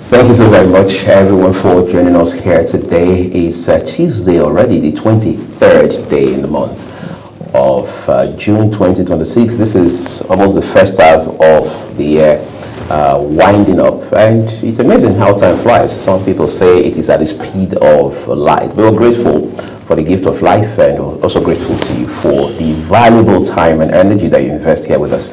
Thank you so very much, everyone, for joining us here today. It's Tuesday already, the 23rd day in the month of June 2026. This is almost the first half of the year winding up, and it's amazing how time flies. Some people say it is at the speed of light. We're grateful for the gift of life, and we're also grateful to you for the valuable time and energy that you invest here with us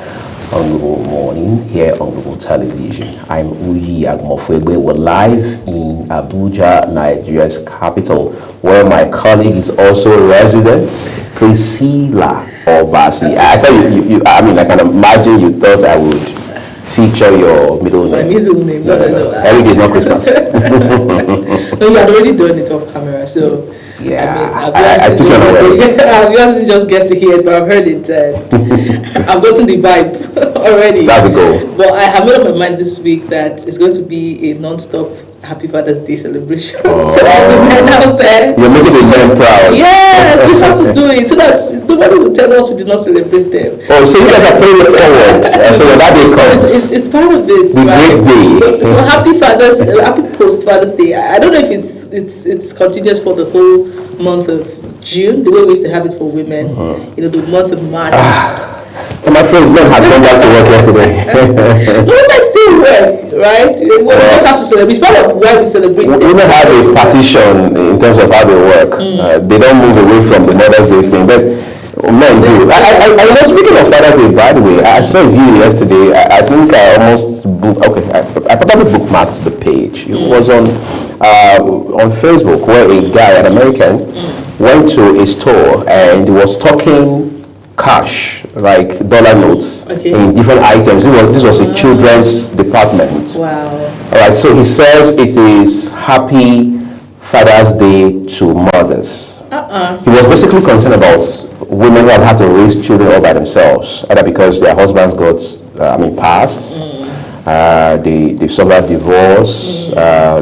on Global Morning, here on Global Television. I'm Uyi Agmofwegwe. We're live in Abuja, Nigeria's capital, where my colleague is also resident, Priscilla Obasi. I thought I can imagine you thought I would feature your middle name. My middle name, no. Every day is not Christmas. No, you had already done it off camera, so. Yeah, I took your words. I've just get to hear it, but I've heard it. I've gotten the vibe already. That's the goal. But I have made up my mind this week that it's going to be a non-stop Happy Father's Day celebration to all the men out there. You're making the men proud. Yes, we have to do it so that nobody will tell us we did not celebrate them. Oh, so you guys are playing it forward. So when that day comes, it's part of it. The great day. So happy post Father's Day. I don't know if it's continuous for the whole month of June, the way we used to have it for women. The month of March. My friend men had gone back to work yesterday. Women still work, right? We just have to celebrate. It's part of why we celebrate. Women have a partition in terms of how they work. They don't move away from the Mother's Day thing, but men do. I was speaking of Father's Day, by the way. I saw a video yesterday. I think I almost I probably bookmarked the page. It was on Facebook where a guy, an American, went to a store and was talking cash, like dollar notes, in different items. This was a children's department. Wow. All right, so he says it is Happy Father's Day to mothers. He was basically concerned about women who have had to raise children all by themselves, either because their husbands passed, they suffered divorce,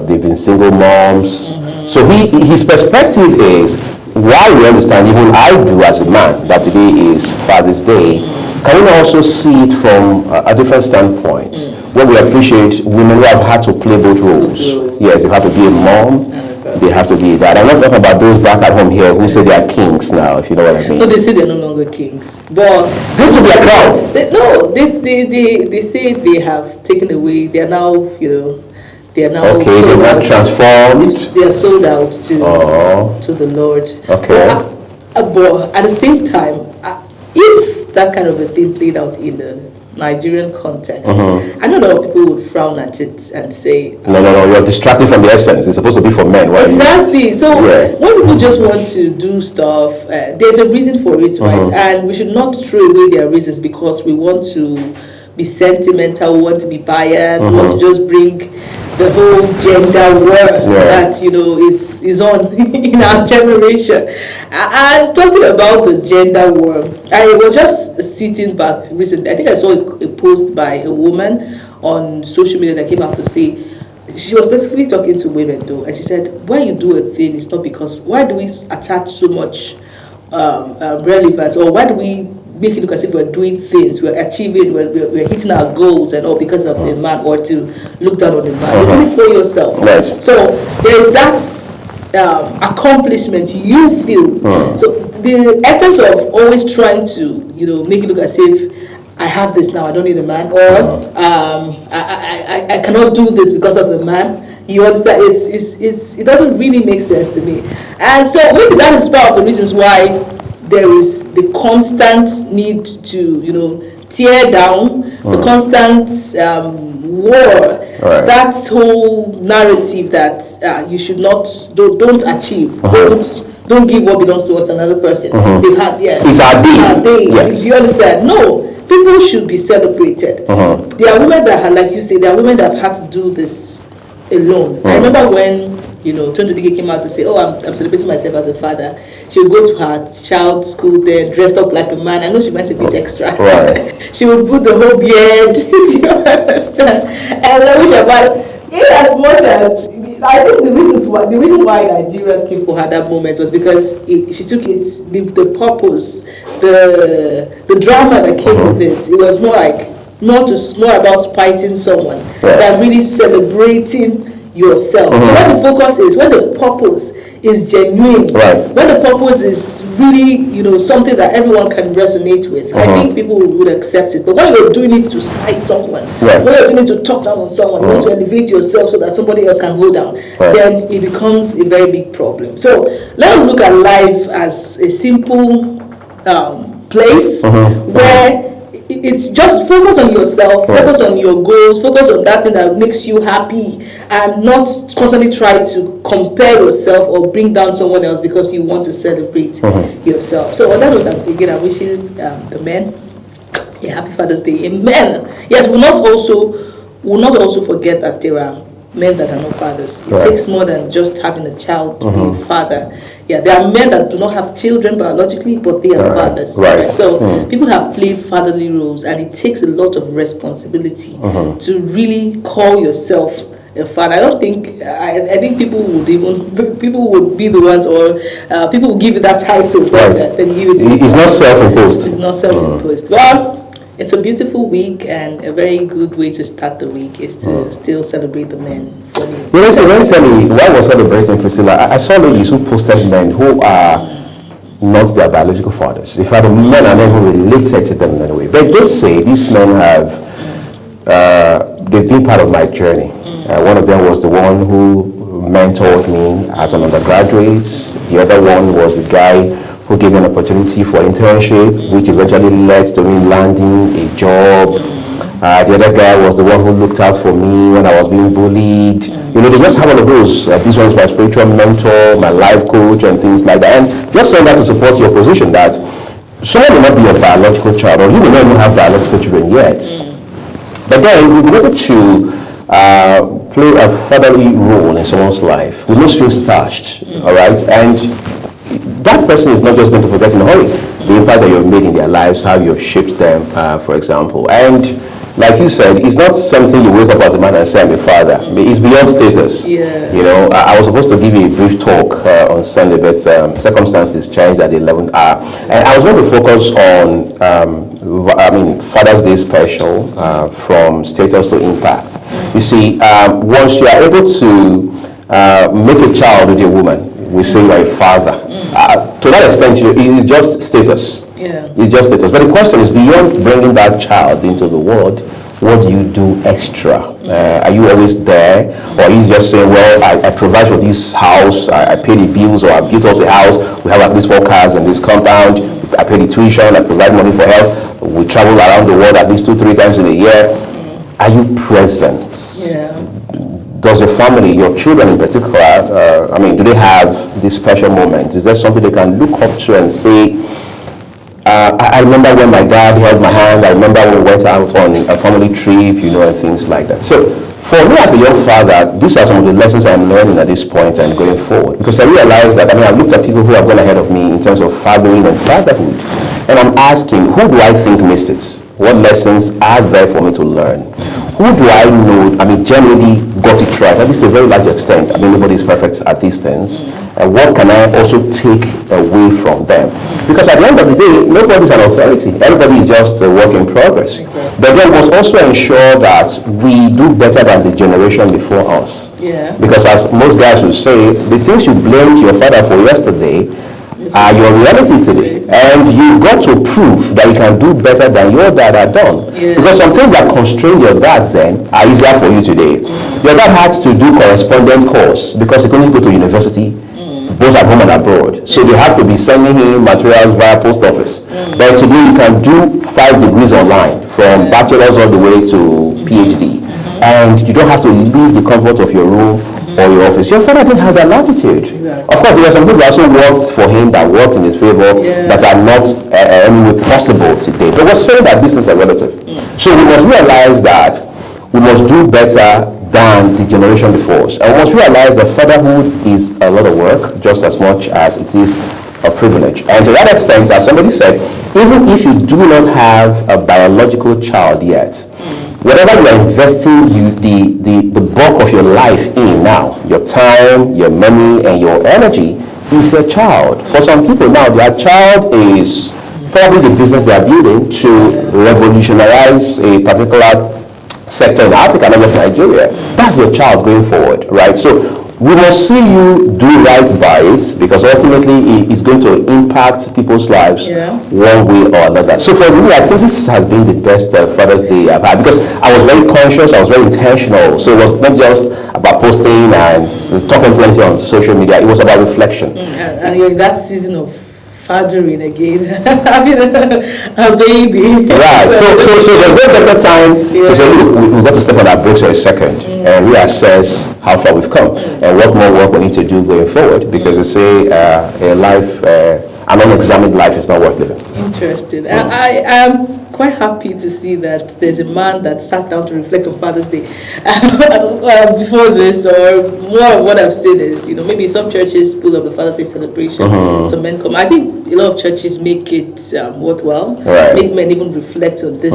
they've been single moms. So his perspective is, while we understand, even I do as a man, that today is Father's Day, can we also see it from a different standpoint, where we appreciate women who have had to play both roles? Yes, they have to be a mom, they have to be that. I'm not talking about those back at home here who say they are kings now, if you know what I mean. No, they say they're no longer kings, but go to their crown. They say they have taken away. They are now, they are now they're not transformed. They are sold out to the Lord. Okay. But at the same time, if that kind of a thing played out in the Nigerian context, I know a lot of people would frown at it and say, no, you're distracting from the essence. It's supposed to be for men. Right? Exactly. So when people just want to do stuff, there's a reason for it, right? And we should not throw away their reasons because we want to be sentimental, we want to be biased, we want to just bring the whole gender war that is on in our generation. And talking about the gender war, I was just sitting back recently. I think I saw a post by a woman on social media that came out to say, she was specifically talking to women though, and she said, why you do a thing is not because, why do we attach so much relevance, or why do we make it look as if we're doing things, we're achieving, we're hitting our goals and all because of a man, or to look down on the man. You're doing it for yourself. Right. So there is that accomplishment you feel. So the essence of always trying to, make it look as if I have this now, I don't need a man, or I cannot do this because of the man. You understand? It doesn't really make sense to me. And so maybe that is part of the reasons why there is the constant need to, tear down, the constant war, that whole narrative that you should not, don't achieve, don't give what belongs to us to another person. They've had, it's our day. Yes. Do you understand? No, people should be celebrated. There are women that have, like you say, there are women that have had to do this alone. I remember when Tonto Dike came out to say, I'm celebrating myself as a father. She would go to her child's school there, dressed up like a man. I know she went a bit extra. She would put the whole beard. Do you understand? And I wish about it as much as, I think the reason why Nigerians came for her that moment was because she took it, the purpose, the drama that came with it. It was more like, more about spiting someone than really celebrating yourself. So when the focus is, when the purpose is genuine, when the purpose is really, something that everyone can resonate with, I think people would accept it. But when you're doing it to spite someone, when you're doing it to talk down on someone, you want to elevate yourself so that somebody else can go down, then it becomes a very big problem. So let us look at life as a simple place where it's just focus on yourself, focus on your goals, focus on that thing that makes you happy, and not constantly try to compare yourself or bring down someone else because you want to celebrate yourself. So on that note, again, I'm wishing the men a happy Father's Day. Amen. Yes, we'll not also forget that there are men that are not fathers. It takes more than just having a child to be a father. Yeah, there are men that do not have children biologically, but they are fathers. So people have played fatherly roles, and it takes a lot of responsibility to really call yourself a father. I don't think, I think people would be the ones, or people will give you that title, but then you. It's not self-imposed. It's not self-imposed. Well, it's a beautiful week, and a very good way to start the week is to still celebrate the men. When I was celebrating Priscilla, I saw ladies who posted men who are not their biological fathers. In fact, the men are never related to them in any way. But don't say these men have, they've been part of my journey. One of them was the one who mentored me as an undergraduate. The other one was the guy who gave me an opportunity for internship, which eventually led to me landing a job. The other guy was the one who looked out for me when I was being bullied. They just have all of those. This one's my spiritual mentor, my life coach, and things like that. And just saying that to support your position that someone may not be your biological child, or you may not even have biological children yet. But then we wanted to play a fatherly role in someone's life with no strings attached. All right, and that person is not just going to forget in a hurry the impact that you've made in their lives, how you've shaped them, for example. And like you said, it's not something you wake up as a man and say, I'm a father. It's beyond status. I was supposed to give you a brief talk on Sunday, but circumstances changed at the 11th hour. And I was going to focus on, Father's Day special, from status to impact. You see, once you are able to make a child with a woman, we say you're a father. To that extent, it's just status. It's just status. But the question is, beyond bringing that child into the world, what do you do extra? Are you always there? Or are you just saying, well, I provide for this house, I pay the bills, or I built us a house, we have at least 4 cars in this compound, I pay the tuition, I provide money for health, we travel around the world at least 2-3 times in a year. Are you present? Does your family, your children in particular, do they have these special moments? Is there something they can look up to and say, I remember when my dad held my hand, I remember when we went out on a family trip, and things like that. So for me as a young father, these are some of the lessons I'm learning at this point and going forward. Because I realized that, I've looked at people who have gone ahead of me in terms of fathering and fatherhood. And I'm asking, who do I think missed it? What lessons are there for me to learn? Who do I know, generally got it right, at least to a very large extent? Nobody is perfect at these things. What can I also take away from them? Because at the end of the day, nobody is an authority. Everybody is just a work in progress. But then we must also ensure that we do better than the generation before us. Because as most guys will say, the things you blamed your father for yesterday are your realities today. And you've got to prove that you can do better than your dad had done. Because some things that constrained your dads then are easier for you today. Your dad had to do correspondence course because he couldn't go to university, both at home and abroad. So they have to be sending him materials via post office. But today you can do 5 degrees online, from bachelor's all the way to PhD. And you don't have to leave the comfort of your room or your office. Your father didn't have that latitude. Of course, there are some things that also worked for him, that worked in his favor, that are not anyway possible today. But we're saying that these things are relative. So we must realize that we must do better than the generation before us. And we must realize that fatherhood is a lot of work, just as much as it is a privilege. And to that extent, as somebody said, even if you do not have a biological child yet, whatever you are investing the bulk of your life in now, your time, your money, and your energy, is your child. For some people now, their child is probably the business they are building to revolutionize a particular sector in Africa, not just Nigeria. That's your child going forward, right? So we must see you do right by it, because ultimately it's going to impact people's lives one way or another. So for me, I think this has been the best Father's Day I've had, because I was very conscious, I was very intentional. So it was not just about posting and talking plenty on social media, it was about reflection. And you're in that season of fathering again, having a baby. Right. So there's no better time to say, look, we've got to step on our brakes for a second and reassess how far we've come and what more work we need to do going forward, because they say a life, an unexamined life is not worth living. Interesting. I am quite happy to see that there's a man that sat down to reflect on Father's Day before this, or more of what I've said is, maybe some churches pull up the Father's Day celebration, some men come. I think a lot of churches make it worthwhile, make men even reflect on this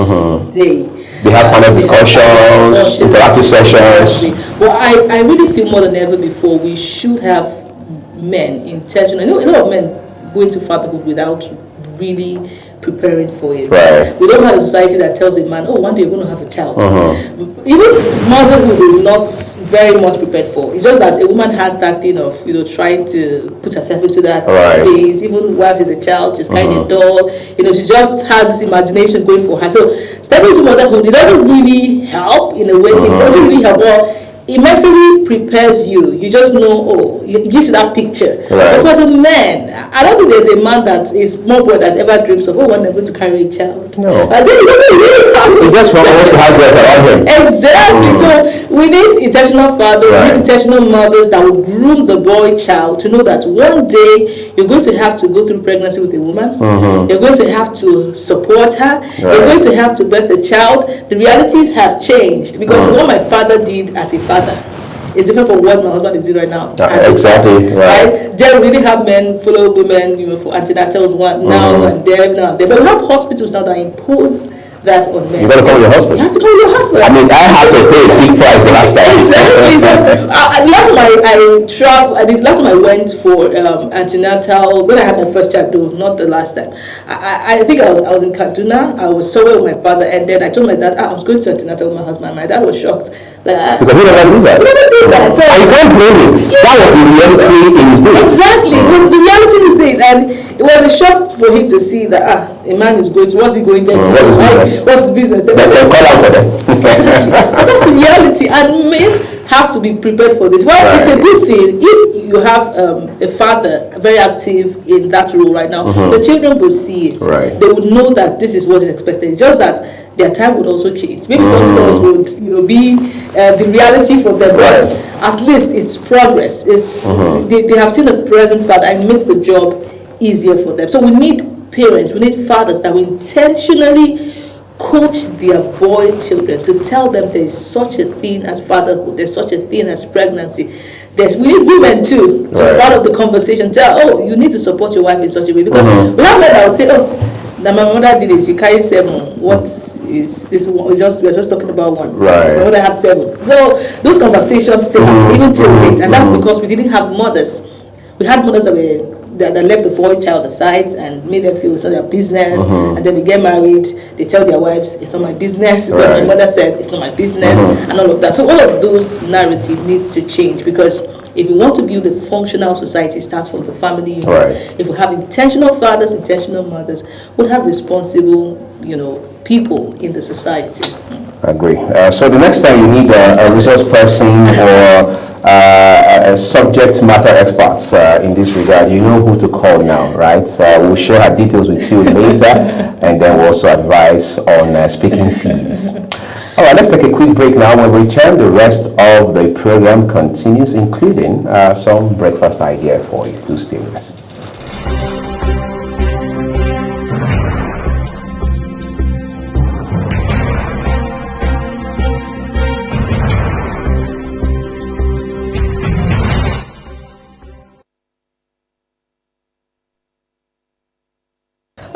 day. They have panel discussions, interactive sessions. Exactly. Well, I really feel more than ever before we should have men intentional. I know a lot of men go into fatherhood without really preparing for it. We don't have a society that tells a man, oh, one day you're going to have a child. Even motherhood is not very much prepared for. It's just that a woman has that thing of, trying to put herself into that phase. Even while she's a child, she's carrying a doll. She just has this imagination going for her. So stepping into motherhood, it doesn't really help in a way. It doesn't really help. It mentally prepares you. You just know, it gives you that picture. But for the men, I don't think there's a man that is more boy that ever dreams of, when I'm going to carry a child. No. I think it doesn't really happen. It just wants to have that around him. Exactly. So we need intentional fathers, we need intentional mothers that will groom the boy child to know that one day you're going to have to go through pregnancy with a woman. You're going to have to support her. You're going to have to birth a child. The realities have changed, because what my father did as a father is different from what my husband is doing right now. Exactly. Right. They really have men follow women, for antenatals now and there, now. But we have hospitals now that impose that on men. You got to call your husband. You have to call your husband. I mean, I had to pay a big price the last time. Exactly. So the last time I went for antenatal, when I had my first child, though, not the last time. I think I was in Kaduna. I was somewhere with my father, and then I told my dad, I was going to antenatal with my husband. My dad was shocked. Because we never do that. We never do that. So, and you can't blame him. That was the reality in his days. Exactly. It was the reality in his days. And it was a shock for him to see that a man is going to, what's he going there to? What's his business? They call out for them. Exactly. But that's the reality. And men have to be prepared for this. Well, it's a good thing if you have a father very active in that role right now. The children will see it. They would know that this is what is expected. It's just that their time would also change. Maybe something else would, be the reality for them. But at least it's progress. It's they have seen a present father, and it makes the job easier for them. So we need parents, we need fathers that will intentionally coach their boy children to tell them there is such a thing as fatherhood, there's such a thing as pregnancy. We need women too to part of the conversation. Tell, you need to support your wife in such a way, because we have men that would say, that my mother did it, she carried 7. What is this one? We're just talking about one. My mother had 7. So those conversations still happen, even till date, and that's because we didn't have mothers. We had mothers that left the boy child aside and made them feel it's not their business, and then they get married, they tell their wives, it's not my business, because my mother said it's not my business, and all of that. So all of those narrative needs to change, because if we want to build a functional society, it starts from the family unit. If we have intentional fathers, intentional mothers, we'll have responsible, people in the society. I agree. So the next time you need a resource person or a subject matter experts in this regard, you know who to call now, right? We'll share our details with you later, and then we'll also advise on speaking fees. All right, let's take a quick break now. When we return, the rest of the program continues, including some breakfast idea for you. Do stay with us.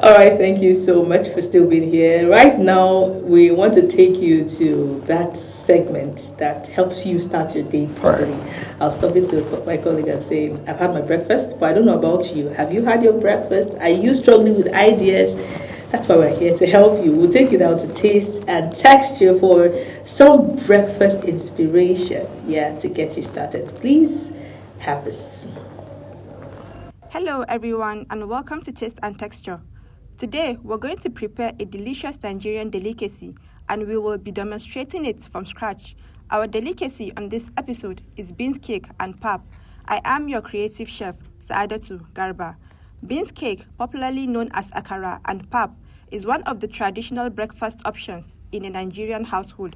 All right, thank you so much for still being here. Right now, we want to take you to that segment that helps you start your day properly. I was talking to my colleague and saying, I've had my breakfast, but I don't know about you. Have you had your breakfast? Are you struggling with ideas? That's why we're here to help you. We'll take you down to taste and texture for some breakfast inspiration, to get you started. Please have this. Hello everyone and welcome to Taste and Texture. Today we're going to prepare a delicious Nigerian delicacy and we will be demonstrating it from scratch. Our delicacy on this episode is beans cake and pap. I am your creative chef, Saadatu Garba. Beans cake, popularly known as akara, and pap is one of the traditional breakfast options in a Nigerian household.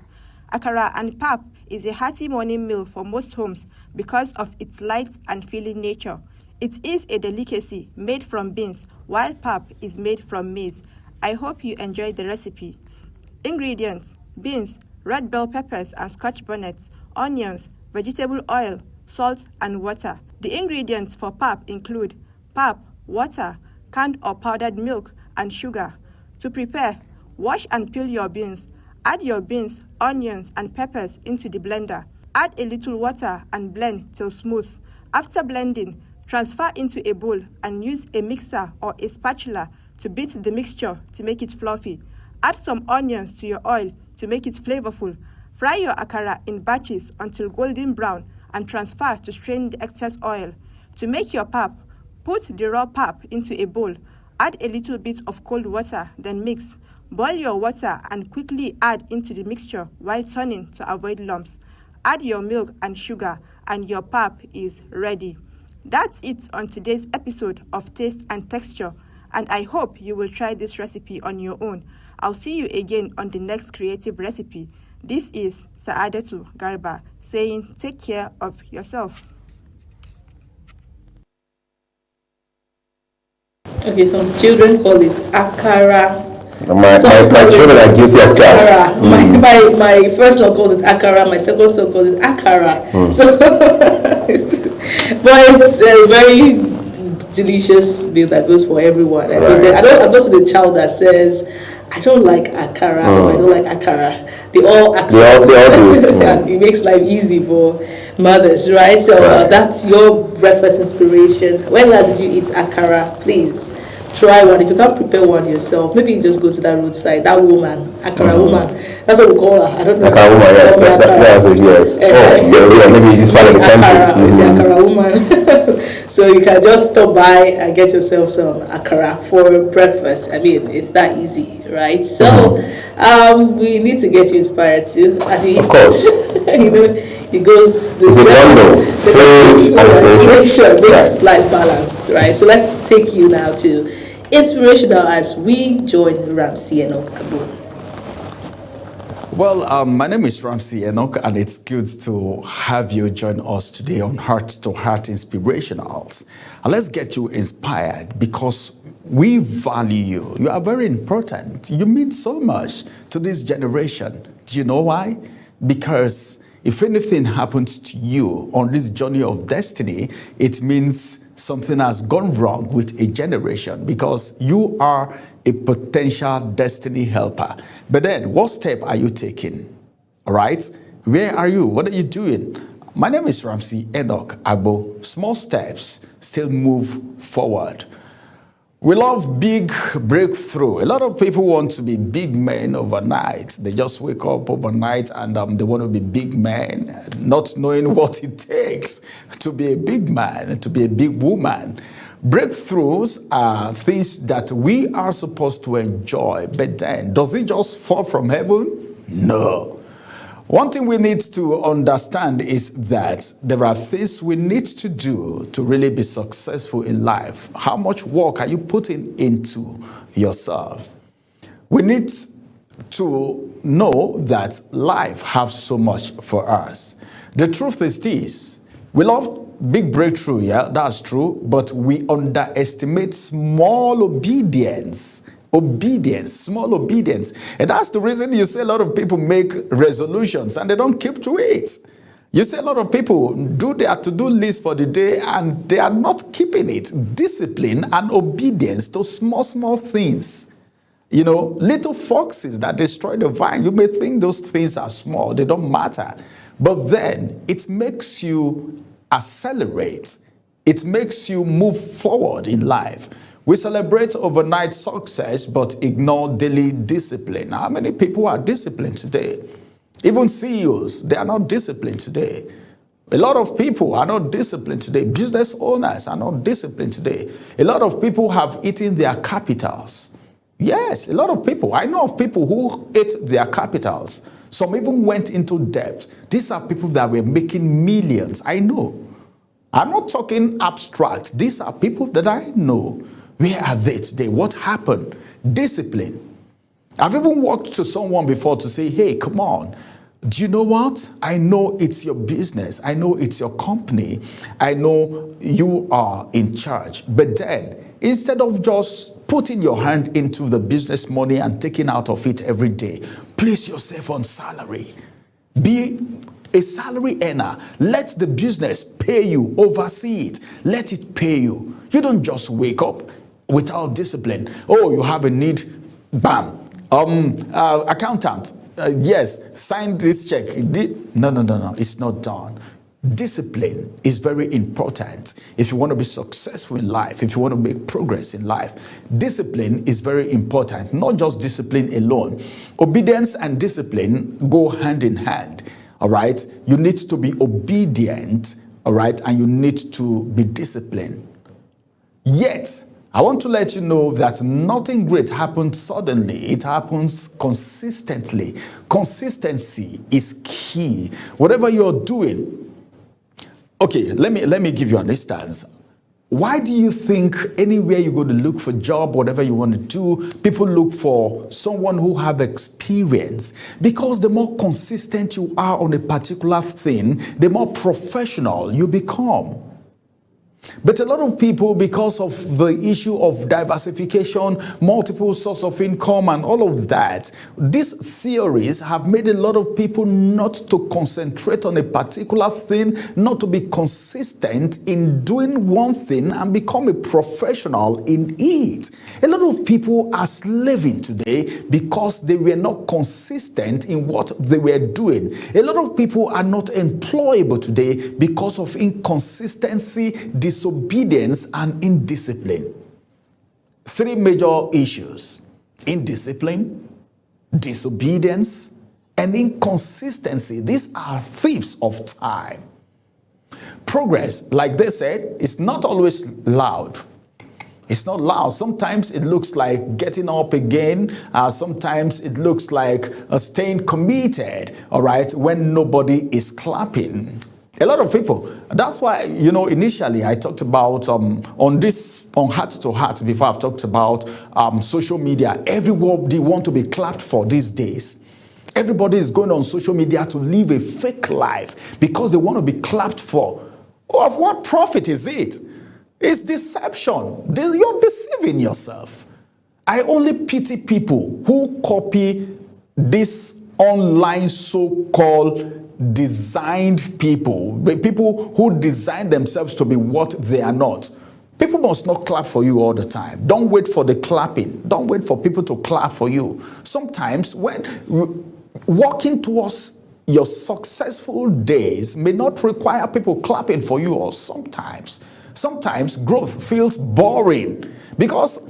Akara and pap is a hearty morning meal for most homes because of its light and filling nature. It is a delicacy made from beans, while pap is made from maize. I hope you enjoy the recipe. Ingredients: beans, red bell peppers and scotch bonnets, onions, vegetable oil, salt and water. The ingredients for pap include pap, water, canned or powdered milk, and sugar. To prepare, wash and peel your beans. Add your beans, onions and peppers into the blender. Add a little water and blend till smooth. After blending, transfer into a bowl and use a mixer or a spatula to beat the mixture to make it fluffy. Add some onions to your oil to make it flavorful. Fry your akara in batches until golden brown and transfer to strain the excess oil. To make your pap, put the raw pap into a bowl. Add a little bit of cold water, then mix. Boil your water and quickly add into the mixture while turning to avoid lumps. Add your milk and sugar and your pap is ready. That's it on today's episode of Taste and Texture, and I hope you will try this recipe on your own. I'll see you again on the next creative recipe. This is Saadatu Garba saying take care of yourself. Okay, some children call it akara. My children are guilty as charged. My first son calls it akara. My second son calls it akara. So, but it's a very delicious meal that goes for everyone. I mean, I've not seen a child that says, "I don't like akara," or "I don't like akara." They all accept it, and it makes life easy for mothers, right? So that's your breakfast inspiration. When last did you eat akara? Please try one. If you can't prepare one yourself, maybe you just go to that roadside. That woman, akara woman, that's what we call her. I don't know. Akara woman, yes. Maybe this part of the country. It's akara woman. So you can just stop by and get yourself some akara for breakfast. I mean, it's that easy, right? So we need to get you inspired too as you eat. Of course. You know, it goes. It's a bundle. Food and inspiration makes life balanced, right? So let's take you now to inspirational as we join Ramsey Enoch Abu. Well, my name is Ramsey Enoch, and it's good to have you join us today on Heart to Heart Inspirationals. And let's get you inspired because we value you. You are very important. You mean so much to this generation. Do you know why? Because if anything happens to you on this journey of destiny, it means something has gone wrong with a generation because you are a potential destiny helper. But then, what step are you taking? All right? Where are you? What are you doing? My name is Ramsey Enoch Agbo. Small steps still move forward. We love big breakthrough. A lot of people want to be big men overnight. They just wake up overnight and they want to be big men, not knowing what it takes to be a big man, to be a big woman. Breakthroughs are things that we are supposed to enjoy, but then, does it just fall from heaven? No. One thing we need to understand is that there are things we need to do to really be successful in life. How much work are you putting into yourself? We need to know that life has so much for us. The truth is this: we love big breakthrough, yeah, that's true, but we underestimate small obedience. Small obedience. And that's the reason you see a lot of people make resolutions and they don't keep to it. You see a lot of people do their to-do list for the day and they are not keeping it. Discipline and obedience to small, small things. You know, little foxes that destroy the vine. You may think those things are small, they don't matter. But then it makes you accelerate. It makes you move forward in life. We celebrate overnight success but ignore daily discipline. How many people are disciplined today? Even CEOs, they are not disciplined today. A lot of people are not disciplined today. Business owners are not disciplined today. A lot of people have eaten their capitals. Yes, a lot of people. I know of people who ate their capitals. Some even went into debt. These are people that were making millions. I know. I'm not talking abstract. These are people that I know. Where are they today? What happened? Discipline. I've even walked to someone before to say, hey, come on. Do you know what? I know it's your business. I know it's your company. I know you are in charge. But then, instead of just putting your hand into the business money and taking out of it every day, place yourself on salary. Be a salary earner. Let the business pay you. Oversee it. Let it pay you. You don't just wake up without discipline. Oh, you have a need. Bam. Accountant, yes, sign this check. No, it's not done. Discipline is very important if you want to be successful in life, if you want to make progress in life. Discipline is very important, not just discipline alone. Obedience and discipline go hand in hand, all right? You need to be obedient, all right, and you need to be disciplined. Yet, I want to let you know that nothing great happens suddenly. It happens consistently. Consistency is key. Whatever you're doing. Okay, let me give you an instance. Why do you think anywhere you go to look for a job, whatever you want to do, people look for someone who have experience? Because the more consistent you are on a particular thing, the more professional you become. But a lot of people, because of the issue of diversification, multiple sources of income and all of that, these theories have made a lot of people not to concentrate on a particular thing, not to be consistent in doing one thing and become a professional in it. A lot of people are slaving today because they were not consistent in what they were doing. A lot of people are not employable today because of inconsistency, disobedience, and indiscipline. Three major issues: indiscipline, disobedience, and inconsistency. These are thieves of time. Progress, like they said, is not always loud. It's not loud. Sometimes it looks like getting up again. Sometimes it looks like staying committed, all right, when nobody is clapping. A lot of people. That's why, you know, initially I talked about on Heart to Heart, before I've talked about social media. Everybody want to be clapped for these days. Everybody is going on social media to live a fake life because they want to be clapped for. Oh, of what profit is it? It's deception. You're deceiving yourself. I only pity people who copy this online so-called designed people who design themselves to be what they are not. People must not clap for you all the time. Don't wait for the clapping. Don't wait for people to clap for you. Sometimes when walking towards your successful days may not require people clapping for you, or sometimes growth feels boring because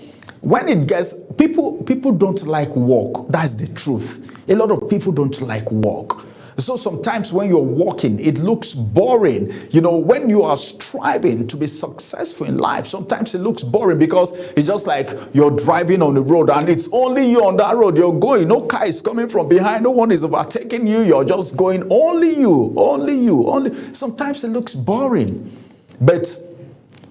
when it gets, people don't like work. That's the truth. A lot of people don't like work. So sometimes when you're walking, it looks boring. You know, when you are striving to be successful in life, sometimes it looks boring because it's just like you're driving on the road and it's only you on that road. You're going, no car is coming from behind, no one is overtaking you. You're just going, only you. Sometimes it looks boring. But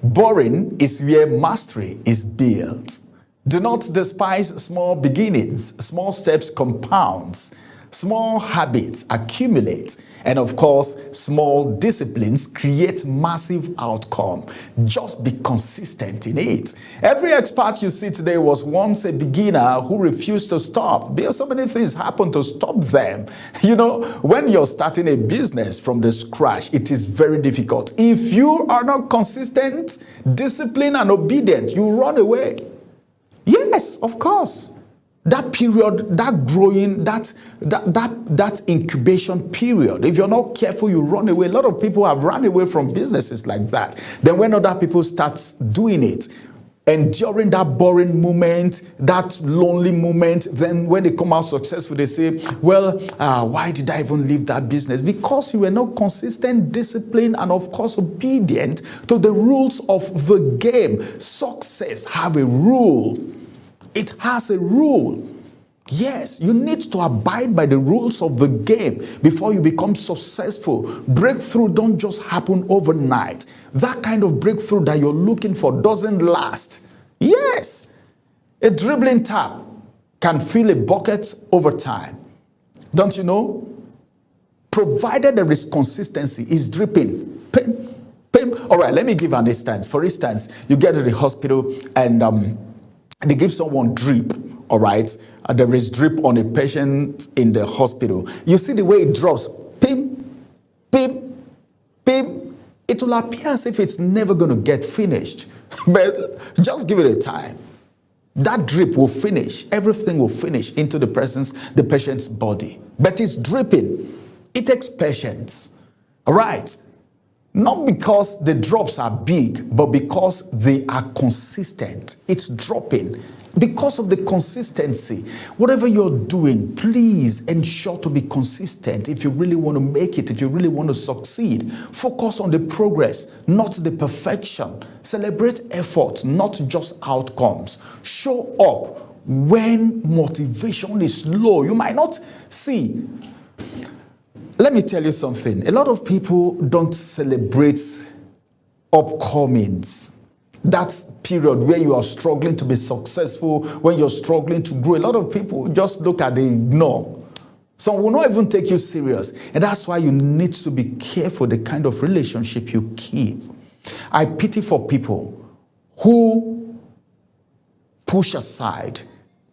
boring is where mastery is built. Do not despise small beginnings. Small steps compounds. Small habits accumulate, and of course, small disciplines create massive outcome. Just be consistent in it. Every expert you see today was once a beginner who refused to stop, because so many things happen to stop them. You know, when you're starting a business from the scratch, it is very difficult. If you are not consistent, disciplined, and obedient, you run away. Yes, of course. That period, that growing, that incubation period, if you're not careful, you run away. A lot of people have run away from businesses like that. Then when other people start doing it, and during that boring moment, that lonely moment, then when they come out successful, they say, well, why did I even leave that business? Because you were not consistent, disciplined, and of course obedient to the rules of the game. Success have a rule. It has a rule. Yes, you need to abide by the rules of the game before you become successful. Breakthrough don't just happen overnight. That kind of breakthrough that you're looking for doesn't last. Yes, a dribbling tap can fill a bucket over time. Don't you know? Provided there is consistency, it's dripping. Pim, pim. All right, let me give an instance. For instance, you get to the hospital and they give someone drip, all right? There is drip on a patient in the hospital. You see the way it drops, pim, pim, pim. It will appear as if it's never going to get finished. But just give it a time. That drip will finish. Everything will finish into the patient's body. But it's dripping. It takes patience, all right? Not because the drops are big, but because they are consistent. It's dropping. Because of the consistency, whatever you're doing, please ensure to be consistent. If you really want to make it, if you really want to succeed, focus on the progress, not the perfection. Celebrate effort, not just outcomes. Show up when motivation is low. You might not see. Let me tell you something. A lot of people don't celebrate upcomings. That period where you are struggling to be successful, when you're struggling to grow, a lot of people just look at the ignore. Some will not even take you serious. And that's why you need to be careful the kind of relationship you keep. I pity for people who push aside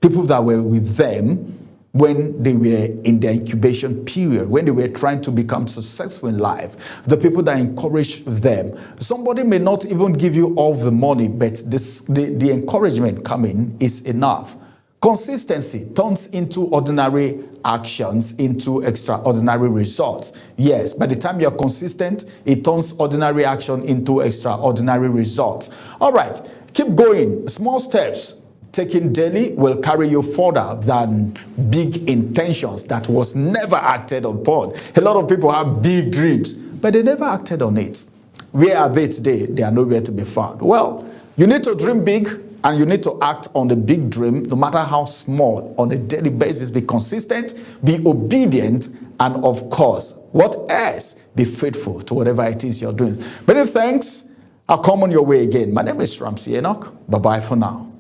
people that were with them when they were in their incubation period, when they were trying to become successful in life, the people that encourage them. Somebody may not even give you all the money, but the encouragement coming is enough. Consistency turns into ordinary actions into extraordinary results. Yes, by the time you're consistent, it turns ordinary action into extraordinary results. All right, keep going. Small steps taken daily will carry you further than big intentions that was never acted upon. A lot of people have big dreams, but they never acted on it. Where are they today? They are nowhere to be found. Well, you need to dream big and you need to act on the big dream, no matter how small, on a daily basis. Be consistent, be obedient, and of course, what else? Be faithful to whatever it is you're doing. Many thanks. I'll come on your way again. My name is Ramsey Enoch. Bye-bye for now.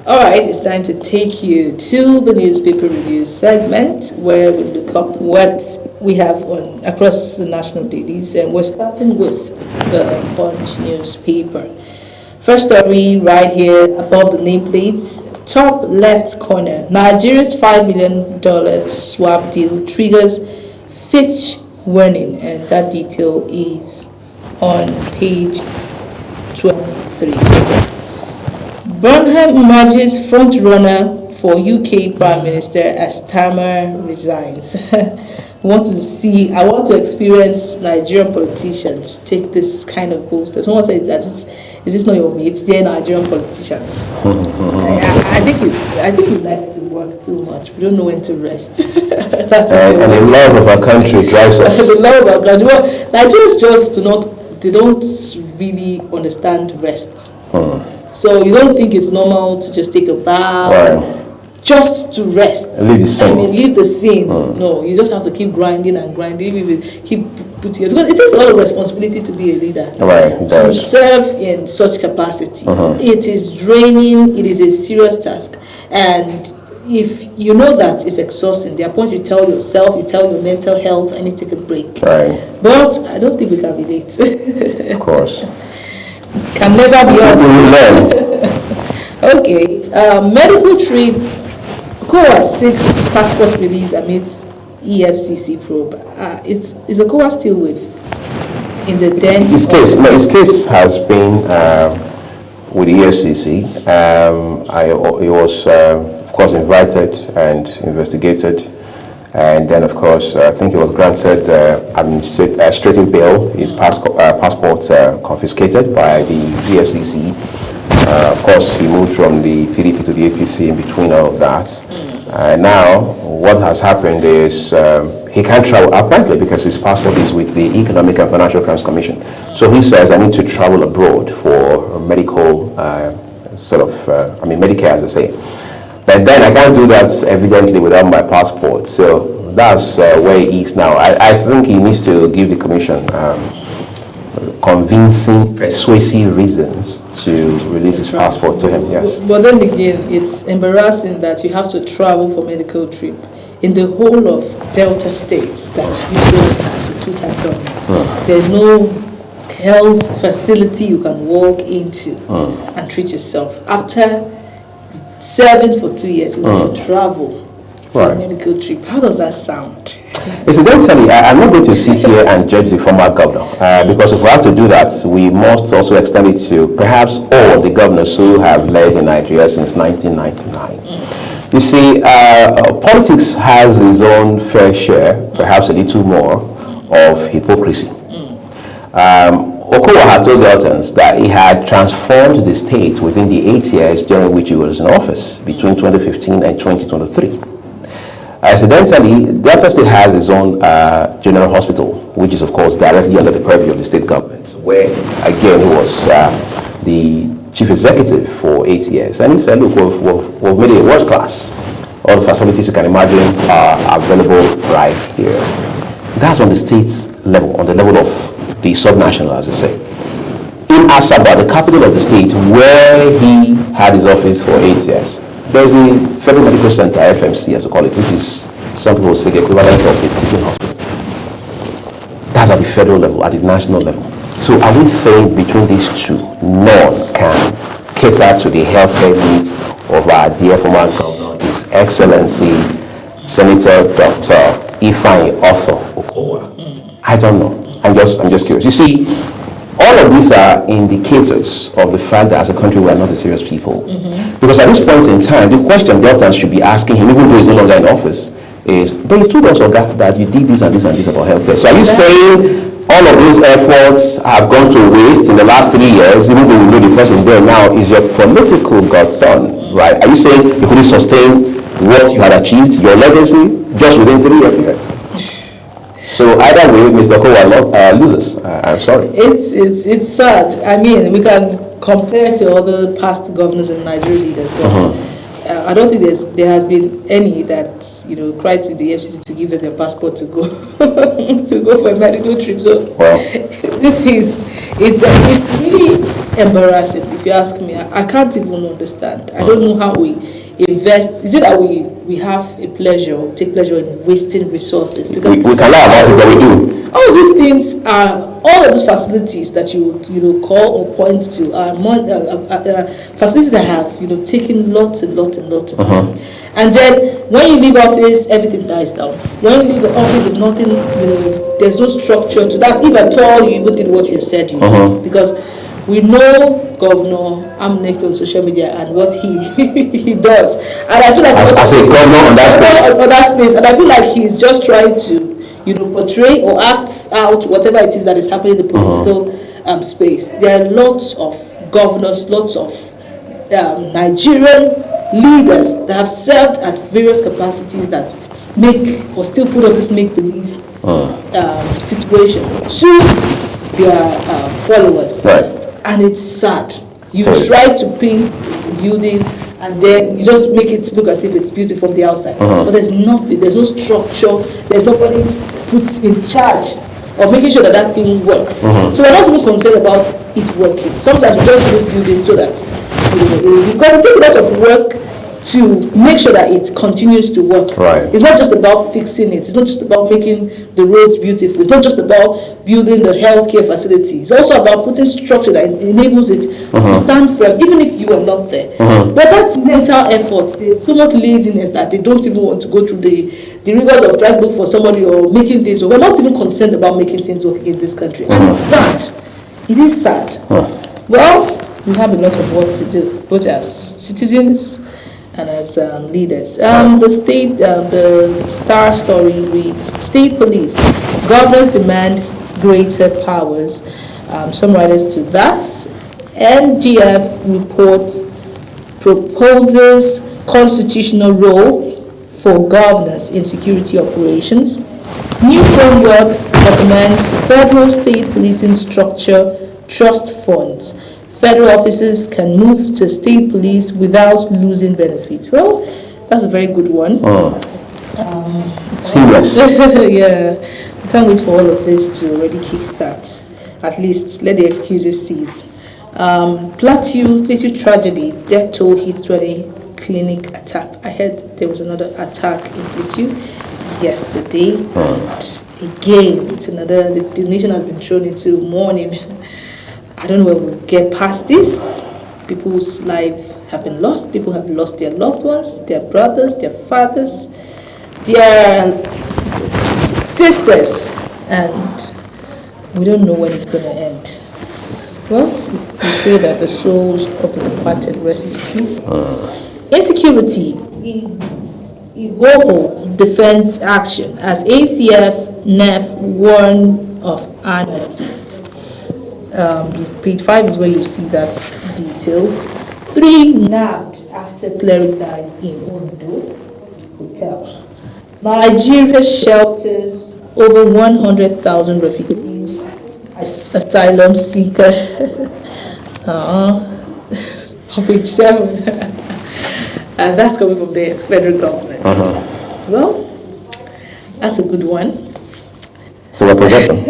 All right, it's time to take you to the newspaper review segment where we look up what we have on across the national dailies, and we're starting with the Punch newspaper. First story right here above the nameplate. Top left corner. Nigeria's $5 million swap deal triggers Fitch warning, and that detail is on page 12.3. Burnham emerges front runner for UK Prime Minister as Starmer resigns. I want to experience Nigerian politicians take this kind of bold step. Someone said that is this not your mates? They're Nigerian politicians. I think we like to work too much. We don't know when to rest. That's and the love of our country drives us. The love of our country. Well, Nigerians just they don't really understand rest. So you don't think it's normal to just take a bath. Right. Just to rest. Leave the scene. Leave the scene. No, you just have to keep grinding and grinding. Keep putting it, because it takes a lot of responsibility to be a leader. Right. To serve in such capacity. It is draining. It is a serious task. And if you know that it's exhausting, there are points you tell yourself, you tell your mental health, I need to take a break. Right. But I don't think we can relate. Of course. Can never be us. Okay. Medical trip. ECOWAS seeks passport release amidst EFCC probe. Is ECOWAS still in the den? His case has been with the EFCC. He was, of course, invited and investigated. And then, of course, I think he was granted administrative bail. His passport confiscated by the EFCC. Of course, he moved from the PDP to the APC in between all of that. Now, what has happened is he can't travel apparently because his passport is with the Economic and Financial Crimes Commission. So he says, I need to travel abroad for medical, Medicare, as they say. But then I can't do that evidently without my passport. So that's where he is now. I think he needs to give the commission convincing, persuasive reasons to release his passport to him. Yes. But then again, it's embarrassing that you have to travel for medical trip in the whole of Delta states that usually has a two-time government. There's no health facility you can walk into and treat yourself. After serving for 2 years, you want to travel for a medical trip. How does that sound? Incidentally, I'm not going to sit here and judge the former governor because if we have to do that, we must also extend it to perhaps all the governors who have led in Nigeria since 1999. You see, politics has its own fair share, perhaps a little more, of hypocrisy. Okowa had told Deltans that he had transformed the state within the 8 years during which he was in office, between 2015 and 2023. Incidentally, Delta State has its own general hospital, which is, of course, directly under the purview of the state government, where, again, he was the chief executive for 8 years. And he said, look, we've made it world class. All the facilities you can imagine are available right here. That's on the state's level, on the level of the subnational, as they say. In Asaba, the capital of the state, where he had his office for 8 years, there's a Federal Medical Center, FMC as we call it, which is, some people say, the equivalent of a teaching hospital. That's at the federal level, at the national level. So are we saying between these two, none can cater to the healthcare needs of our dear former governor, His Excellency, Senator Dr. Ifeanyi Arthur Okowa? I don't know. I'm just curious. You see, all of these are indicators of the fact that as a country we are not a serious people. Because at this point in time, the question Deltans should be asking him, even though he's no longer in office, is, but you told us, Oga, that you did this and this and this about healthcare. So are you saying all of those efforts have gone to waste in the last 3 years, even though we know the person there now is your political godson, right? Are you saying you couldn't sustain what you had achieved, your legacy, just within 3 years? So either way, Mr. Okowa loses. I'm sorry. It's sad. I mean, we can compare to other past governors and Nigerian leaders, but I don't think there has been any that cried to the FCC to give them their passport to go for a medical trip. So it's really embarrassing if you ask me. I can't even understand. I don't know how we invest. Is it that we have a take pleasure in wasting resources? Because we can lie about it, but we do. All these things are all of those facilities that you call or point to are facilities that have taken lots and lots and lots of money. And then when you leave office, everything dies down. When you leave the office, there's nothing, there's no structure to that. If at all you even did what you said you did, because we know Governor Amuneke on social media and what he does, and I feel like as a governor on that space, and I feel like he's just trying to portray or act out whatever it is that is happening in the political space. There are lots of governors, lots of Nigerian leaders that have served at various capacities that make or still put up this make-believe situation to their followers. Right. And it's sad. You try to paint a building and then you just make it look as if it's beautiful from the outside. But there's nothing, there's no structure, there's nobody put in charge of making sure that that thing works. So we're not even concerned about it working. Sometimes we just do this building so that, because it takes a lot of work to make sure that it continues to work. Right. It's not just about fixing it. It's not just about making the roads beautiful. It's not just about building the healthcare facilities. It's also about putting structure that enables it to stand firm, even if you are not there. But that's mental effort. There's so much laziness that they don't even want to go through the rigors of trying to look for somebody or making things work. We're not even concerned about making things work in this country. And it's sad. It is sad. Well, we have a lot of work to do, both as citizens and as leaders. The Star story reads, State Police, governors demand greater powers. Some riders to that. NGF report proposes constitutional role for governors in security operations. New framework recommends federal state policing structure, trust funds. Federal officers can move to state police without losing benefits. Well, that's a very good one. Serious. Yeah, I can't wait for all of this to already kickstart. At least let the excuses cease. Plateau tragedy, death toll hits 20 clinic attack. I heard there was another attack in Plateau yesterday. And again, it's another, the nation has been thrown into mourning. I don't know when we'll get past this. People's lives have been lost. People have lost their loved ones, their brothers, their fathers, their sisters, and we don't know when it's going to end. Well, we pray that the souls of the departed rest in peace. Insecurity. Igboho defends action as ACF NEF warn of anarchy. Page 5 is where you see that detail. 3 nabbed after cleric dies in Ondo Hotel. Nigeria shelters over 100,000 refugees, asylum seeker. Page 7. And that's coming from the federal government. Well, that's a good one. So we're progressing.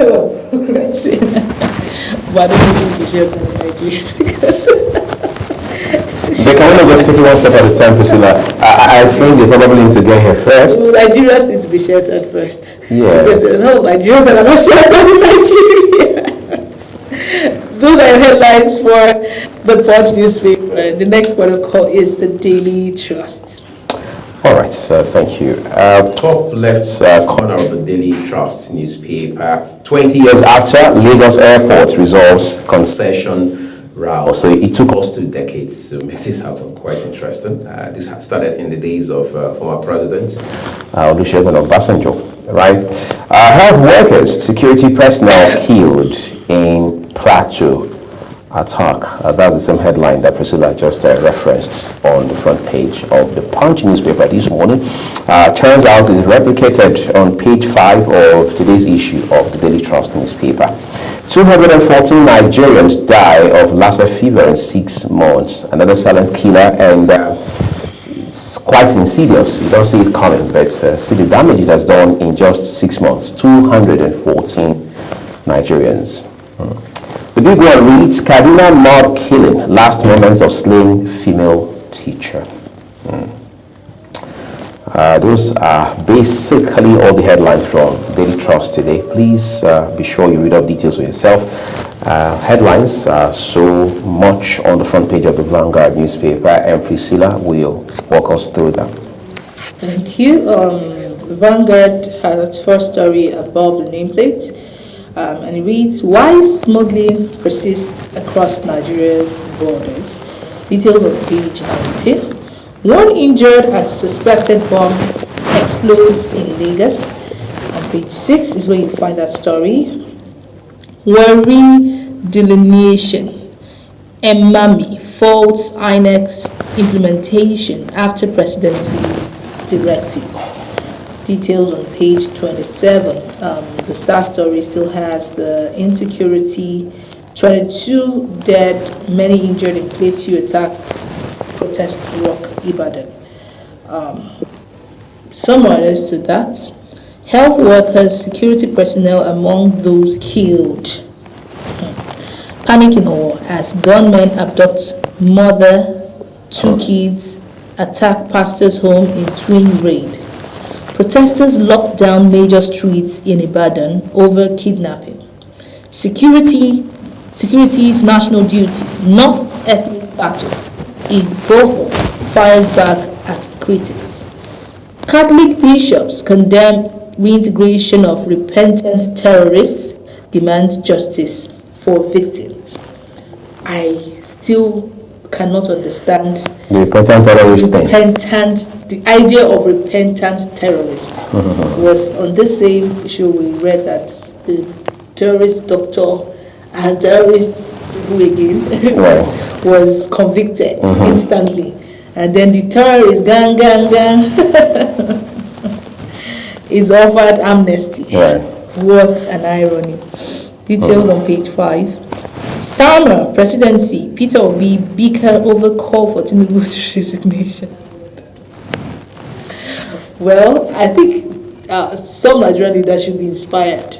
But I don't think we should in Nigeria because. They can only just take it one step at a time, Priscilla. I think they probably need to get here first. Nigerians need to be sheltered first. Yeah. Because there's a lot of Nigerians that are not sheltered in Nigeria. Those are headlines for the Punch newspaper. The next point of call is the Daily Trust. All right, thank you. Top left corner of the Daily Trust newspaper. 20 years after, Lagos Airport resolves concession row. So it took us 2 decades to make this happen. Quite interesting. This started in the days of former President Olusegun Obasanjo, right? Health workers, security personnel killed in Plateau attack. That's the same headline that Priscilla just referenced on the front page of the Punch newspaper this morning. Turns out it is replicated on page 5 of today's issue of the Daily Trust newspaper. 214 Nigerians die of Lassa fever in 6 months. Another silent killer, and it's quite insidious. You don't see it coming, but see the damage it has done in just 6 months. 214 Nigerians. The big one reads, Kaduna mob killing, last moments of slain female teacher. Those are basically all the headlines from Daily Trust today. Please be sure you read up details for yourself. Headlines are so much on the front page of the Vanguard newspaper, and Priscilla will walk us through that. Thank you. Vanguard has its first story above the nameplate, and it reads, "Why smuggling persists across Nigeria's borders." Details on page 19. One injured as suspected bomb explodes in Lagos. On page 6 is where you find that story. Worry delineation. Emami faults INEC's implementation after presidency directives. Details on page 27. The Star story still has the insecurity, 22 dead, many injured in Plateau attack, protest rock Ibadan. Summaries to that: health workers, security personnel among those killed. Panic in war as gunmen abduct mother, 2 kids, attack pastor's home in twin raid. Protesters locked down major streets in Ibadan over kidnapping. Security's national duty, North ethnic battle. Igboho fires back at critics. Catholic bishops condemn reintegration of repentant terrorists, demand justice for victims. I still cannot understand The repentant terrorist thing. the idea of repentant terrorists. Was on this same show we read that the terrorist doctor and terrorist who again Right. was convicted instantly, and then the terrorist gang is offered amnesty. Right. What an irony. Details on page 5. Starmer presidency, Peter Obi bicker over call for Tinubu's resignation. Well, I think some Nigerian leaders should be inspired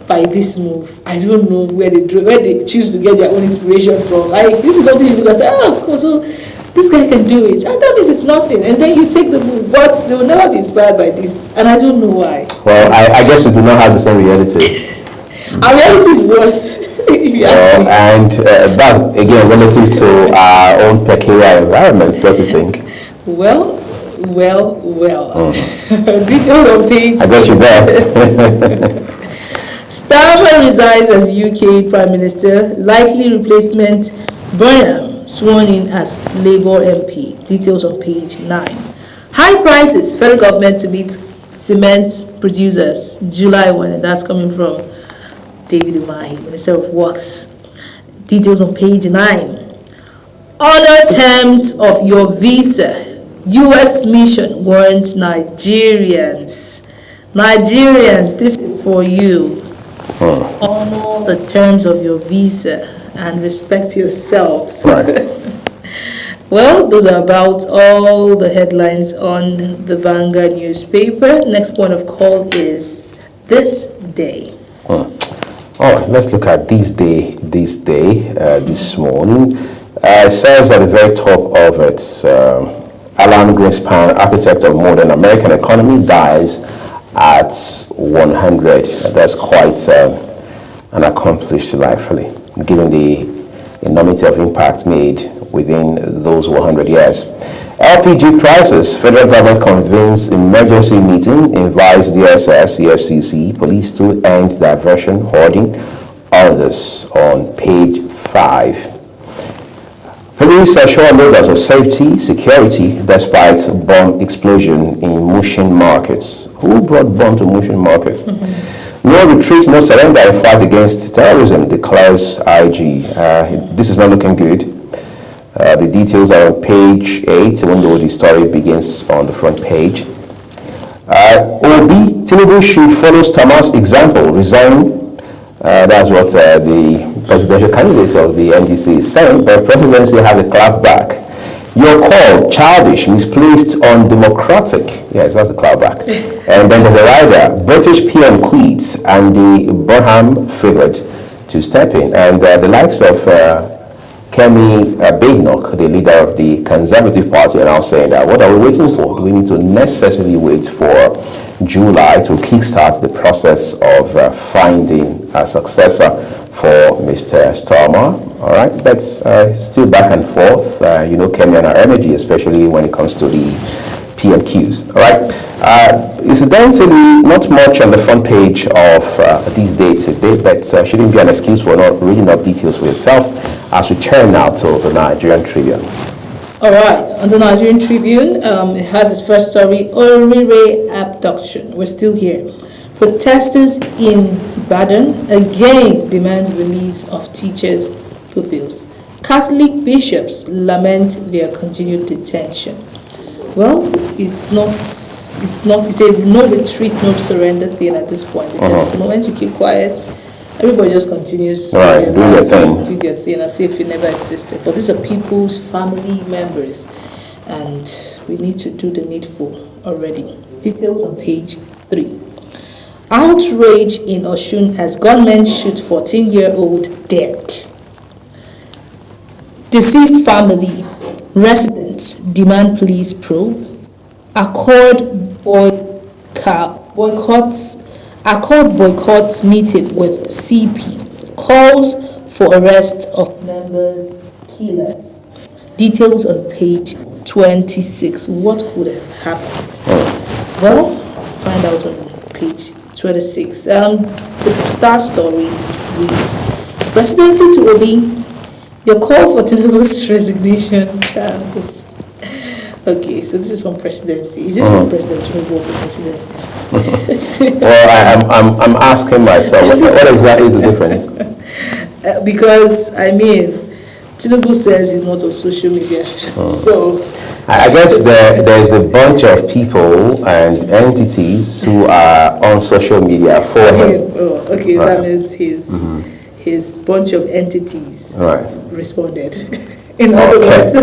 by this move. I don't know where they choose to get their own inspiration from. Like, this is something you can say, so this guy can do it, and that means it's nothing, and then you take the move, but they will never be inspired by this, and I don't know why. Well, I guess we do not have the same reality. Our reality is worse, if you ask me. And that's, again, relative to our own peculiar environment, don't you think? Well. Details on page. I got you there. Starmer resigns as UK Prime Minister. Likely replacement, Burnham sworn in as Labour MP. Details on page 9. High prices, federal government to meet cement producers. July 1, and that's coming from David Umahi, Minister of Works. Details on page 9. Honor terms of your visa. U.S. mission warns Nigerians. Nigerians, this is for you. Honor the terms of your visa and respect yourselves. Right. Well, those are about all the headlines on the Vanguard newspaper. Next point of call is this day. All right, let's look at this morning. It says at the very top of it, Alan Greenspan, architect of modern American economy, dies at 100. That's quite an accomplished life, really, given the enormity of impact made within those 100 years. LPG prices, federal government convenes emergency meeting, invites DSS, EFCC, police to end diversion, hoarding, others on page 5. Police assure loaders of safety, security, despite bomb explosion in Mushin markets. Who brought bomb to Mushin market? No retreat, no surrender in fight against terrorism, declares IG. This is not looking good. The details are on page 8, even though the story begins on the front page. Obi, Tinubu should follow Starmer's example, resign. That's what the presidential candidate of the NDC is saying, but presidency has a clap back. Your call, childish, misplaced, undemocratic. Yes, that's a clap back. And then there's a rider, British PM quits, and the Burnham favored to step in. And the likes of Kemi Badenoch, the leader of the Conservative Party, are now saying that what are we waiting for? Do we need to necessarily wait for July to kickstart the process of finding a successor for Mr. Starmer? All right, that's still back and forth. Kemi and her energy, especially when it comes to the PMQs. All right. Incidentally, not much on the front page of these dates today, but shouldn't be an excuse for not reading up details for yourself as we turn now to the Nigerian Tribune. All right, on the Nigerian Tribune, it has its first story, Orire abduction. We're still here. Protesters in Ibadan again demand release of teachers' pupils. Catholic bishops lament their continued detention. Well, it's a no retreat, no surrender thing at this point, because the moment you keep quiet, everybody just continues do their thing as if it never existed. But these are people's family members, and we need to do the needful already. Details on page 3. Outrage in Osun as gunmen shoot 14-year-old dead. Deceased family, residents demand police probe. Accord boycotts meeting with CP. Calls for arrest of members, killers. Details on page 26. What could have happened? Well, find out on page 26. The Star story reads, Presidency to Obi, your call for Tinubu's resignation. Okay, so this is from presidency. Is this from presidency or for presidency? Well, I'm asking myself, what exactly is the difference? Because, Tinubu says he's not on social media. So I guess there's a bunch of people and entities who are on social media for him. Okay, right. That means his bunch of entities responded. In other words,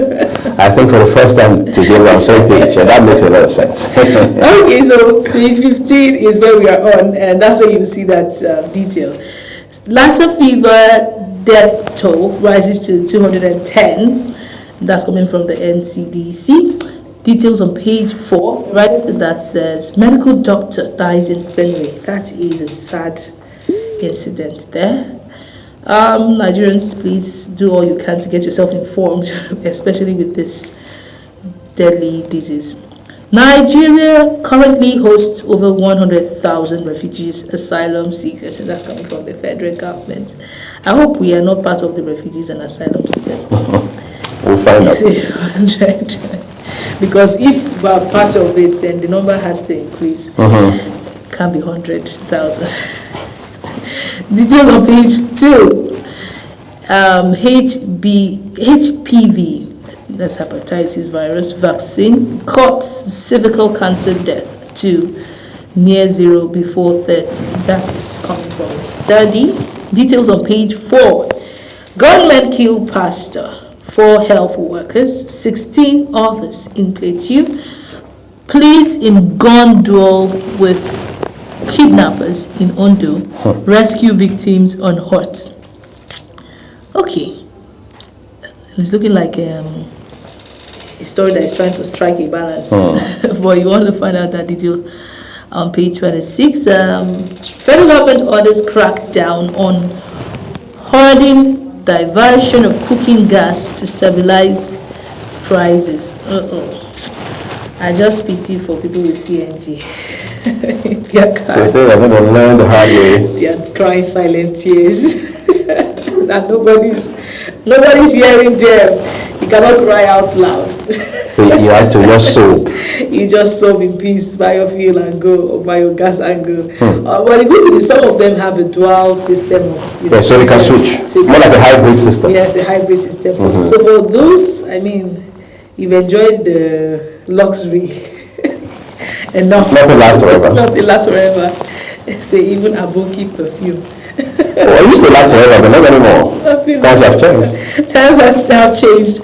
I think for the first time to get on the same page, and that makes a lot of sense. Okay, so page 15 is where we are on, and that's where you see that detail. Lassa fever death toll rises to 210. That's coming from the NCDC. Details on page 4. Right that says medical doctor dies in Fenway. That is a sad incident there. Nigerians, please do all you can to get yourself informed, especially with this deadly disease. Nigeria currently hosts over 100,000 refugees, asylum seekers, and that's coming from the federal government. I hope we are not part of the refugees and asylum seekers. We'll find out. 100. Because if we are part of it, then the number has to increase. It can't be 100,000. Details on page 2. HPV, that's hepatitis virus vaccine, cuts cervical cancer death to near zero before 30. That is coming from a study. Details on page 4. Gunmen kill pastor, 4 health workers, 16 others in Plateau. Police in gun duel with kidnappers in Ondo, rescue victims unhurt. Okay, it's looking like a story that is trying to strike a balance. But you want to find out that detail on page 26. Federal government orders crack down on hoarding diversion of cooking gas to stabilize prices. I just pity for people with CNG. They say they're going to learn the hard way. They are crying silent tears. And nobody's hearing them. You cannot cry out loud. So you have to just sob. You just sob in peace, buy your fuel and go, or buy your gas and go. Well, the good thing is some of them have a dual system. So they can switch. More like a hybrid system. Yes, a hybrid system. So for those, you've enjoyed the luxury enough. Nothing lasts forever. Nothing lasts forever. Say even Aboki perfume. It used to last forever, but not anymore. Times have changed. Times have changed.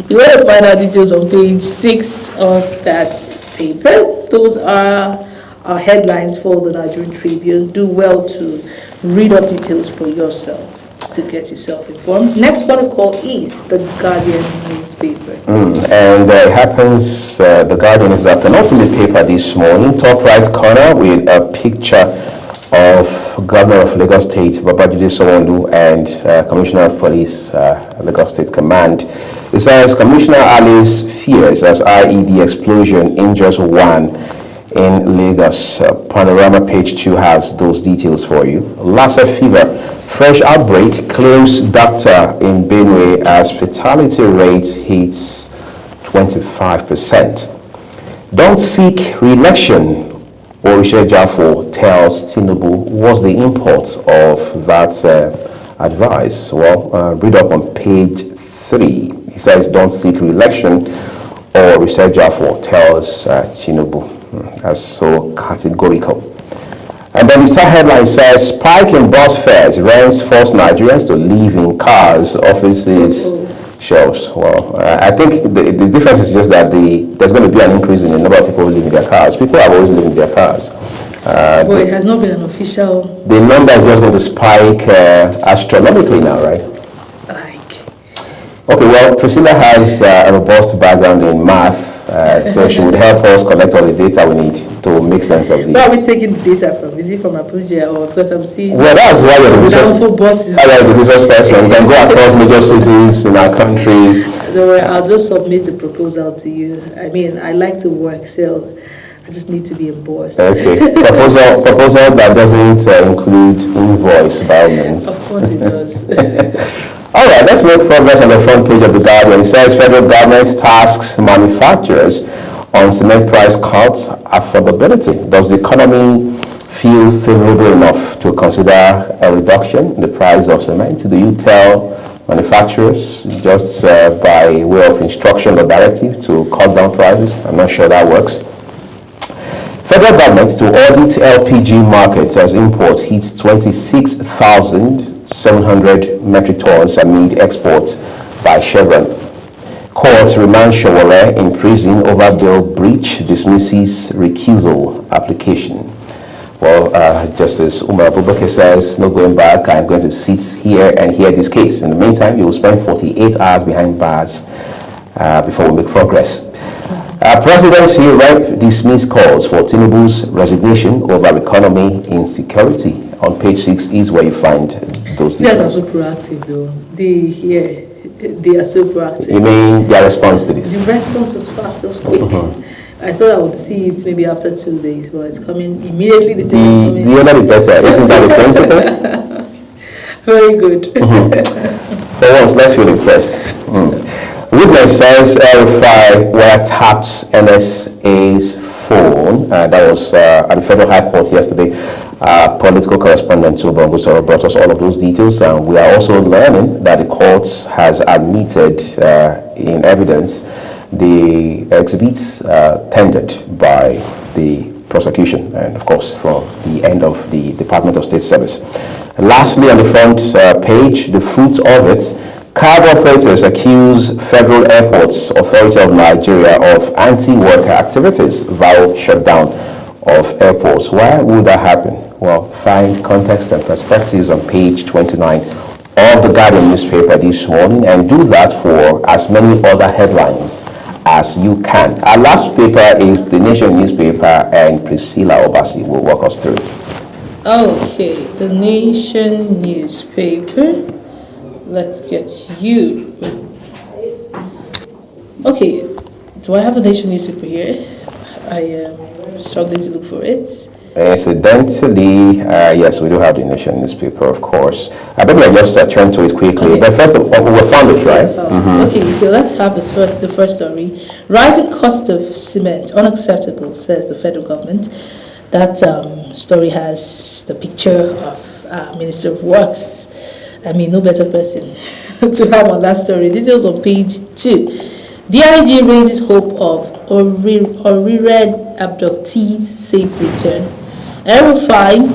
You want to find out details on page 6 of that paper. Those are our headlines for the Nigerian Tribune. Do well to read up details for yourself. to get yourself informed. Next point of call is the Guardian newspaper. And it happens, the Guardian is the penultimate paper this morning, top right corner with a picture of Governor of Lagos State, Babajide Sanwo-Olu, and Commissioner of Police, Lagos State Command. It says Commissioner Alice fears as IED explosion injures one in Lagos. Panorama page 2 has those details for you. Lassa fever, fresh outbreak, claims doctor in Benue as fatality rate hits 25%. Don't seek re-election, Orisha Jafo tells Tinubu. What's the import of that advice? Well, read up on page 3. He says, don't seek re-election, or Orisha Jafo tells Tinubu. That's so categorical. And then the star headline says, spike in bus fares, rents force Nigerians to live in cars, offices, shelves. Well, I think the difference is just that there's going to be an increase in the number of people who live in their cars. People have always lived in their cars. But it has not been an official... The number is just going to spike astronomically now, right? Okay, well, Priscilla has a robust background in math, so she would help us collect all the data we need to make sense of it. Where are we taking the data from? Is it from Abuja, or because I'm seeing... Well, that's why you're the business person. We can go across major cities in our country. Don't worry, I'll just submit the proposal to you. I mean, I like to work, so I just need to be embossed. Okay, proposal that doesn't include invoice violence. Of course it does. All right, let's make progress on the front page of the Guardian. It says federal government tasks manufacturers on cement price cuts affordability. Does the economy feel favorable enough to consider a reduction in the price of cement? Do you tell manufacturers just by way of instruction or directive to cut down prices? I'm not sure that works. Federal government to audit LPG markets as imports hits 26,700 metric tons amid exports by Chevron. Court remands Sowore in prison over bail breach, dismisses recusal application. Well, Justice Umar Abubakar says, no going back, I'm going to sit here and hear this case. In the meantime, you will spend 48 hours behind bars before we make progress. Presidency rep dismissed calls for Tinubu's resignation over economy insecurity. On page 6 is where you find those details. They are so proactive, though. They are so proactive. You mean their response to this? The response was fast, it was quick. I thought I would see it maybe after 2 days, but it's coming immediately. The thing is coming. The other better. Isn't that the principle? Very good. For once, let's feel impressed. Witness says El-Rufai wiretapped NSA's phone. That was at the Federal High Court yesterday. Political correspondent Bongo Soro brought us all of those details. And we are also learning that the court has admitted in evidence the exhibits tendered by the prosecution and, of course, from the end of the Department of State Service. Lastly, on the front page, the fruit of it, cargo operators accuse Federal Airports Authority of Nigeria of anti-worker activities via shutdown of airports. Why would that happen? Well, find context and perspectives on page 29 of the Guardian newspaper this morning, and do that for as many other headlines as you can. Our last paper is the Nation newspaper, and Priscilla Obasi will walk us through. Okay, the Nation newspaper. Let's get you. Okay, do I have a Nation newspaper here? I am struggling to look for it. Incidentally, yes, we do have the Nation newspaper, of course. I bet I just turn to it quickly. Okay. But first of all, we found it, right? Okay, so let's have the first story. Rising cost of cement, unacceptable, says the federal government. That story has the picture of Minister of Works. I mean, no better person to have on that story. Details on page 2. DIG raises hope of Orired abductees' safe return. El-Rufai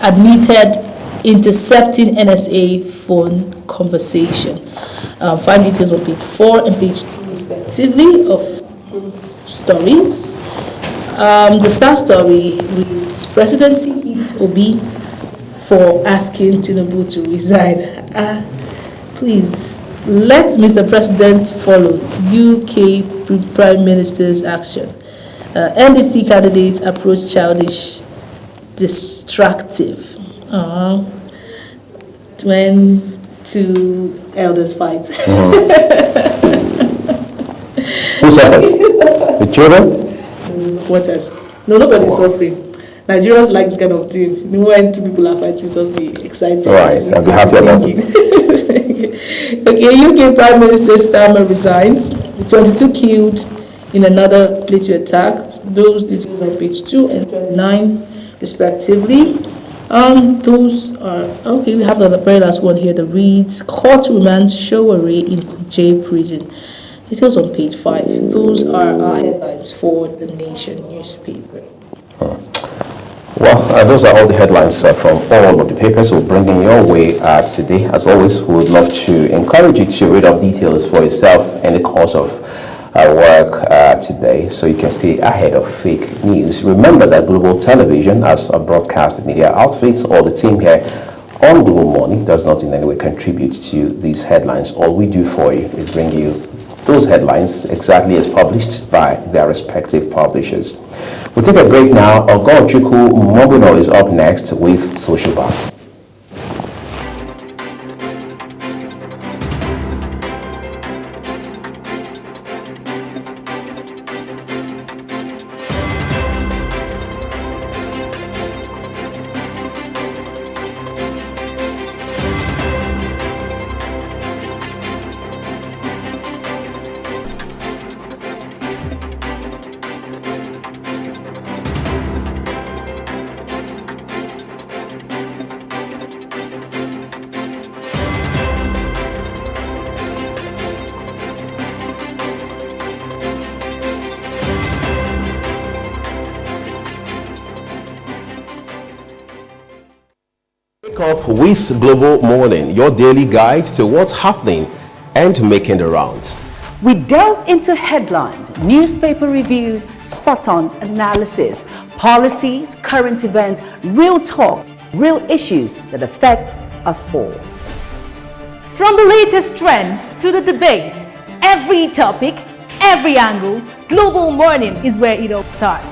admitted intercepting NSA phone conversation. Find details on page 4 and page 2 respectively of stories. The Star story reads, Presidency hits Obi for asking Tinubu to resign. Please, let Mr. President follow UK Prime Minister's action. NDC candidates approach childish, distractive. When two elders fight. Who suffers? The children? What else? No, nobody's suffering. Nigerians like this kind of thing. When two people are fighting, just be excited. Right, I'll be happy about it. Okay, UK Prime Minister Starmer resigns. The 22 killed in another military attack. Those details on page 2 and 29, respectively. Those are okay. We have the very last one here. The reads: Court remands Sowore in Kuje prison. Details on page 5. Those are our headlines for the Nation newspaper. Well, those are all the headlines from all of the papers we're bringing your way today. As always, we would love to encourage you to read up details for yourself in the course of our work today, so you can stay ahead of fake news. Remember that Global Television, as a broadcast media outfit, or the team here on Global Morning, does not in any way contribute to these headlines. All we do for you is bring you those headlines exactly as published by their respective publishers. We'll take a break now. Ogochukwu Moguno is up next with Social Bar. Wake up with Global Morning, your daily guide to what's happening and making the rounds. We delve into headlines, newspaper reviews, spot-on analysis, policies, current events, real talk, real issues that affect us all. From the latest trends to the debate, every topic, every angle, Global Morning is where it all starts.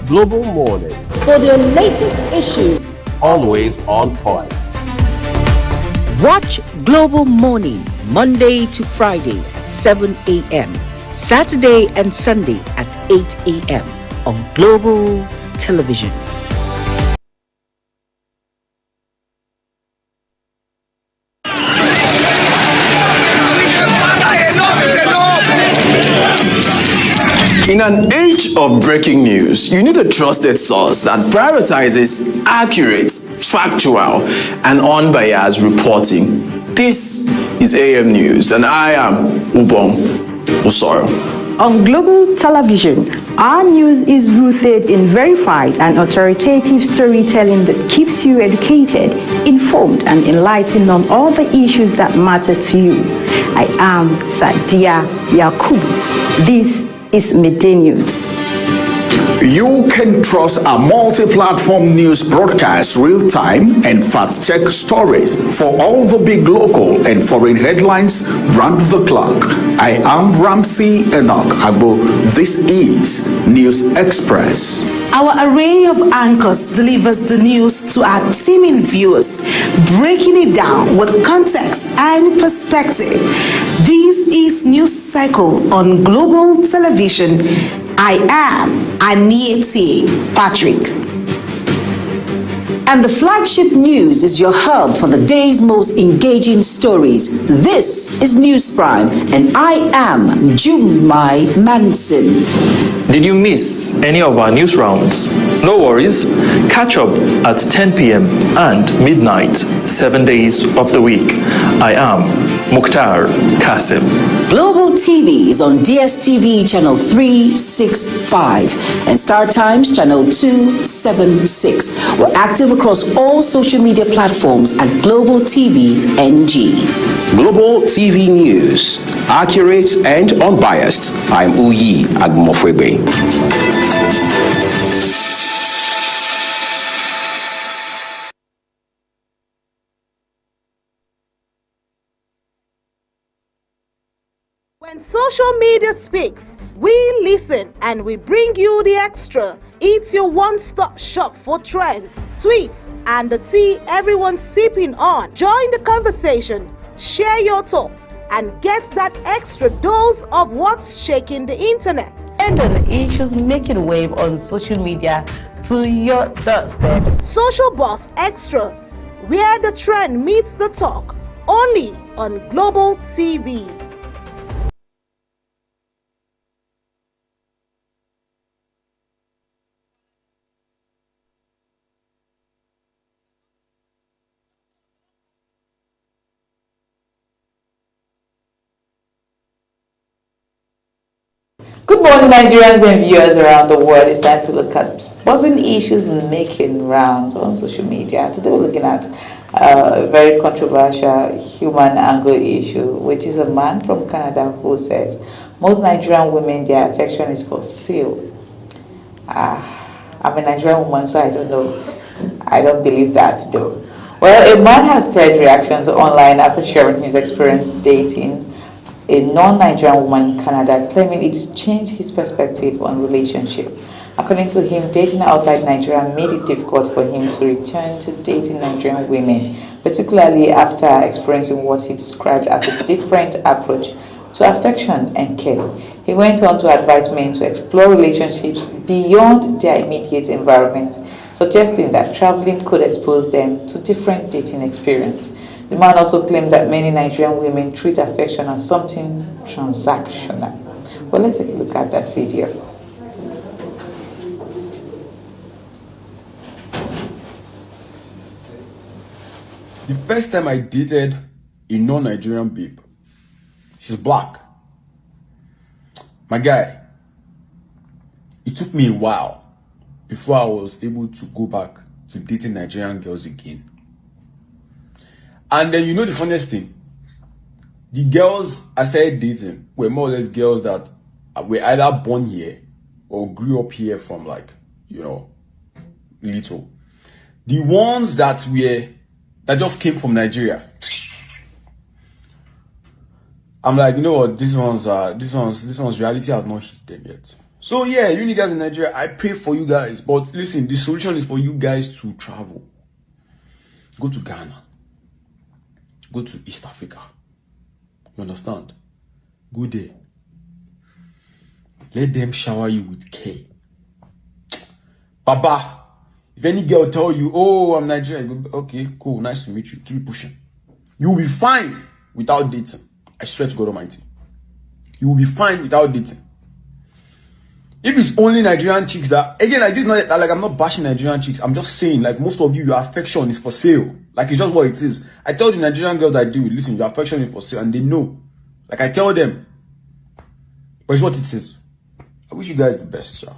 Global Morning, For the latest issues, always on point. Watch Global Morning Monday to Friday at 7 a.m. Saturday and Sunday at 8 a.m. on Global Television. In an age of breaking news, you need a trusted source that prioritizes accurate, factual, and unbiased reporting. This is AM News, and I am Ubong Osoro. On Global Television, our news is rooted in verified and authoritative storytelling that keeps you educated, informed, and enlightened on all the issues that matter to you. I am Sadia Yakubu. This is Midday News. You can trust a multi-platform news broadcast, real-time and fast-check stories for all the big local and foreign headlines round the clock. I am Ramsey Enoch Agbo. This is News Express. Our array of anchors delivers the news to our teeming viewers, breaking it down with context and perspective. This is News Cycle on Global Television. I am Anieti Patrick. And the flagship news is your hub for the day's most engaging stories. This is News Prime, and I am Jumai Manson. Did you miss any of our news rounds? No worries. Catch up at 10 p.m. and midnight, 7 days of the week. I am Mukhtar Kasim. Global TV is on DSTV channel 365 and Star Times channel 276. We're active across all social media platforms at Global TV NG. Global TV News, accurate and unbiased. I'm Uyi Agmofwebe. When social media speaks, we listen and we bring you the extra. It's your one-stop shop for trends, tweets, and the tea everyone's sipping on. Join the conversation, share your thoughts, and get that extra dose of what's shaking the internet. And on issues making wave on social media to your doorstep. Social Boss Extra, where the trend meets the talk, only on Global TV. Good morning, Nigerians and viewers around the world. It's time to look at buzzing issues making rounds on social media. Today we're looking at a very controversial human angle issue, which is a man from Canada who says most Nigerian women, their affection is for sale. I'm a Nigerian woman, so I don't know. I don't believe that though. Well, a man has stirred reactions online after sharing his experience dating a non-Nigerian woman in Canada, claiming it's changed his perspective on relationship. According to him, dating outside Nigeria made it difficult for him to return to dating Nigerian women, particularly after experiencing what he described as a different approach to affection and care. He went on to advise men to explore relationships beyond their immediate environment, suggesting that traveling could expose them to different dating experiences. The man also claimed that many Nigerian women treat affection as something transactional. Well, let's take a look at that video. The first time I dated a non-Nigerian babe, she's black. My guy, it took me a while before I was able to go back to dating Nigerian girls again. And then you know the funniest thing, the girls I started dating were more or less girls that were either born here or grew up here from little. The ones that just came from Nigeria, I'm like, you know what, this one's reality has not hit them yet. So yeah, you niggas in Nigeria, I pray for you guys, but listen, the solution is for you guys to travel. Go to Ghana. Go to East Africa. You understand? Go there. Let them shower you with care. Baba, if any girl tell you, oh, I'm Nigerian, okay, cool, nice to meet you, keep pushing. You will be fine without dating. I swear to God Almighty. You will be fine without dating. If it's only Nigerian chicks that, again, I did not, like, I'm not bashing Nigerian chicks. I'm just saying, like, most of you, your affection is for sale. Like, it's just what it is. I tell the Nigerian girls I deal with, listen, your affection is for sale, and they know. Like, I tell them. But it's what it is. I wish you guys the best, sir.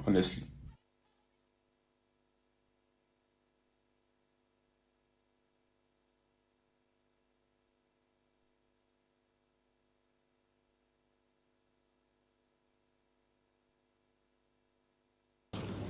Honestly.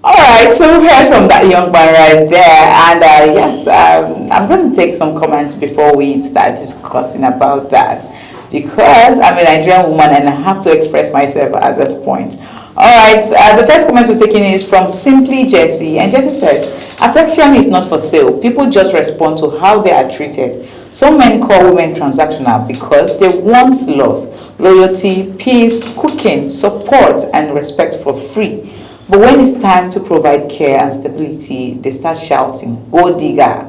Alright, so we heard from that young man right there, and yes, I'm going to take some comments before we start discussing about that, because I'm a Nigerian woman and I have to express myself at this point. Alright, the first comment we're taking is from Simply Jessie, and Jessie says, affection is not for sale. People just respond to how they are treated. Some men call women transactional because they want love, loyalty, peace, cooking, support, and respect for free. But when it's time to provide care and stability, they start shouting, "Go digger."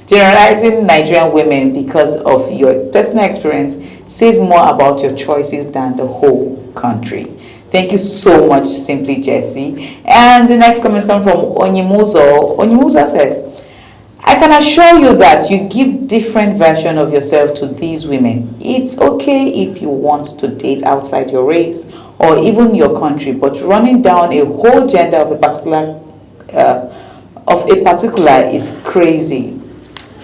Generalizing Nigerian women because of your personal experience says more about your choices than the whole country. Thank you so much, Simply Jessie. And the next comment comes from Onyimuzo. Onyimuzo says, I can assure you that you give different version of yourself to these women. It's okay if you want to date outside your race or even your country, but running down a whole gender of a particular is crazy.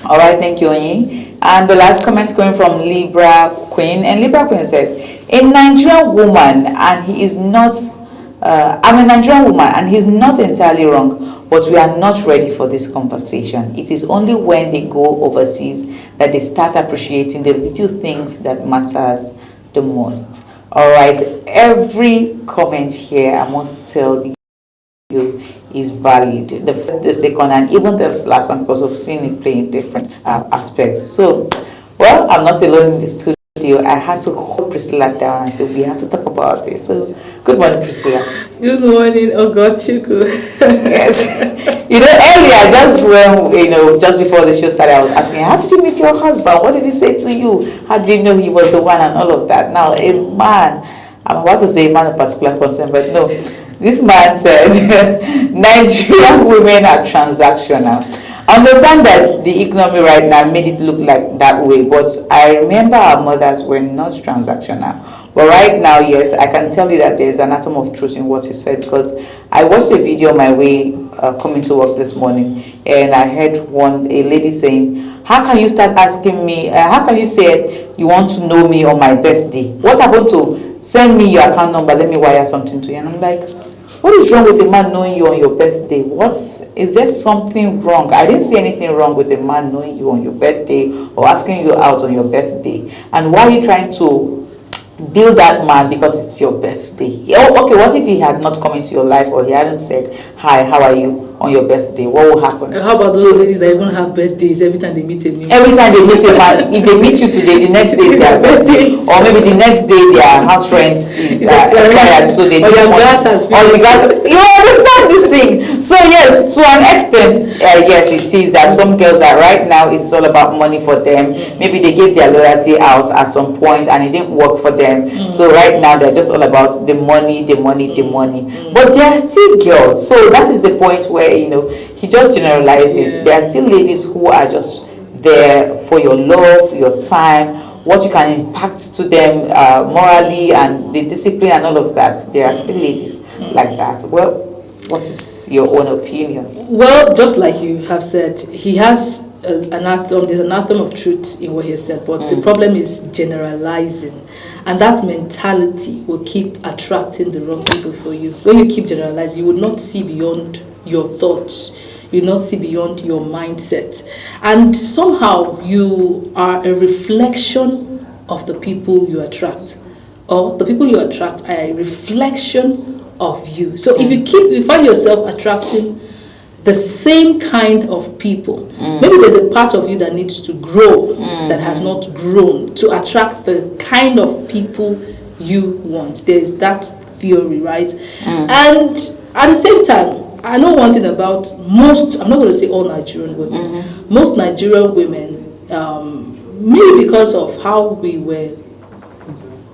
All right, thank you, Onyi. And the last comment coming from Libra Queen, and Libra Queen says, a Nigerian woman, and he is not. I'm a Nigerian woman, and he's not entirely wrong, but we are not ready for this conversation. It is only when they go overseas that they start appreciating the little things that matters the most. All right, every comment here, I must tell you, is valid. The first, the second, and even the last one, because I've seen it play in different aspects. So, well, I'm not alone in the studio. I had to hold Priscilla down and say, we have to talk about this. So, good morning, Priscilla. Good morning, Ogochukwu. Yes. Earlier, just before the show started, I was asking, how did you meet your husband? What did he say to you? How did you know he was the one and all of that? Now, a man, I'm about to say a man of particular concern, but no. This man said, Nigerian women are transactional. I understand that the economy right now made it look like that way, but I remember our mothers were not transactional. But right now, yes, I can tell you that there's an atom of truth in what he said, because I watched a video on my way coming to work this morning, and I heard a lady saying, how can you start asking me, how can you say you want to know me on my birthday? What happened to send me your account number, let me wire something to you? And I'm like, what is wrong with a man knowing you on your birthday? Is there something wrong? I didn't see anything wrong with a man knowing you on your birthday or asking you out on your birthday. And why are you trying to build that man because it's your birthday? Okay, what if he had not come into your life, or he hadn't said, hi, how are you on your birthday? What will happen? How about those ladies that even have birthdays every time they meet a new man? Every time they meet a man, if they meet you today, the next day is their birthday. Or maybe the next day their house rent is expired, so they or your gas has finished. You understand this thing? So yes, to an extent, yes, it is that some girls that right now it's all about money for them. Maybe they gave their loyalty out at some point and it didn't work for them. So right now they're just all about the money. But there are still girls. So that is the point where, he just generalized it. There are still ladies who are just there for your love, your time, what you can impact to them morally, and the discipline and all of that. There are still ladies like that. Well, what is your own opinion? Well, just like you have said, he has there's an atom of truth in what he said, but the problem is generalizing. And that mentality will keep attracting the wrong people for you. When you keep generalizing, you will not see beyond your thoughts. You will not see beyond your mindset. And somehow you are a reflection of the people you attract. Or the people you attract are a reflection of you. So if you find yourself attracting the same kind of people, maybe there's a part of you that needs to grow, that has not grown, to attract the kind of people you want. There's that theory, right? And at the same time, I know one thing about most, I'm not going to say all Nigerian women, most Nigerian women, maybe because of how we were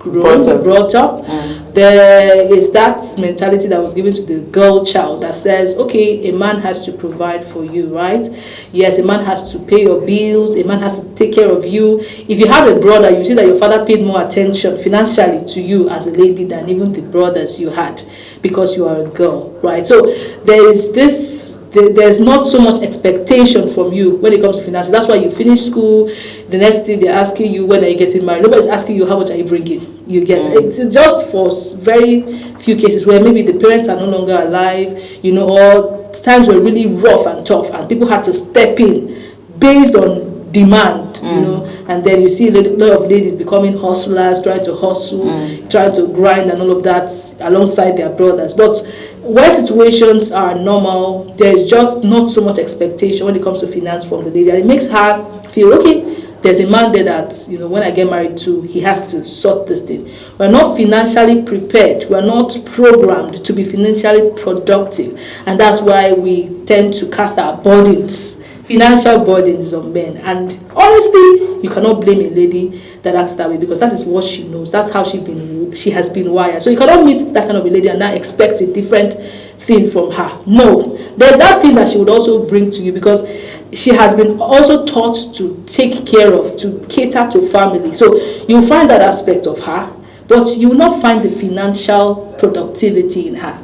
brought up, there is that mentality that was given to the girl child that says, okay, a man has to provide for you, right? Yes, a man has to pay your bills, a man has to take care of you. If you have a brother, you see that your father paid more attention financially to you as a lady than even the brothers you had, because you are a girl, right? So there's not so much expectation from you when it comes to finances. That's why you finish school, the next thing they're asking you, when are you getting married? Nobody's asking you, how much are you bringing? You get it's just for very few cases where maybe the parents are no longer alive, or times were really rough and tough and people had to step in based on demand, and then you see a lot of ladies becoming hustlers, trying to hustle, trying to grind and all of that alongside their brothers. But where situations are normal, there's just not so much expectation when it comes to finance from the lady, and it makes her feel, okay, there's a man there that, when I get married to, he has to sort this thing. We're not financially prepared. We're not programmed to be financially productive. And that's why we tend to cast our burdens, financial burdens, on men. And honestly, you cannot blame a lady that acts that way, because that is what she knows. That's how she's been she has been wired. So you cannot meet that kind of a lady and now expect a different thing from her. No, there's that thing that she would also bring to you, because she has been also taught to take care of, to cater to family. So you'll find that aspect of her, but you will not find the financial productivity in her.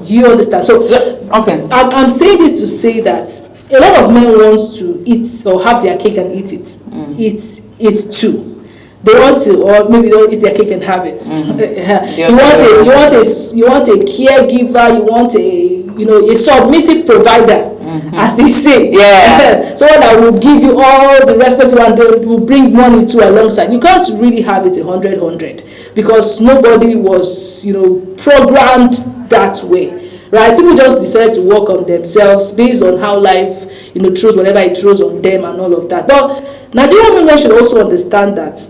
Do you understand? So okay, I'm saying this to say that a lot of men want to eat or have their cake and eat it. It's too. They want to, or maybe they don't eat their cake and have it. You want a caregiver. You want a submissive provider, as they say. Yeah. Someone that will give you all the respect and they will bring money to alongside. You can't really have it 100, because nobody was programmed that way. Right? People just decide to work on themselves based on how life, throws whatever it throws on them and all of that. But Nigerian women should also understand that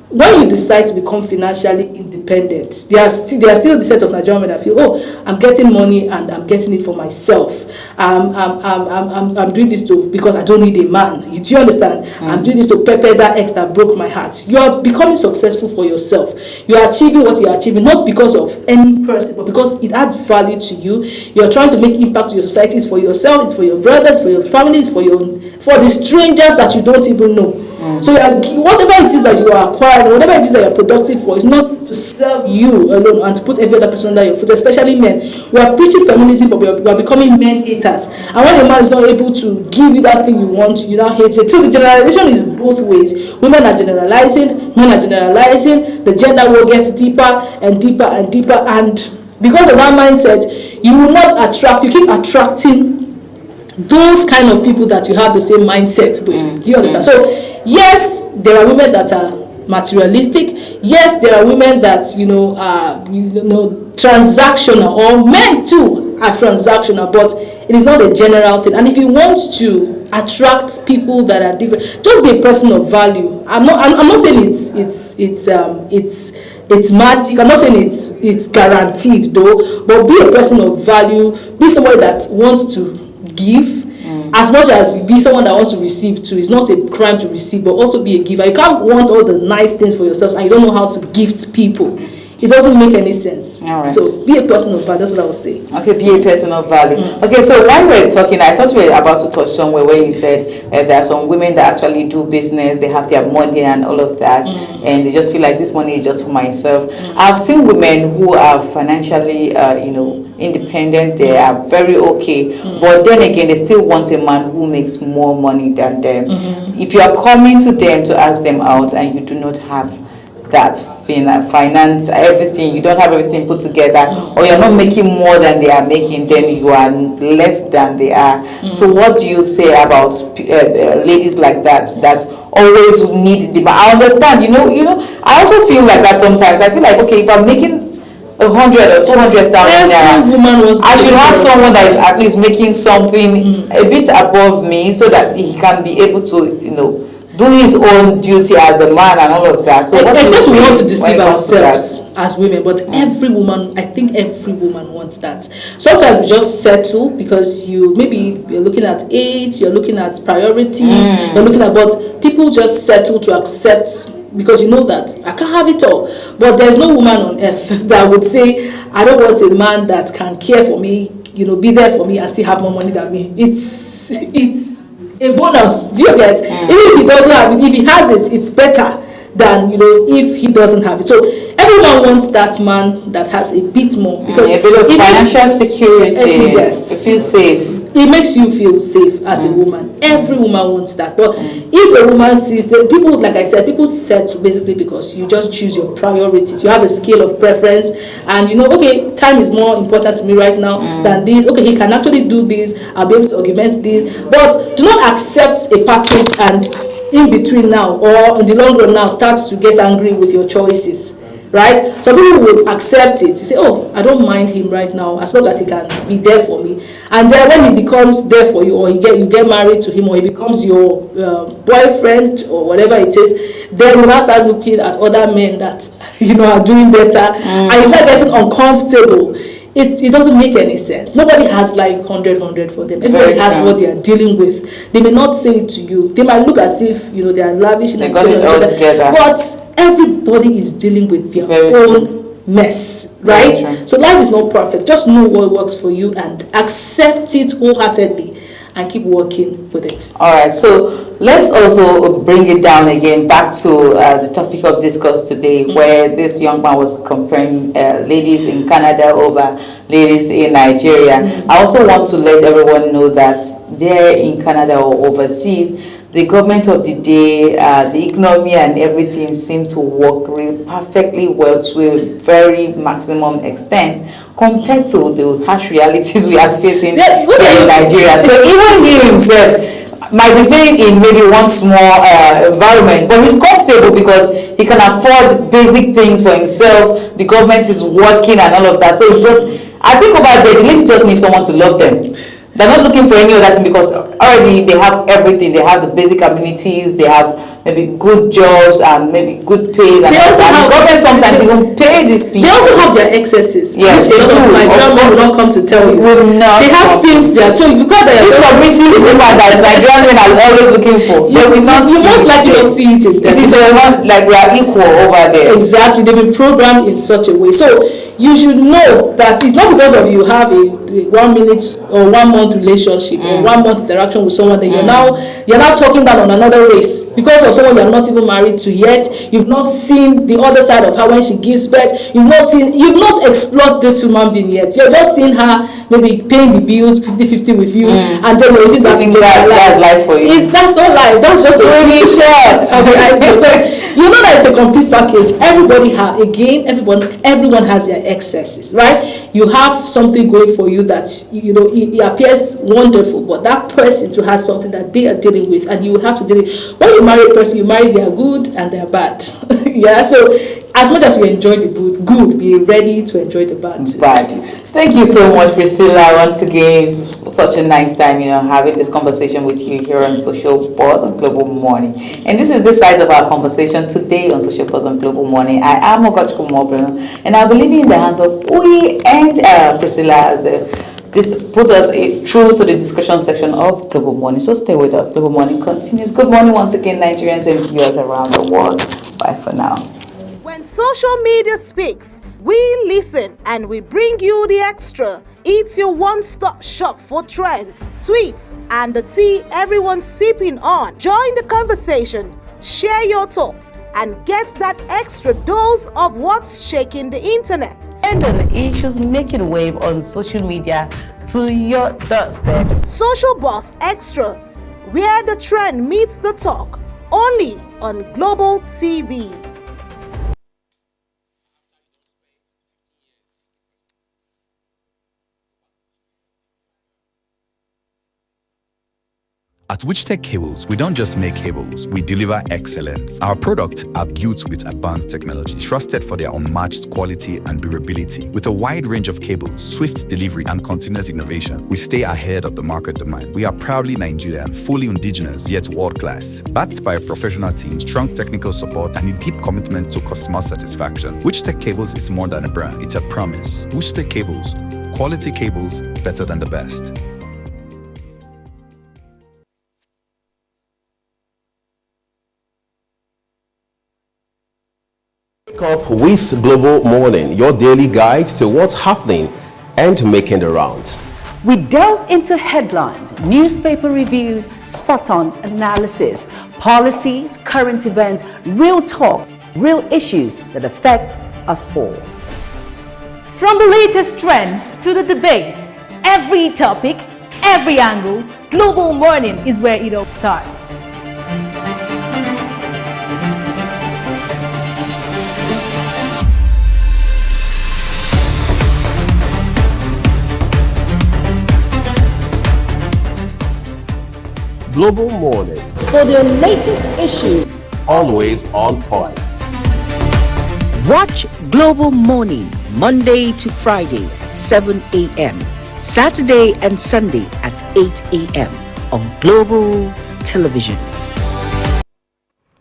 when you decide to become financially independent, there are still the set of Nigerian women that feel, oh, I'm getting money and I'm getting it for myself. I'm doing this because I don't need a man. Do you understand? I'm doing this to pepper that ex that broke my heart. You are becoming successful for yourself. You are achieving what you are achieving, not because of any person, but because it adds value to you. You are trying to make impact to your society. It's for yourself, it's for your brothers, for your family, it's for the strangers that you don't even know. So whatever it is that you are acquiring, whatever it is that you are productive for, is not to serve you alone and to put every other person under your foot, especially men. We are preaching feminism, but we are becoming men haters. And when a man is not able to give you that thing you want, you now hate it. So the generalization is both ways. Women are generalizing, men are generalizing, the gender war gets deeper and deeper and deeper, and because of that mindset, you will not attract, you keep attracting those kind of people that you have the same mindset with. Do you understand? So yes, there are women that are materialistic. Yes, there are women that are transactional, or men too are transactional, but it is not a general thing. And if you want to attract people that are different, just be a person of value. I'm not saying it's magic. I'm not saying it's guaranteed though, but be a person of value. Be somebody that wants to give as much as be someone that wants to receive too. It's not a crime to receive, but also be a giver. You can't want all the nice things for yourselves and you don't know how to gift people. It doesn't make any sense. All right. So be a person of value. That's what I would say. Okay, be a person of value. Okay, so while we were talking, I thought we were about to touch somewhere where you said there are some women that actually do business, they have their money and all of that, and they just feel like this money is just for myself. I've seen women who are financially, independent, they are very okay, but then again, they still want a man who makes more money than them. If you are coming to them to ask them out and you do not have that finance, everything, you don't have everything put together, or you're not making more than they are making, then you are less than they are. So what do you say about ladies like that always need the man? I understand, I also feel like that sometimes. I feel like, okay, if I'm making 100 or 200,000 naira, I should have someone that is at least making something a bit above me, so that he can be able to, do his own duty as a man and all of that. So except we want to deceive ourselves as women, but every woman, I think every woman wants that. Sometimes we just settle because you're looking at age, you're looking at priorities, you're looking at, but people just settle to accept, because you know that I can't have it all. But there's no woman on earth that would say, I don't want a man that can care for me, be there for me and still have more money than me. It's a bonus. Do you get? Even if he doesn't have it, if he has it, it's better than if he doesn't have it. So everyone wants that man that has a bit more, because a bit of financial security. Yes, to feel safe. It makes you feel safe as a woman. Every woman wants that. But if a woman sees that, people, like I said, people settle basically because you just choose your priorities. You have a scale of preference, and okay, time is more important to me right now than this. Okay, he can actually do this. I'll be able to augment this. But do not accept a package and in between now, or in the long run now, start to get angry with your choices. Right? Some people would accept it. You say, oh, I don't mind him right now, as long as he can be there for me. And then when he becomes there for you, or you get married to him, or he becomes your boyfriend, or whatever it is, then you now start looking at other men that are doing better, and you start getting uncomfortable. It doesn't make any sense. Nobody has like 100 for them. Everybody has what they are dealing with. They may not say it to you. They might look as if they are lavish. They got it all together. But everybody is dealing with their own mess, right? So life is not perfect. Just know what works for you and accept it wholeheartedly and keep working with it. All right, so let's also bring it down again back to the topic of discourse today, where this young man was comparing ladies in Canada over ladies in Nigeria. I also want to let everyone know that there in Canada or overseas, the government of the day, the economy and everything seem to work really perfectly well to a very maximum extent compared to the harsh realities we are facing here in Nigeria. So even he himself might be staying in maybe one small environment, but he's comfortable because he can afford basic things for himself. The government is working and all of that. So it's just, I think over there, the ladies just need someone to love them. They're not looking for any other thing because already they have everything. They have the basic amenities, they have maybe good jobs and maybe good pay. And they also have government sometimes even pay these people. They also have their excesses. Yes, which a lot of Nigerian men will not come to tell you. They have things they are told you because they are submissive woman that Nigerian men are always looking for. They will not. You most likely don't see it in them. It is like we are equal over there. Exactly, they've been programmed in such a way. So you should know that it's not because of you have a 1 minute or 1 month relationship or 1 month interaction with someone that you're now talking down on another race because of someone you're not even married to yet. You've not seen the other side of her when she gives birth. You've not explored this human being yet. You're just seeing her maybe paying the bills 50-50 with you, and then you see that that's life for you. That's not life. That's just a TV shot. You know that it's a complete package. Everybody everyone has their excesses, right? You have something going for you that it appears wonderful, but that person too has something that they are dealing with, and you will have to deal with. When you marry a person, you marry they are good and they are bad. Yeah. So as much as you enjoy the good, be ready to enjoy the bad too. Bad. Thank you so much, Priscilla. Once again, it's such a nice time, having this conversation with you here on Social Buzz on Global Morning. And this is the size of our conversation today on Social Buzz on Global Morning. I am Ogochukwu Mobrino, and I'll be leaving in the hands of Uyi and Priscilla as this put us through to the discussion section of Global Morning. So stay with us. Global Morning continues. Good morning once again, Nigerians and viewers around the world. Bye for now. When social media speaks, we listen and we bring you the extra. It's your one-stop shop for trends, tweets, and the tea everyone's sipping on. Join the conversation, share your thoughts, and get that extra dose of what's shaking the internet. And on issues making wave on social media to your doorstep. Social Buzz Extra, where the trend meets the talk, only on Global TV. At Witchtech Cables, we don't just make cables, we deliver excellence. Our products are built with advanced technology, trusted for their unmatched quality and durability. With a wide range of cables, swift delivery, and continuous innovation, we stay ahead of the market demand. We are proudly Nigerian, fully indigenous, yet world-class. Backed by a professional team, strong technical support, and a deep commitment to customer satisfaction. Witchtech Cables is more than a brand, it's a promise. Witchtech Cables, quality cables better than the best. Up with Global Morning, your daily guide to what's happening and making the rounds. We delve into headlines, newspaper reviews, spot-on analysis, policies, current events, real talk, real issues that affect us all. From the latest trends to the debate, every topic, every angle, Global Morning is where it all starts. Global Morning, for the latest issues, always on point. Watch Global Morning Monday to Friday at 7 a.m. Saturday and Sunday at 8 a.m. on Global Television.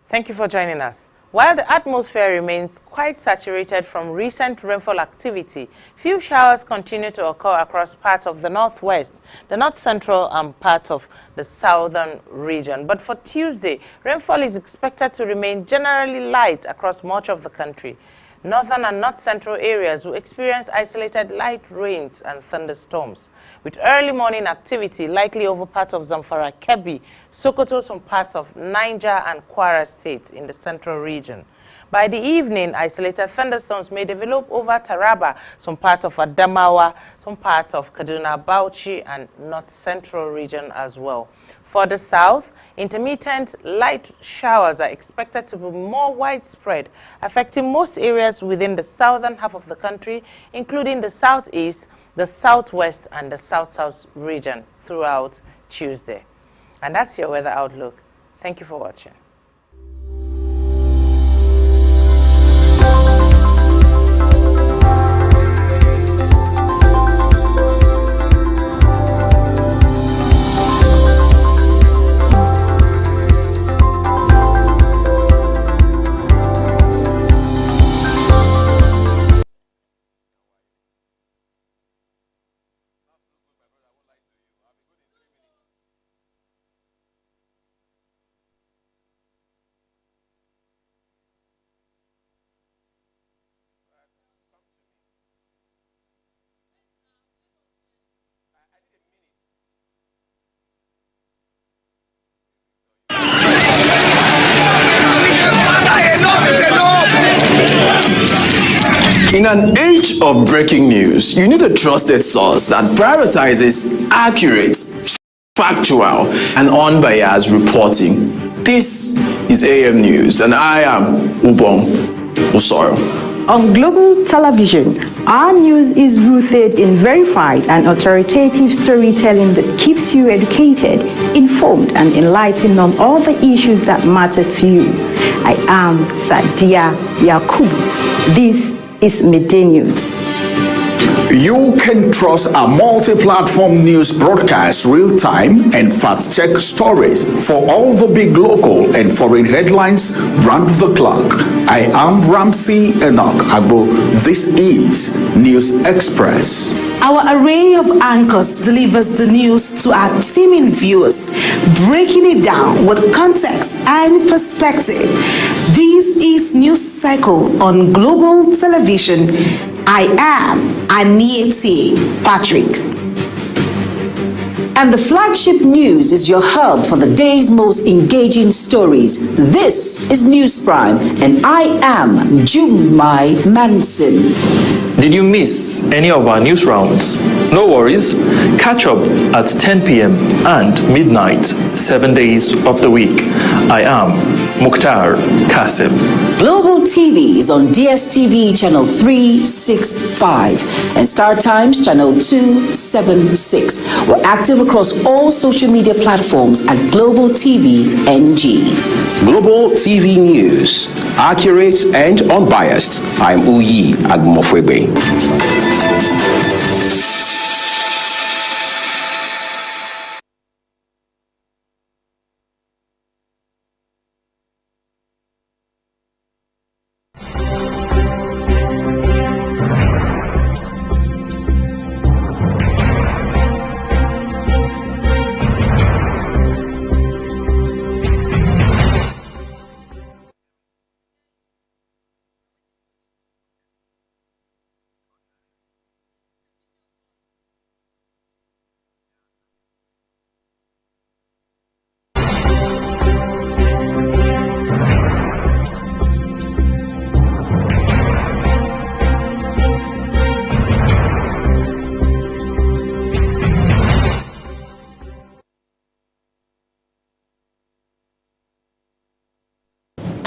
Thank you for joining us. While the atmosphere remains quite saturated from recent rainfall activity, few showers continue to occur across parts of the northwest, the north central, and parts of the southern region. But for Tuesday, rainfall is expected to remain generally light across much of the country. northern and north-central areas will experience isolated light rains and thunderstorms, with early morning activity likely over parts of Zamfara, Kebbi, Sokoto, some parts of Niger and Kwara states in the central region. By the evening, isolated thunderstorms may develop over Taraba, some parts of Adamawa, some parts of Kaduna, Bauchi, and north-central region as well. For the south, intermittent light showers are expected to be more widespread, affecting most areas within the southern half of the country, including the southeast, the southwest, and the south-south region throughout Tuesday. And that's your weather outlook. Thank you for watching. In an age of breaking news, you need a trusted source that prioritizes accurate, factual, and unbiased reporting. This is AM News, and I am Ubong Usoro. On global television, our news is rooted in verified and authoritative storytelling that keeps you educated, informed, and enlightened on all the issues that matter to you. I am Sadia Yakubu. This is Midday News. You can trust our multi-platform news broadcast, real-time and fast-check stories for all the big local and foreign headlines round the clock. I am Ramsey Enoch Agbo. This is News Express. Our array of anchors delivers the news to our teeming viewers, breaking it down with context and perspective. This is News Cycle on Global Television. I am Anieti Patrick. And the flagship news is your hub for the day's most engaging stories. This is News Prime, and I am Jumai Manson. Did you miss any of our news rounds? No worries. Catch up at 10 p.m. and midnight, 7 days of the week. I am Mukhtar Kasim. Global TV is on DSTV channel 365 and Star Times channel 276. We're active across all social media platforms at Global TV NG. Global TV News, accurate and unbiased. I'm Uyi Agmofwebe.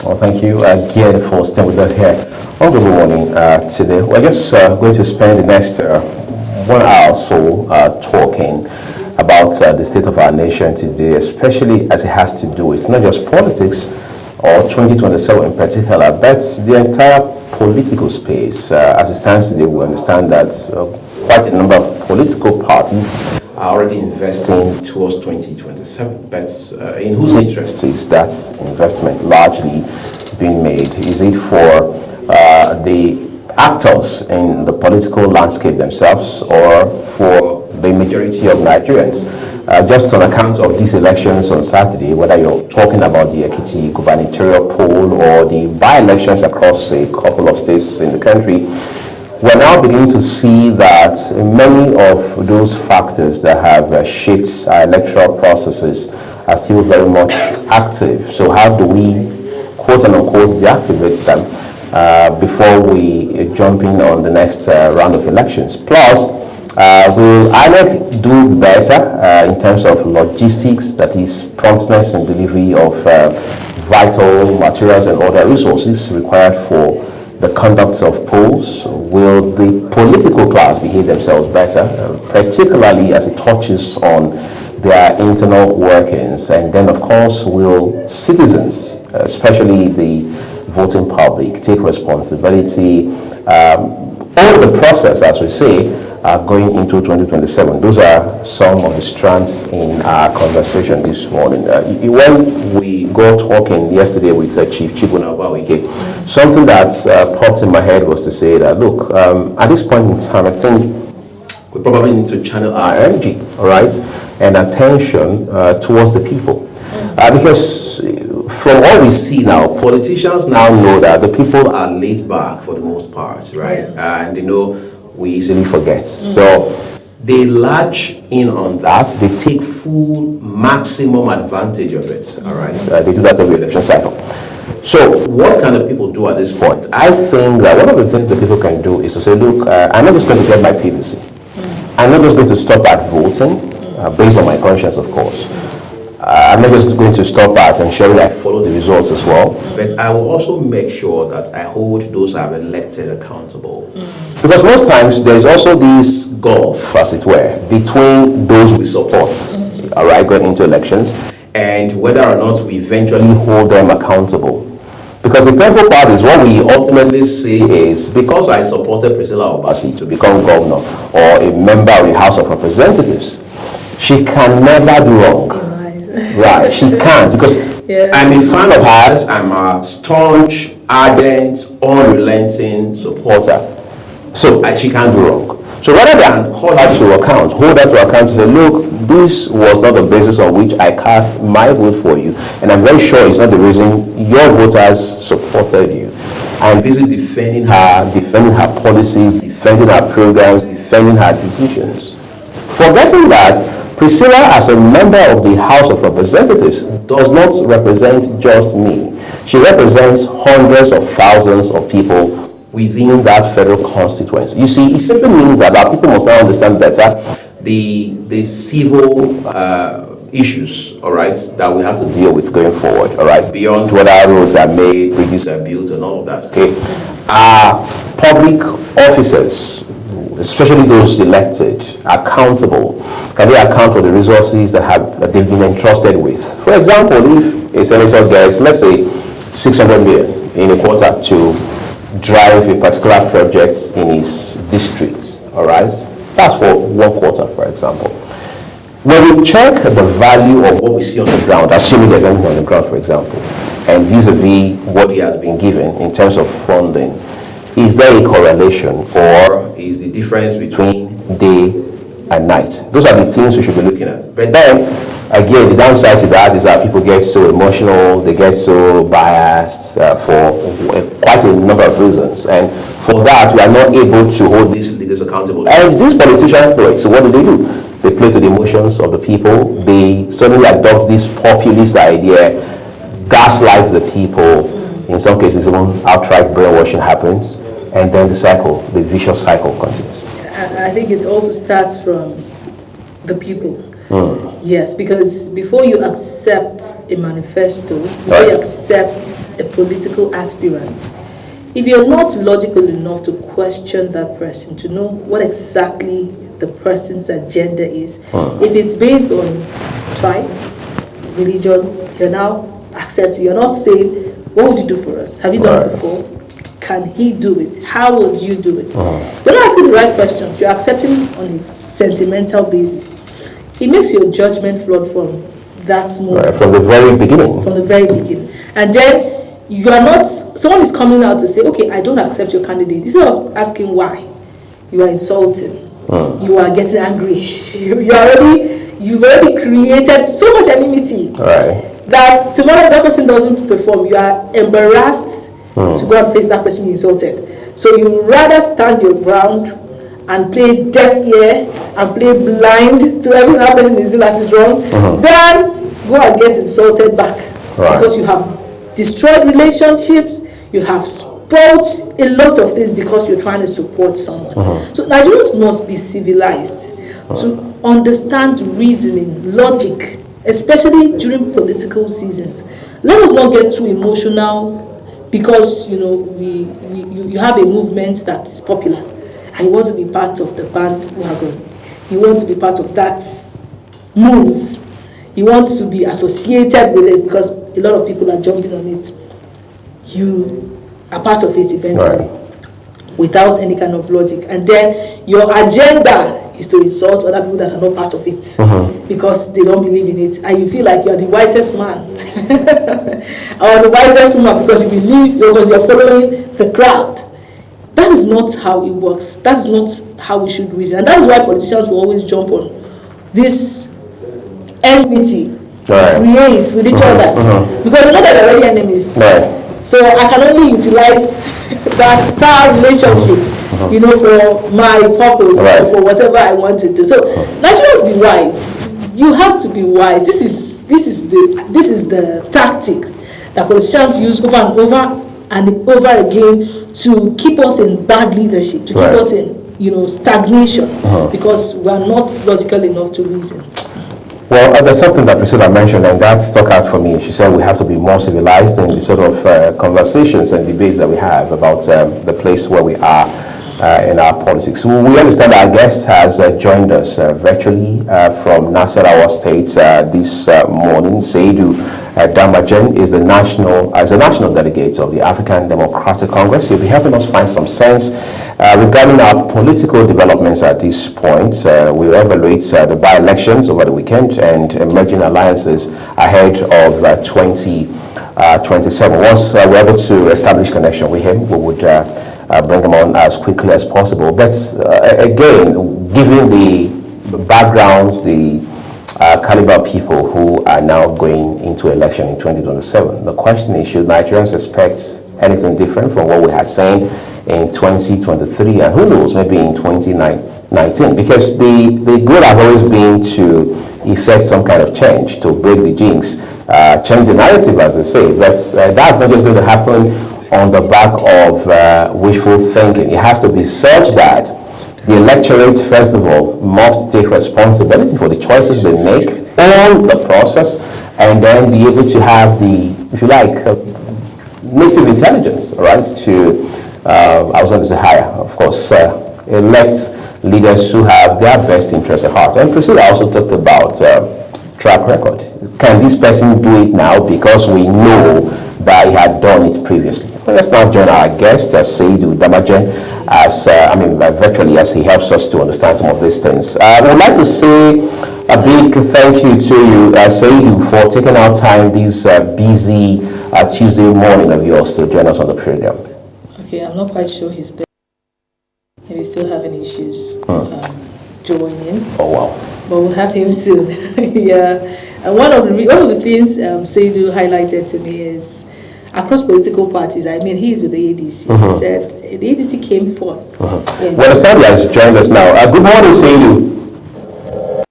Well, thank you again for staying with us here on Global Morning today. We're just going to spend the next 1 hour or so talking about the state of our nation today, especially as it has to do with not just politics or 2027 in particular, but the entire political space. As it stands today, we understand that quite a number of political parties are already investing towards 2027. But in whose interest is that investment largely being made? Is it for the actors in the political landscape themselves, or for the majority of Nigerians. Just on account of these elections on Saturday, whether you're talking about the Ekiti gubernatorial poll or the by-elections across a couple of states in the country, we're now beginning to see that many of those factors that have shaped our electoral processes are still very much active. So how do we, quote unquote, deactivate them before we jump in on the next round of elections? Plus, will INEC do better in terms of logistics, that is promptness and delivery of vital materials and other resources required for the conduct of polls? Will the political class behave themselves better, particularly as it touches on their internal workings? And then, of course, will citizens, especially the voting public, take responsibility over the process, as we say, going into 2027. Those are some of the strands in our conversation this morning. When we go talking yesterday with Chief Chibuna Wawike, something that popped in my head was to say that, look, at this point in time, I think we probably need to channel our energy, all right, and attention towards the people. Because from what we see now, politicians now know that the people are laid back for the most part, right? And they know we easily forget. So they latch in on that. They take full maximum advantage of it. All right. They do that every election cycle. So what can the people do at this point? I think that one of the things that people can do is to say, look, I'm not just going to get my PVC. I'm not just going to stop at voting, based on my conscience, of course. I'm not just going to stop at ensuring I follow the results as well, but I will also make sure that I hold those I've elected accountable. Because most times there's also this gulf, as it were, between those we support, all right, going into elections, and whether or not we eventually hold them accountable. Because the painful part is what we ultimately say is, because I supported Priscilla Obasi to become governor or a member of the House of Representatives, she can never do wrong. Right, she can't, because I'm a fan of hers. I'm a staunch, ardent, unrelenting supporter. So she can't do wrong. So rather than call her to account, hold her to account and say, look, this was not the basis on which I cast my vote for you, and I'm very sure it's not the reason your voters supported you. I'm busy defending her policies, defending her programs, defending her decisions. Forgetting that Priscilla, as a member of the House of Representatives, does not represent just me. She represents hundreds of thousands of people within that federal constituency. You see, it simply means that our people must now understand better the civil issues, all right, that we have to deal with going forward, all right, beyond whether roads are made, bridges are built, and all of that, okay? Public officers, especially those elected, accountable. Can they account for the resources that they've been entrusted with? For example, if a senator gets, let's say, 600 million in a quarter to drive a particular project in his district, all right? That's for 1 quarter, for example. When we check the value of what we see on the ground, assuming there's anything on the ground, for example, and vis-a-vis what he has been given in terms of funding, is there a correlation, or is the difference between day and night? Those are the things we should be looking at. But then, again, the downside to that is that people get so emotional, they get so biased for quite a number of reasons. And for that, we are not able to hold these leaders accountable. And these politicians do it. So what do? They play to the emotions of the people. They suddenly adopt this populist idea, gaslight the people. In some cases, even outright brainwashing happens. And then the vicious cycle continues. I think it also starts from the people. Yes, because before you accept a manifesto, before you accept a political aspirant, if you're not logical enough to question that person, to know what exactly the person's agenda is, if it's based on tribe, religion, you're now accepting, you're not saying, what would you do for us? Have you done it before? Can he do it? How would you do it? You're not asking the right questions. You're accepting on a sentimental basis. It makes your judgment flawed from that moment. From the very beginning. From the very beginning. And then you are not, someone is coming out to say, okay, I don't accept your candidate. Instead of asking why, you are insulting. you are getting angry. You've already created so much enmity that tomorrow if that person doesn't perform, you are embarrassed to go and face that person you insulted. So you rather stand your ground and play deaf ear and play blind to everything that person is doing that is wrong, than go and get insulted back. Because you have destroyed relationships, you have spoiled a lot of things because you're trying to support someone. So Nigerians must be civilized to understand reasoning, logic, especially during political seasons. Let us not get too emotional because you have a movement that is popular and you want to be part of the bandwagon. You want to be part of that move. You want to be associated with it because a lot of people are jumping on it. You are part of it eventually without any kind of logic. And then your agenda is to insult other people that are not part of it because they don't believe in it. And you feel like you're the wisest man or the wisest woman because you believe because you're following the crowd. That is not how it works. That is not how we should reason. And that is why politicians will always jump on this enmity create with each other because you know that they're already enemies. So I can only utilize that sour relationship, for my purpose or for whatever I want to do. So Nigerians, be wise. You have to be wise. This is the tactic that politicians use over and over again to keep us in bad leadership, to keep us in stagnation because we are not logical enough to reason. Well, there's something that Priscilla mentioned, and that stuck out for me. She said we have to be more civilized in the sort of conversations and debates that we have about the place where we are in our politics. We understand our guest has joined us virtually from Nasarawa State this morning. Seydou Damajen is a national delegate of the African Democratic Congress. He'll be helping us find some sense regarding our political developments at this point. We'll evaluate the by-elections over the weekend and emerging alliances ahead of 2027. Once we're able to establish connection with him, we would bring him on as quickly as possible. But again, given the backgrounds, the caliber of people who are now going into election in 2027, the question is, should Nigerians expect anything different from what we had seen in 2023, and who knows, maybe in 2019? Because the goal has always been to effect some kind of change, to break the jinx, change the narrative, as they say. But that's not just going to happen on the back of wishful thinking. It has to be such that the electorate, first of all, must take responsibility for the choices they make, own the process, and then be able to have the, if you like, native intelligence, right, to, I was going to say higher, of course, elect leaders who have their best interests at heart. And Priscilla also talked about track record. Can this person do it now because we know that he had done it previously? Well, let's now join our guest, Seydou Damajen, as virtually, as he helps us to understand some of these things. I would like to say a big thank you to you, Seydou, for taking our time this busy Tuesday morning of yours to join us on the program. Okay, I'm not quite sure he's there. Maybe still having issues joining. Oh wow! But we'll have him soon. Yeah, and one of the things Seydou highlighted to me is across political parties. I mean, he is with the ADC. He said the ADC came forth. We understand he has joined us now. Good morning, Seydou.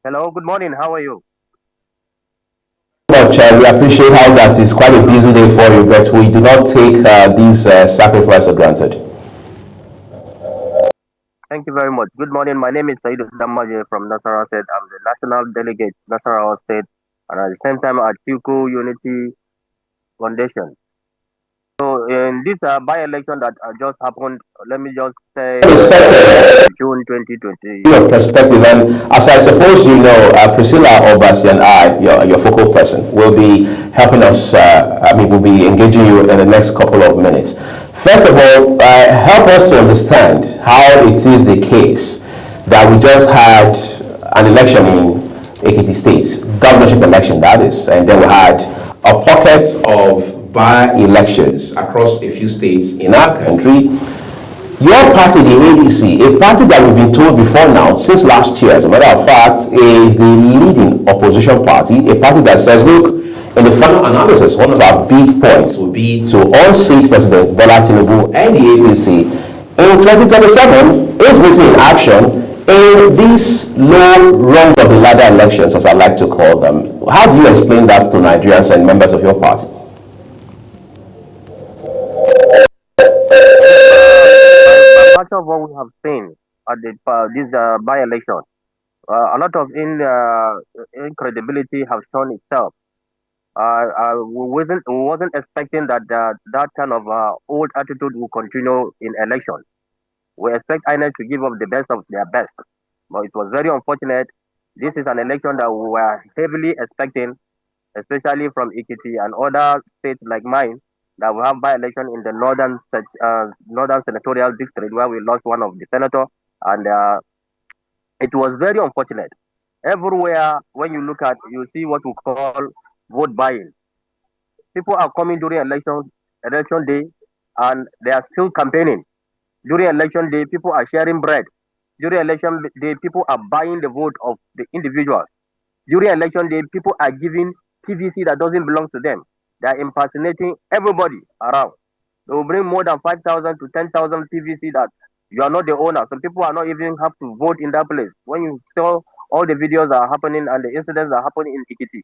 Hello. Good morning. How are you? We appreciate how that is quite a busy day for you, but we do not take these sacrifices for granted. Thank you very much. Good morning. My name is Seydou Damajen from Nasarawa State. I'm the national delegate, Nasarawa State, and at the same time at Chuku Unity Foundation. So in this by-election that just happened, let me just say June 2020. Your perspective, and as I suppose you know, Priscilla Obasi and I, your focal person, will be helping us. We'll be engaging you in the next couple of minutes. First of all, help us to understand how it is the case that we just had an election in Ekiti State, governorship election that is, and then we had a pocket of by-elections across a few states in our country. Your party, the ADC, a party that we've been told before now, since last year, as a matter of fact, is the leading opposition party, a party that says, look, in the final analysis, one of our big points will be to unseat President Bola Tinubu and the APC in 2027 is written in action in these low rung of the ladder elections, as I like to call them. How do you explain that to Nigerians and members of your party? Much of what we have seen at this by-election, a lot of incredibility have shown itself. We wasn't expecting that that kind of old attitude will continue in election. We expect INEC to give up the best of their best, but it was very unfortunate. This is an election that we were heavily expecting, especially from Ekiti and other states like mine, that we have by-election in the northern senatorial district where we lost one of the senator, and it was very unfortunate. Everywhere when you look at, you see what we call vote buying. People are coming during election day, and they are still campaigning. During election day, people are sharing bread. During election day, people are buying the vote of the individuals. During election day, people are giving PVC that doesn't belong to them. They are impersonating everybody around. They will bring more than 5,000 to 10,000 PVC that you are not the owner. Some people are not even have to vote in that place. When you saw all the videos that are happening and the incidents that are happening in Ekiti,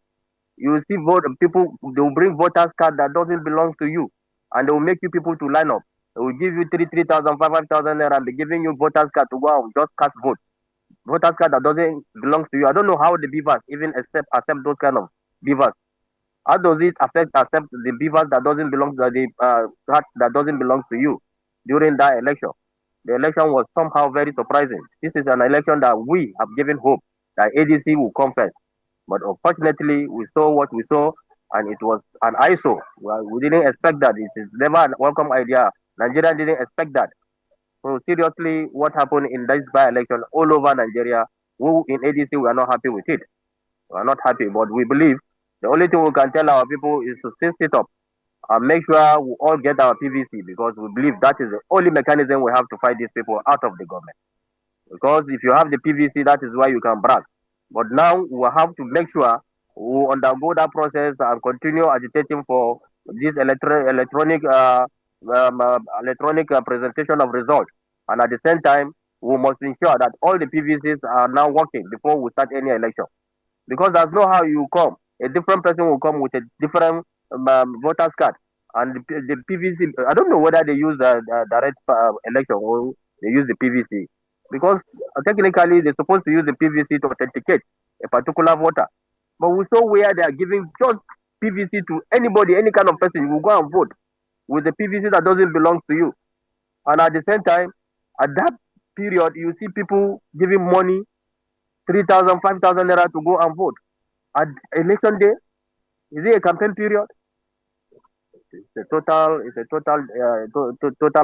you will see people, they will bring voters card that doesn't belong to you, and they will make you people to line up. They will give you 3,000, 5,000 naira and be giving you voters card to go and just cast vote. Voters card that doesn't belong to you. I don't know how the beavers even accept those kind of beavers. How does it accept the beavers that doesn't belong to the card that doesn't belong to you during that election? The election was somehow very surprising. This is an election that we have given hope that ADC will come first. But unfortunately, we saw what we saw, and it was an ISO. Well, we didn't expect that. It is never a welcome idea. Nigeria didn't expect that. So seriously, what happened in this by-election all over Nigeria, we in ADC, we are not happy with it. We are not happy, but we believe the only thing we can tell our people is to still sit up and make sure we all get our PVC, because we believe that is the only mechanism we have to fight these people out of the government. Because if you have the PVC, that is why you can brag. But now we have to make sure we undergo that process and continue agitating for this electronic presentation of results. And at the same time, we must ensure that all the PVCs are now working before we start any election. Because there's no how you come. A different person will come with a different voter's card. And the PVC, I don't know whether they use direct election or they use the PVC. Because technically they're supposed to use the PVC to authenticate a particular voter. But we saw where they are giving just PVC to anybody, any kind of person. You will go and vote with the PVC that doesn't belong to you. And at the same time, at that period, you see people giving money, 3,000, 5,000 naira to go and vote. At election day, is it a campaign period? It's a total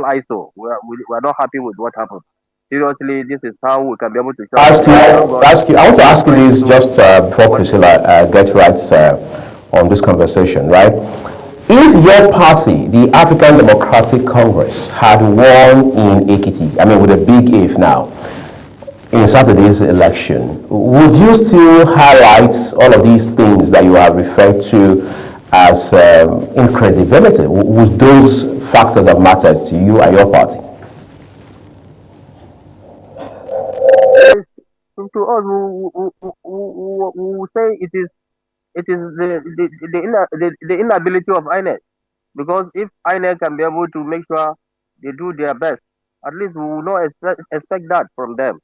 ISO. We're not happy with what happened. Seriously, this is how we can be able to show. I want to ask you this just before Priscilla gets right on this conversation, right? If your party, the African Democratic Congress, had won in Ekiti, I mean with a big if now, in Saturday's election, would you still highlight all of these things that you have referred to as incredibility? Would those factors have mattered to you and your party? To us, we say it is the inability of INEC, because if INEC can be able to make sure they do their best, at least we will not expect that from them.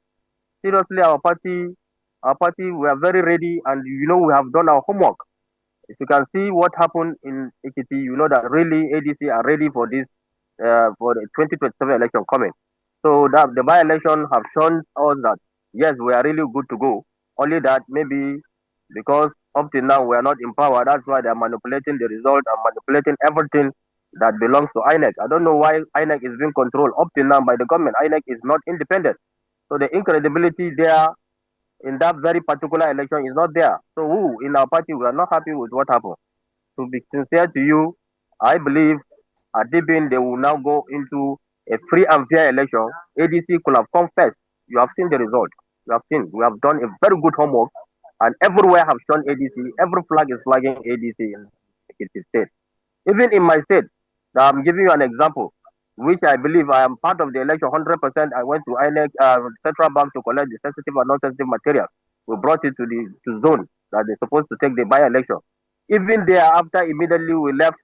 Seriously, our party, we are very ready, and we have done our homework. If you can see what happened in Ekiti, you know that really ADC are ready for this for the 2027 election coming. So that the by-election have shown us that yes, we are really good to go. Only that maybe because up till now we are not in power, that's why they are manipulating the result and manipulating everything that belongs to INEC. I don't know why INEC is being controlled up till now by the government. INEC is not independent. So the incredibility there in that very particular election is not there. So in our party, we are not happy with what happened. To be sincere to you, I believe at deep in they will now go into a free and fair election, ADC could have come first. You have seen the result. You have seen. We have done a very good homework, and everywhere have shown ADC. Every flag is flagging ADC in Ekiti State. Even in my state, I'm giving you an example, which I believe I am part of the election 100%. I went to INEC Central Bank to collect the sensitive and non-sensitive materials. We brought it to the zone that they're supposed to take the by-election. Even thereafter, immediately we left.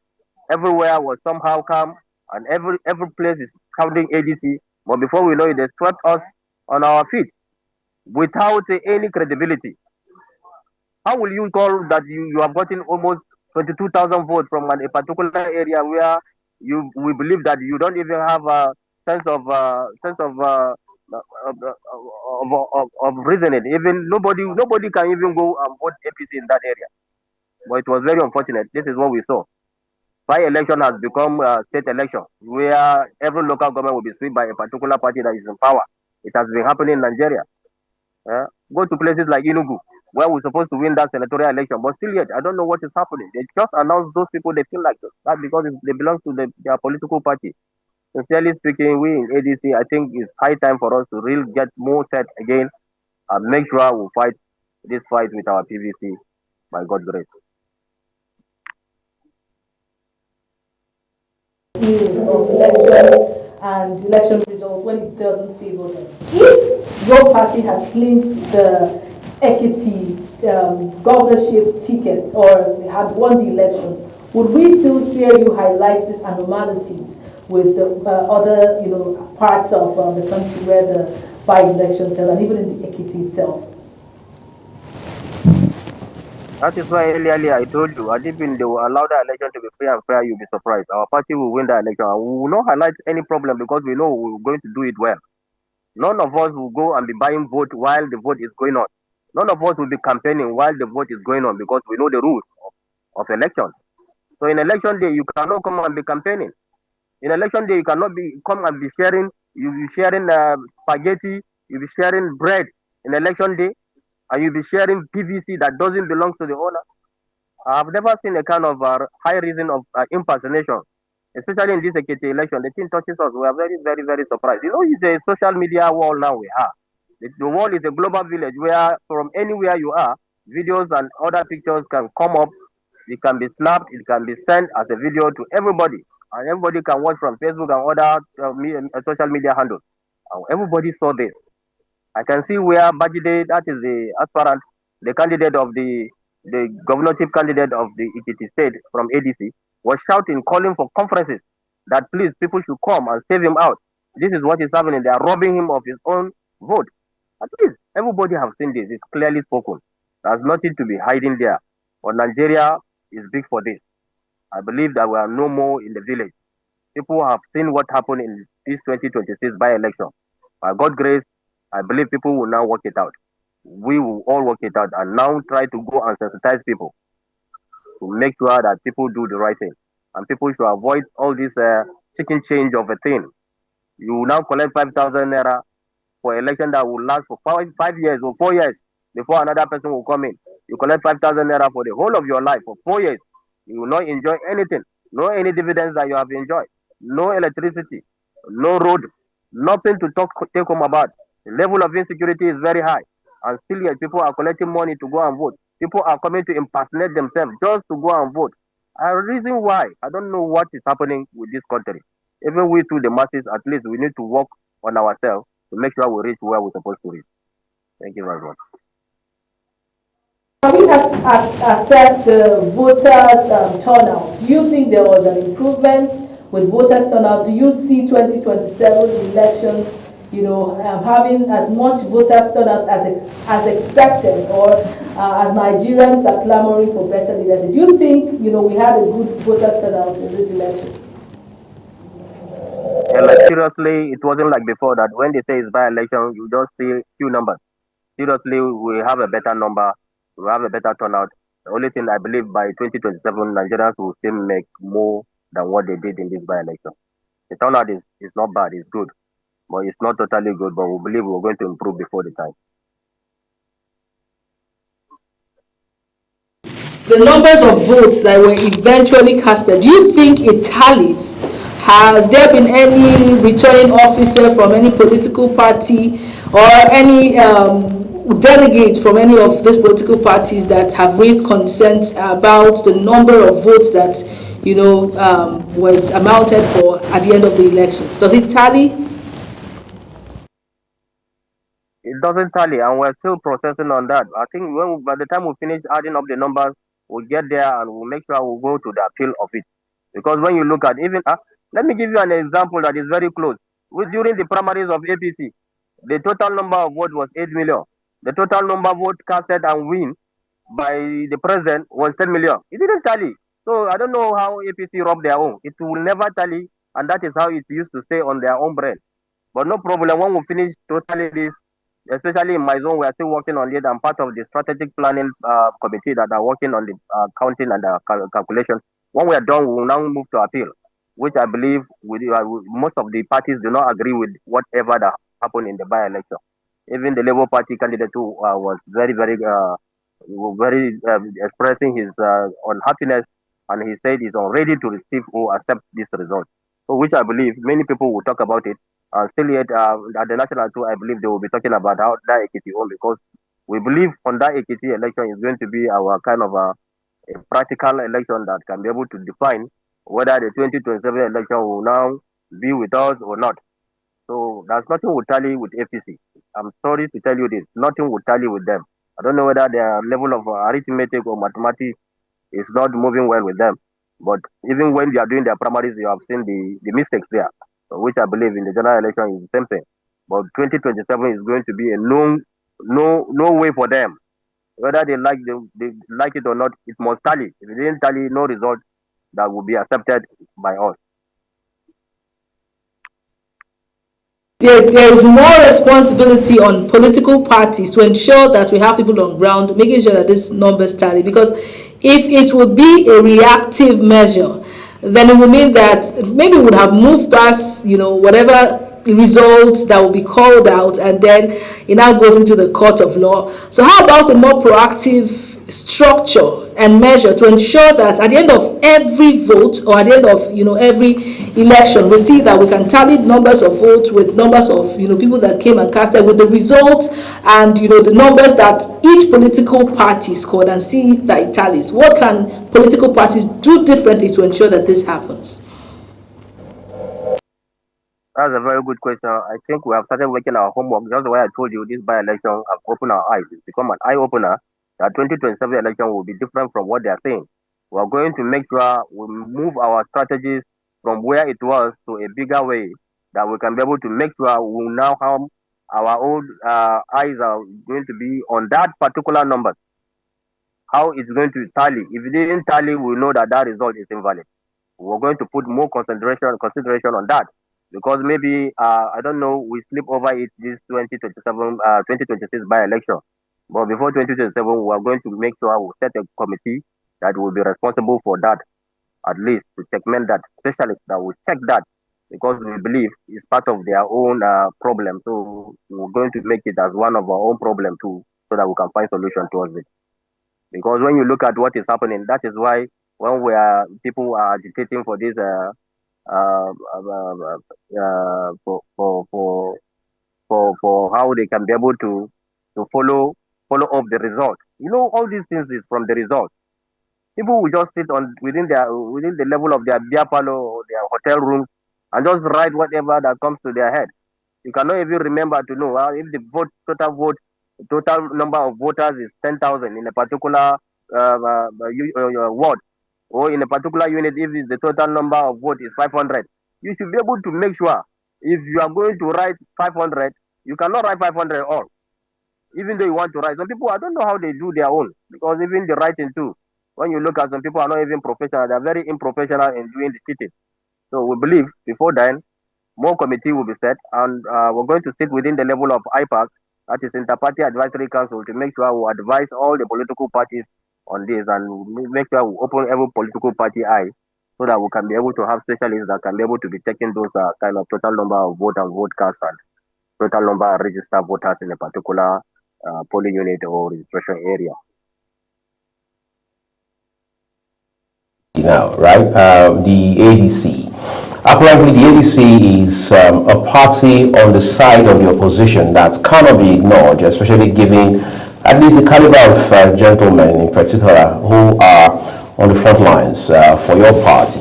Everywhere was somehow calm, and every place is counting ADC. But before we know it, they swept us on our feet without any credibility. How will you call that you have gotten almost 22,000 votes from a particular area where we believe that you don't even have a sense of reasoning. Even nobody can even go and vote APC in that area. But it was very unfortunate. This is what we saw. By-election has become a state election where every local government will be swept by a particular party that is in power. It has been happening in Nigeria. Go to places like Enugu, where we're supposed to win that senatorial election, but still yet, I don't know what is happening. They just announced those people they feel like that because they belong to their political party. Sincerely speaking, we in ADC, I think it's high time for us to really get more set again and make sure we fight this fight with our PVC by God's grace. Of election and election result when it doesn't favor them. If your party had clinched the Ekiti governorship ticket or had won the election, would we still hear you highlight these anomalies with the other parts of the country where the by-elections held, and even in the Ekiti itself? That is why earlier I told you, if they will allow the election to be free and fair, you'll be surprised. Our party will win the election. And we will not highlight any problem because we know we're going to do it well. None of us will go and be buying vote while the vote is going on. None of us will be campaigning while the vote is going on because we know the rules of elections. So in election day, you cannot come and be campaigning. In election day, you cannot come and be sharing. You'll be sharing spaghetti. You'll be sharing bread in election day. And you'll be sharing PVC that doesn't belong to the owner. I've never seen a kind of high reason of impersonation, especially in this Ekiti election. The thing touches us. We are very, very, very surprised. It's a social media world now we have. The world is a global village where from anywhere you are, videos and other pictures can come up. It can be snapped. It can be sent as a video to everybody. And everybody can watch from Facebook and other social media handles. And everybody saw this. I can see where Bajide, that is the aspirant, the candidate of the governorship candidate of the Ekiti State from ADC, was shouting, calling for conferences that please people should come and save him out. This is what is happening. They are robbing him of his own vote. At least everybody have seen this. It's clearly spoken. There's nothing to be hiding there. But Nigeria is big for this. I believe that we are no more in the village. People have seen what happened in this 2026 by-election. By God's grace, I believe people will now work it out. We will all work it out and now try to go and sensitize people to make sure that people do the right thing. And people should avoid all this chicken change of a thing. You will now collect 5,000 naira for an election that will last for 5 years or 4 years before another person will come in. You collect 5,000 naira for the whole of your life for 4 years. You will not enjoy anything. No any dividends that you have enjoyed. No electricity. No road. Nothing to take home about. The level of insecurity is very high. And still yet people are collecting money to go and vote. People are coming to impersonate themselves just to go and vote. A reason why, I don't know what is happening with this country. Even we through the masses, at least we need to work on ourselves to make sure we reach where we're supposed to reach. Thank you very much. Have you assessed the voters' turnout? Do you think there was an improvement with voters' turnout? Do you see 2027 elections having as much voters turnout as expected, or as Nigerians are clamoring for better leadership? Do you think we had a good voters turnout in this election? Yeah, seriously, it wasn't like before that when they say it's by-election, you just see few numbers. Seriously, we have a better number, we have a better turnout. The only thing I believe by 2027, Nigerians will still make more than what they did in this by-election. The turnout is not bad, it's good. But it's not totally good, but we believe we're going to improve before the time. The numbers of votes that were eventually casted, do you think it tallies Has there been any returning officer from any political party or any delegates from any of these political parties that have raised concerns about the number of votes that was amounted for at the end of the elections? Does it tally? It doesn't tally, and we're still processing on that. I think by the time we finish adding up the numbers, we'll get there and we'll make sure we'll go to the appeal of it. Because when you look at even, let me give you an example that is very close. During the primaries of APC, the total number of votes was 8 million. The total number of votes casted and win by the president was 10 million. It didn't tally. So I don't know how APC robbed their own. It will never tally, and that is how it used to stay on their own brand. But no problem, when we finish totally this, especially in my zone, we are still working on it. I'm part of the strategic planning committee that are working on the counting and the calculation. When we are done, we will now move to appeal, which I believe most of the parties do not agree with whatever that happened in the by-election. Even the Labour Party candidate who was very expressing his unhappiness, and he said he's ready to receive or accept this result. So, which I believe many people will talk about it. Still yet, at the national too, I believe they will be talking about how that Ekiti won, because we believe on that Ekiti election is going to be our kind of a practical election that can be able to define whether the 2027 election will now be with us or not. So there's nothing will tally with APC. I'm sorry to tell you this, nothing will tally with them. I don't know whether their level of arithmetic or mathematics is not moving well with them. But even when they are doing their primaries, you have seen the mistakes there, which I believe in the general election is the same thing. But 2027 is going to be a no way for them. Whether they like it or not, it must tally. If it didn't tally, no result that will be accepted by us. There is more responsibility on political parties to ensure that we have people on ground, making sure that these numbers tally. Because if it would be a reactive measure, then it would mean that maybe we would have moved past, whatever results that will be called out, and then it now goes into the court of law. So how about a more proactive structure and measure to ensure that at the end of every vote, or at the end of every election, we see that we can tally numbers of votes with numbers of people that came and casted, with the results and the numbers that each political party scored, and see that it tallies. What can political parties do differently to ensure that this happens? That's a very good question. I think we have started working our homework. That's why I told you this by-election have opened our eyes. It's become an eye-opener that 2027 election will be different from what they are saying. We are going to make sure we move our strategies from where it was to a bigger way, that we can be able to make sure we will now have our own eyes are going to be on that particular number. How it's going to tally. If it didn't tally, we know that that result is invalid. We're going to put more consideration on that. Because maybe, I don't know, we slip over it this 2026 by-election. But before 2027, we are going to make sure we set a committee that will be responsible for that, at least to segment that, specialists that will check that, because we believe it's part of their own problem. So we're going to make it as one of our own problem too, so that we can find solution towards it. Because when you look at what is happening, that is why when people are agitating for this for how they can be able to follow up the result. All these things is from the result. People will just sit within the level of their beer parlor or their hotel rooms and just write whatever that comes to their head. You cannot even remember to know if the total number of voters is 10,000 in a particular ward, or in a particular unit, if the total number of votes is 500, you should be able to make sure if you are going to write 500, you cannot write 500 all. Even though you want to write, some people, I don't know how they do their own, because even the writing too, when you look at some people are not even professional, they are very unprofessional in doing the cheating. So we believe before then, more committee will be set, and we're going to sit within the level of IPAC, that is Inter-Party Advisory Council, to make sure we advise all the political parties on this, and make sure we open every political party eye, so that we can be able to have specialists that can be able to be checking those kind of total number of vote and vote cast and total number of registered voters in a particular polling unit or registration area. Now, right, the ADC Apparently, the ADC is a party on the side of the opposition that cannot be ignored, especially given at least the caliber of gentlemen in particular who are on the front lines for your party.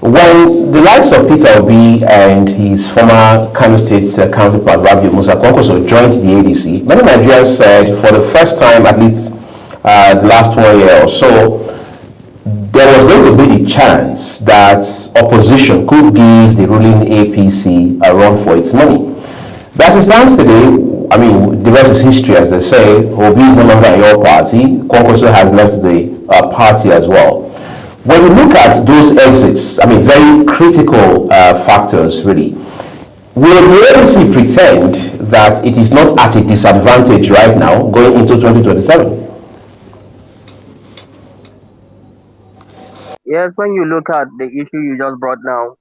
When the likes of Peter Obi and his former Kano State counterpart Rabiu Musa Kwankwaso joined the ADC, many Nigerians said for the first time, at least the last 1 year or so, there was going to be the chance that opposition could give the ruling APC a run for its money. But as it stands today, I mean, the rest is history, as they say. Obi is no longer in your party. Kwankwaso has left the party as well. When you look at those exits, I mean, very critical factors, really, will the ANC pretend that it is not at a disadvantage right now going into 2027? Yes, when you look at the issue you just brought now,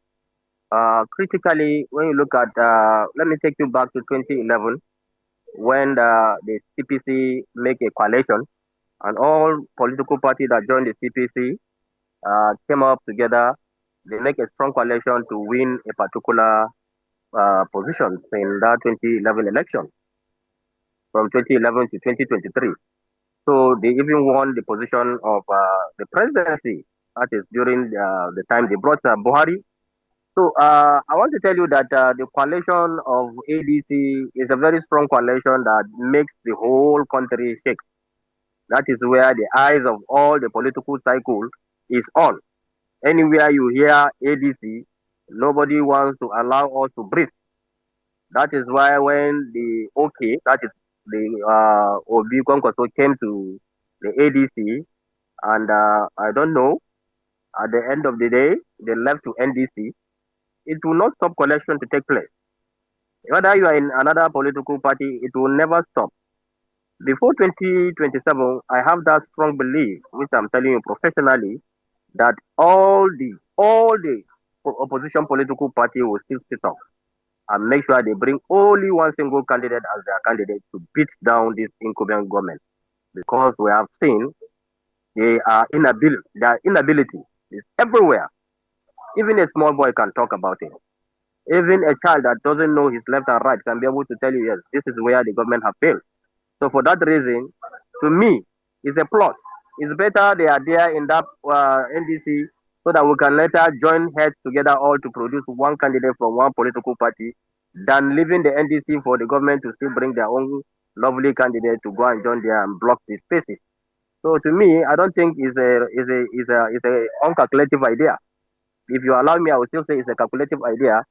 critically, when you look at, let me take you back to 2011, when the CPC make a coalition, and all political parties that joined the CPC came up together. They make a strong coalition to win a particular positions in that 2011 election, from 2011 to 2023. So they even won the position of the presidency. That is during the time they brought Buhari. So I want to tell you that the coalition of ADC is a very strong coalition that makes the whole country shake. That is where the eyes of all the political cycle is on. Anywhere you hear ADC, nobody wants to allow us to breathe. That is why when the OK, that is the Obi Kwankwaso came to the ADC, and I don't know, at the end of the day, they left to NDC. It will not stop collection to take place. Whether you are in another political party, it will never stop. Before 2027, I have that strong belief, which I'm telling you professionally, that all the opposition political party will still sit up and make sure they bring only one single candidate as their candidate to beat down this incumbent government. Because we have seen their inability is everywhere. Even a small boy can talk about it. Even a child that doesn't know his left and right can be able to tell you, yes, this is where the government have failed. So for that reason, to me, it's a plus. It's better they are there in that NDC so that we can later join heads together all to produce one candidate from one political party than leaving the NDC for the government to still bring their own lovely candidate to go and join there and block the spaces. So to me, I don't think it's a uncalculative idea. If you allow me, I would still say it's a calculative idea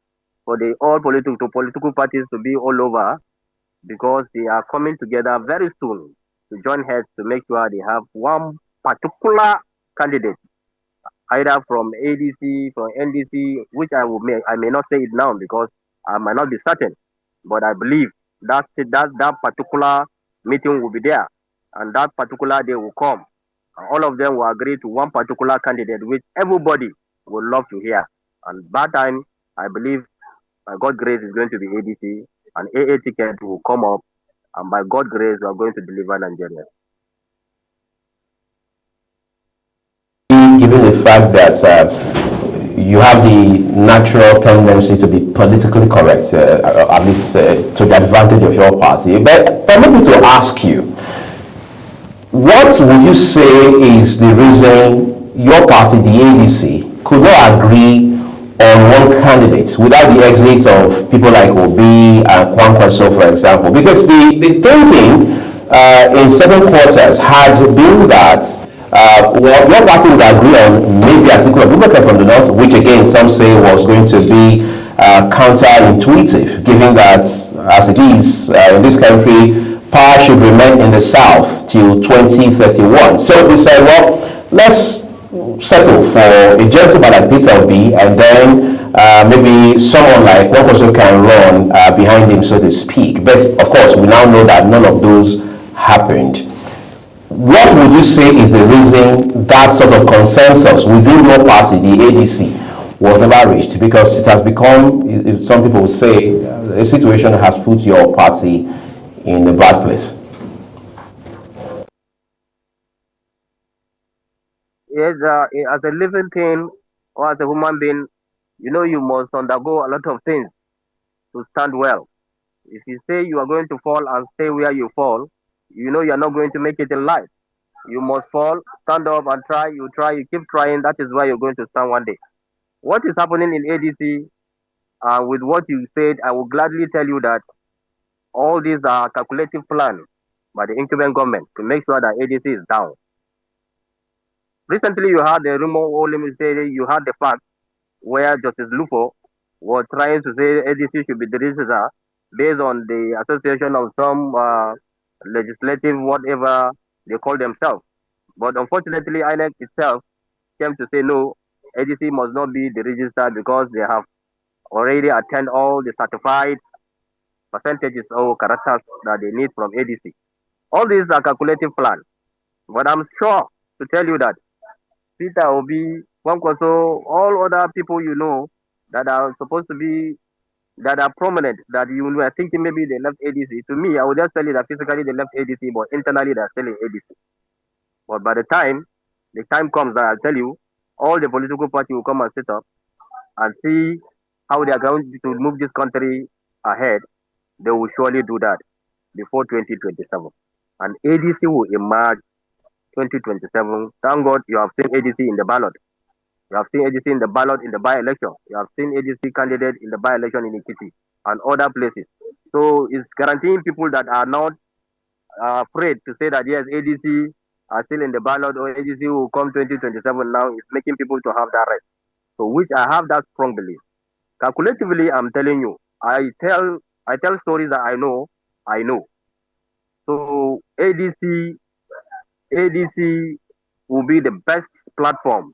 for the all political parties to be all over, because they are coming together very soon to join heads to make sure they have one particular candidate, either from ADC, from NDC, which I may not say it now because I might not be certain, but I believe that particular meeting will be there, and that particular day will come. All of them will agree to one particular candidate, which everybody would love to hear. And that time, I believe, by God's grace, is going to be ADC, and AA ticket will come up, and by God's grace, we are going to deliver Nigeria. Given the fact that you have the natural tendency to be politically correct, at least to the advantage of your party, but permit me to ask you, what would you say is the reason your party, the ADC, could not agree on one candidate without the exit of people like Obi and Kwankwaso, for example? Because the thinking in certain quarters had been that your party would agree on maybe Atiku Abubakar from the north, which again some say was going to be counterintuitive, given that as it is in this country, power should remain in the south till 2031. So we said, well, let's settle for a gentleman like Peter Obi, and then maybe someone like Kwankwaso can run behind him, so to speak. But of course, we now know that none of those happened. What would you say is the reason that sort of consensus within your party, the ADC, was never reached? Because it has become, some people would say, a situation that has put your party in a bad place. Yes, as a living thing or as a human being, You know, you must undergo a lot of things to stand well. If you say you are going to fall and stay where you fall, you know you are not going to make it in life. You must fall, stand up and try. You try, you keep trying. That is where you're going to stand one day. What is happening in ADC, with what you said, I will gladly tell you that all these are calculative plans by the incumbent government to make sure that ADC is down. Recently, you had the rumor, or let me say, you had the fact where Justice Lufo was trying to say ADC should be the registrar based on the association of some legislative, whatever they call themselves. But unfortunately, INEC itself came to say no, ADC must not be the registrar because they have already attained all the certified percentages or characters that they need from ADC. All these are calculative plans. But I'm sure to tell you that Peter Obi, Kwankwaso, all other people you know that are supposed to be, that are prominent, that you were thinking maybe they left ADC. To me, I would just tell you that physically they left ADC, but internally they're still in ADC. But by the time comes that I'll tell you, all the political party will come and sit up and see how they are going to move this country ahead. They will surely do that before 2027. And ADC will emerge 2027. Thank God you have seen ADC in the ballot. You have seen ADC in the ballot in the by-election. You have seen ADC candidate in the by-election in Ikiti and other places. So it's guaranteeing people that are not afraid to say that yes, ADC are still in the ballot or ADC will come 2027 now. It's making people to have that rest. So which I have that strong belief. Calculatively, I'm telling you, I tell stories that I know. So ADC will be the best platform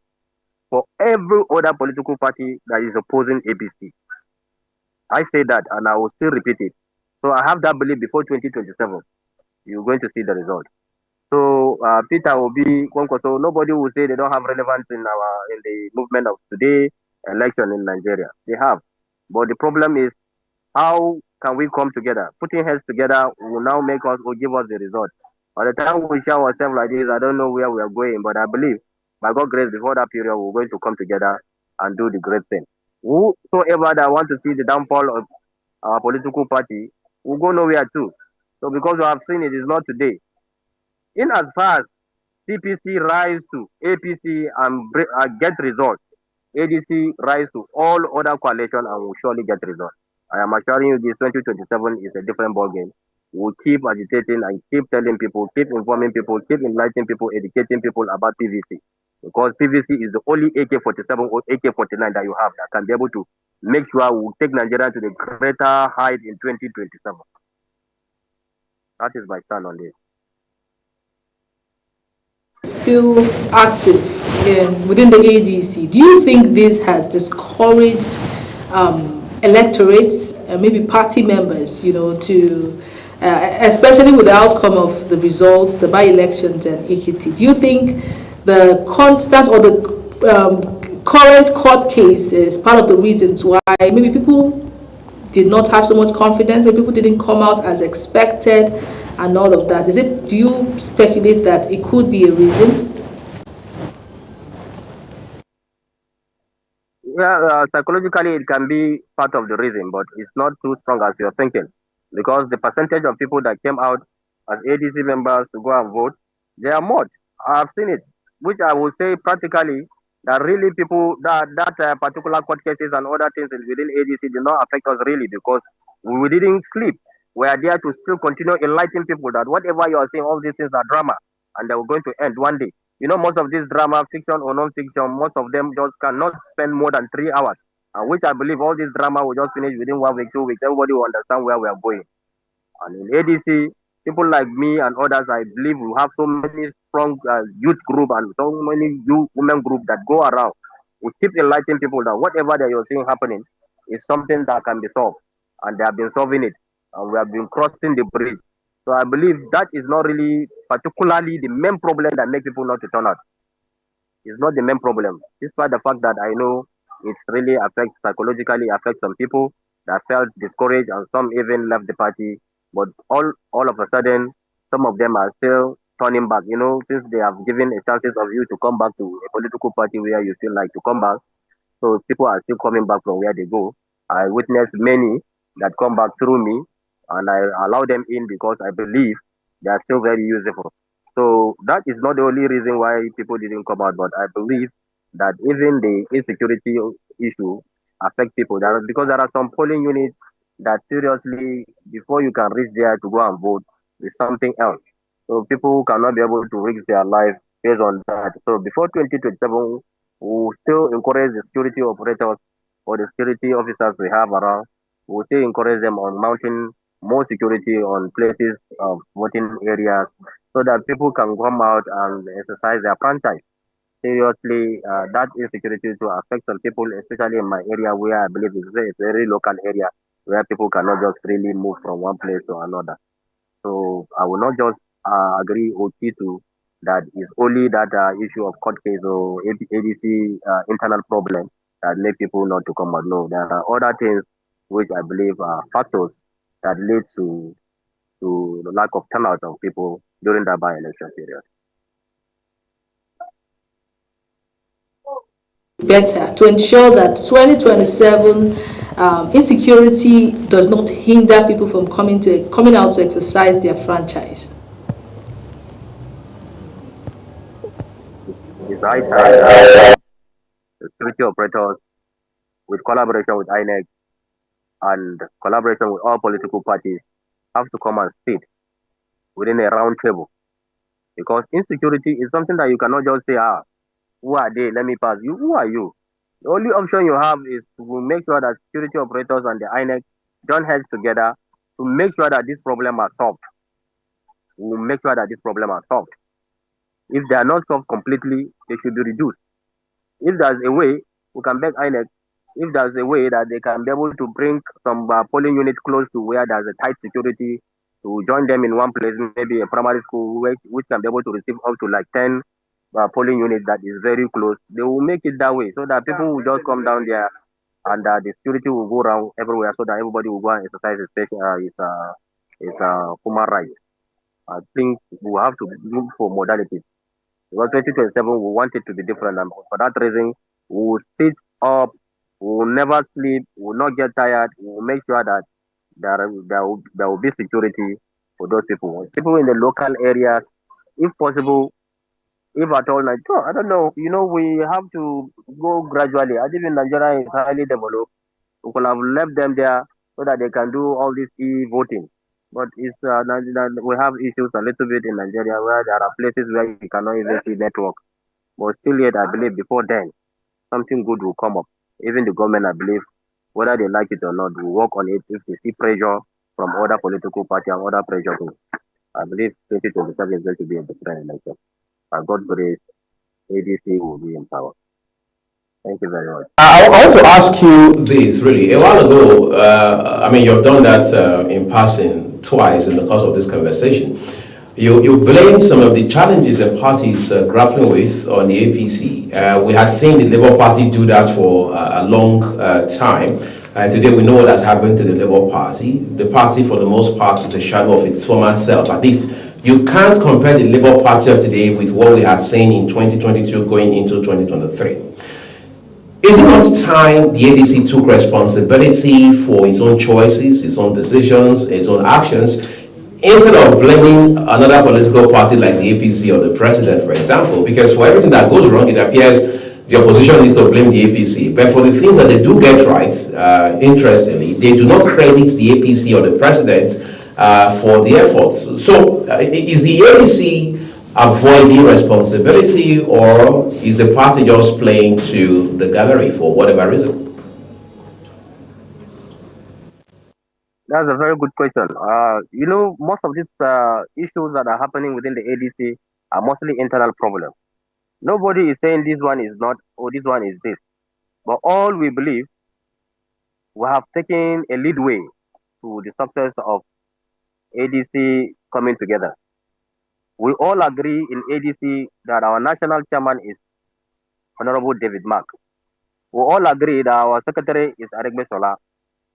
for every other political party that is opposing APC. I say that and I will still repeat it. So I have that belief before 2027, you're going to see the result. So Peter Obi, Kwankwaso, nobody will say they don't have relevance in the movement of today election in Nigeria. They have. But the problem is, how can we come together? Putting heads together will now make us or give us the result. By the time we show ourselves like this, I don't know where we are going, but I believe by God's grace, before that period, we're going to come together and do the great thing. Whosoever that want to see the downfall of our political party will go nowhere too. So because we have seen it is not today. In as far as CPC rise to APC and get results, ADC rise to all other coalition and will surely get results. I am assuring you this 2027 is a different ballgame. We'll keep agitating and keep telling people, keep informing people, keep enlightening people, educating people about PVC. Because PVC is the only AK-47 or AK-49 that you have that can be able to make sure we'll take Nigeria to the greater height in 2027. That is my stand on this. Still active within the ADC. Do you think this has discouraged electorates, maybe party members, to especially with the outcome of the results, the by-elections and Ekiti? Do you think the constant or the current court case is part of the reasons why maybe people did not have so much confidence, maybe people didn't come out as expected and all of that? Do you speculate that it could be a reason? Yeah, psychologically it can be part of the reason, but it's not too strong as you're thinking, because the percentage of people that came out as ADC members to go and vote, they are much. I've seen it, which I will say practically that really people that particular court cases and other things within ADC did not affect us really, because we didn't sleep. We are there to still continue enlightening people that whatever you are saying, all these things are drama and they were going to end one day. Most of this drama, fiction or non-fiction, most of them just cannot spend more than 3 hours. Which I believe all this drama will just finish within 1 week, 2 weeks. Everybody will understand where we are going. And in ADC, people like me and others, I believe we have so many strong youth group and so many youth women group that go around. We keep enlightening people that whatever that you're seeing happening is something that can be solved. And they have been solving it. And we have been crossing the bridge. So I believe that is not really particularly the main problem that makes people not to turn out. It's not the main problem. Despite the fact that I know it's really psychologically affects some people that felt discouraged and some even left the party. But all of a sudden, some of them are still turning back. Since they have given a chances of you to come back to a political party where you feel like to come back, So people are still coming back from where they go. I witnessed many that come back through me, and I allow them in because I believe they are still very useful. So that is not the only reason why people didn't come out, but I believe that even the insecurity issue affect people. Because there are some polling units that seriously, before you can reach there to go and vote, is something else. So people cannot be able to risk their life based on that. So before 2027, we still encourage the security operators or the security officers we have around. We still encourage them on mounting more security on places of voting areas so that people can come out and exercise their franchise. Seriously, that insecurity to affect some people, especially in my area where I believe it's a very local area where people cannot just freely move from one place to another. So I will not just agree or to that is only that issue of court case or ADC internal problem that make people not to come out. No, there are other things which I believe are factors that lead to the lack of turnout of people during that by-election period. Better to ensure that 2027 insecurity does not hinder people from coming out to exercise their franchise. It's high time the security operators, with collaboration with INEC and collaboration with all political parties, have to come and sit within a round table. Because insecurity is something that you cannot just say, who are they? Let me pass. You, who are you? The only option you have is to make sure that security operators and the INEC join heads together to make sure that this problem are solved. We will make sure that this problem are solved. If they are not solved completely, they should be reduced. If there's a way, we can beg INEC. If there's a way that they can be able to bring some polling units close to where there's a tight security, to join them in one place, maybe a primary school, which can be able to receive up to like 10 polling units that is very close, they will make it that way so that people will just come down there and the security will go around everywhere so that everybody will go and exercise his human rights. I think we have to look for modalities. Because 2027, we want it to be different. And for that reason, we will sit up, we will never sleep, we will not get tired, we will make sure that there will be security for those people. People in the local areas, if possible, if at all, like, I don't know, we have to go gradually. I think in Nigeria is highly developed. We could have left them there so that they can do all this e-voting. But it's we have issues a little bit in Nigeria where there are places where you cannot even see network. But still yet, I believe before then, something good will come up. Even the government, I believe, whether they like it or not, will work on it if they see pressure from other political parties and other pressure groups. I believe 2027 is going to be a different election. And God grace, ADC will be in power. Thank you very much. I want to ask you this, really. A while ago, you've done that in passing twice in the course of this conversation. You blamed some of the challenges that parties grappling with on the APC. We had seen the Labour Party do that for a long time. And today we know what has happened to the Labour Party. The party, for the most part, is a shadow of its former self. At least you can't compare the Labour Party of today with what we had seen in 2022 going into 2023. Is it not time the ADC took responsibility for its own choices, its own decisions, its own actions, instead of blaming another political party like the APC or the president, for example? Because for everything that goes wrong, it appears the opposition needs to blame the APC. But for the things that they do get right, interestingly, they do not credit the APC or the president for the efforts. So is the ADC avoiding responsibility, or is the party just playing to the gallery for whatever reason? That's a very good question. Most of these issues that are happening within the ADC are mostly internal problems. Nobody is saying this one is not or this one is this. But all we believe, we have taken a lead way to the success of ADC coming together. We all agree in ADC that our national chairman is Honorable David Mark. We all agree that our secretary is Aregbe Sola.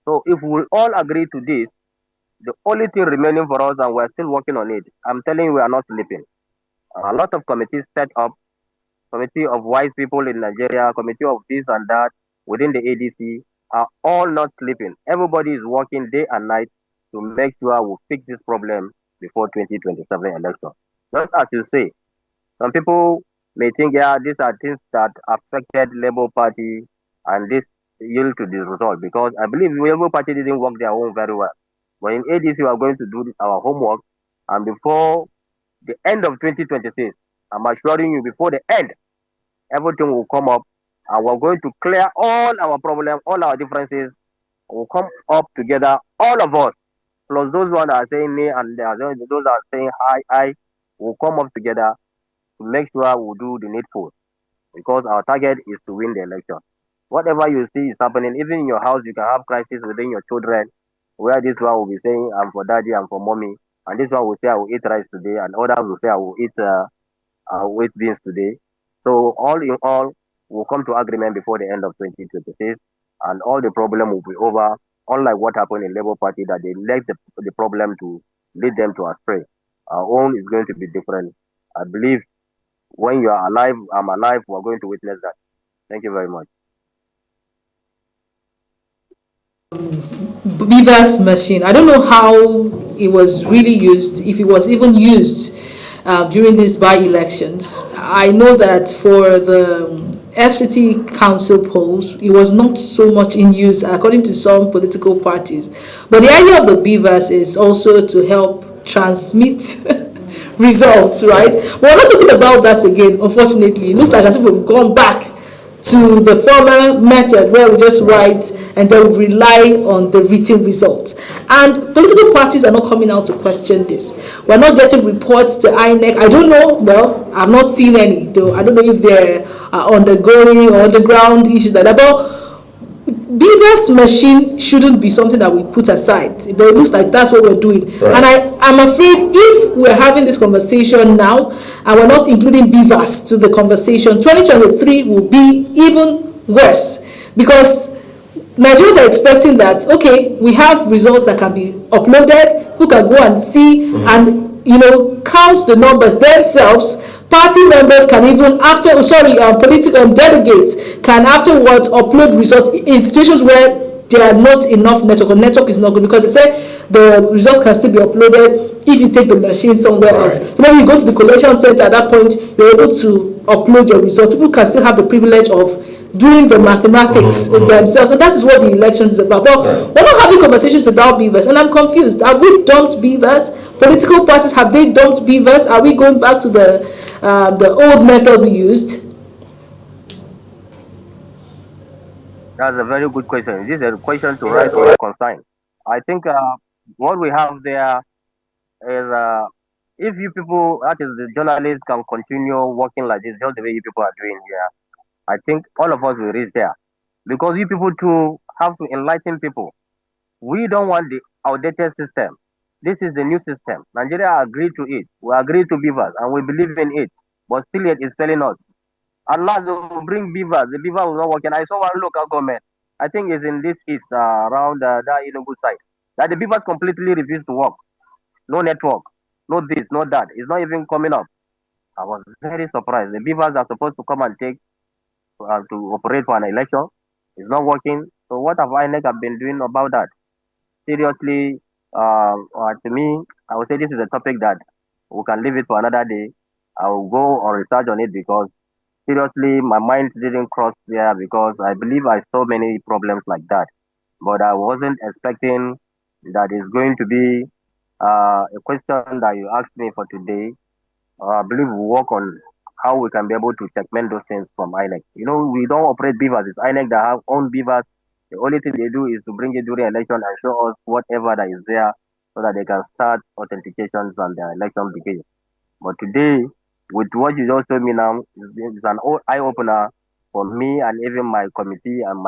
So if we all agree to this, the only thing remaining for us, and we're still working on it, I'm telling you, we are not sleeping. A lot of committees set up, committee of wise people in Nigeria, committee of this and that, within the ADC are all not sleeping. Everybody is working day and night to make sure we fix this problem before 2027 election. Just as you say, some people may think, yeah, these are things that affected Labour Party and this yield to the result because I believe Labour Party didn't work their own very well. But in ADC, we are going to do our homework, and before the end of 2026, I'm assuring you, before the end, everything will come up, and we're going to clear all our problems, all our differences. Will come up together, all of us, plus those ones that are saying me and those that are saying hi, I, will come up together to make sure we do the needful because our target is to win the election. Whatever you see is happening, even in your house, you can have crisis within your children, where this one will be saying, I'm for daddy, I'm for mommy, and this one will say, I will eat rice today, and others will say, I will eat beans today. So, all in all, we'll come to agreement before the end of 2026, and all the problem will be over, unlike what happened in Labour Party, that they left the problem to lead them to astray. Our own is going to be different. I believe when you are alive, I'm alive, we're going to witness that. Thank you very much. BVAS machine. I don't know how it was really used, if it was even used during these by-elections. I know that for the FCT council polls, it was not so much in use according to some political parties. But the idea of the BVAS is also to help transmit results, right? But we're not talking about that again, unfortunately. It looks like as if we've gone back to the former method where we just write and then we rely on the written results. And political parties are not coming out to question this. We're not getting reports to INEC. I don't know, well, I've not seen any, though. I don't know if they're undergoing or underground issues like that. But BVAS machine shouldn't be something that we put aside, but it looks like that's what we're doing. Right. And I'm afraid if we're having this conversation now and we're not including BVAS to the conversation, 2023 will be even worse because Nigerians are expecting that, okay, we have results that can be uploaded, who can go and see and count the numbers themselves. Party members can even political delegates can afterwards upload results in situations where there are not enough network or network is not good, because they say the results can still be uploaded if you take the machine somewhere else. So when you go to the collection center, at that point you're able to upload your results. People can still have the privilege of doing the mathematics themselves, and that is what the elections is about. But we're not having conversations about BVAS, and I'm confused. Have we dumped BVAS? Political parties, have they dumped BVAS? Are we going back to the old method we used? That's a very good question. This is a question to raise or concern. I think what we have there is if you people, that is the journalists, can continue working like this, just the way you people are doing here, I think all of us will reach there. Because you people too have to enlighten people. We don't want the outdated system. This is the new system. Nigeria agreed to it. We agreed to BVAS and we believe in it. But still it is failing us. Unless they bring BVAS, the BVAS will not work. And I saw one local government, I think it's in this east, around that Enugu side, that the BVAS completely refused to work. No network, no this, no that. It's not even coming up. I was very surprised. The BVAS are supposed to come and take to operate for an election. It's not working. So what have INEC been doing about that? Seriously, to me, I would say this is a topic that we can leave it for another day. I will go on research on it because seriously, my mind didn't cross there because I believe I saw many problems like that. But I wasn't expecting that it's going to be a question that you asked me for today. I believe we work on how we can be able to checkmate those things from INEC. We don't operate BVAS. It's INEC that have own BVAS. The only thing they do is to bring it during election and show us whatever that is there so that they can start authentications and the election begins. But today, with what you just told me now, it's an eye-opener for me and even my committee and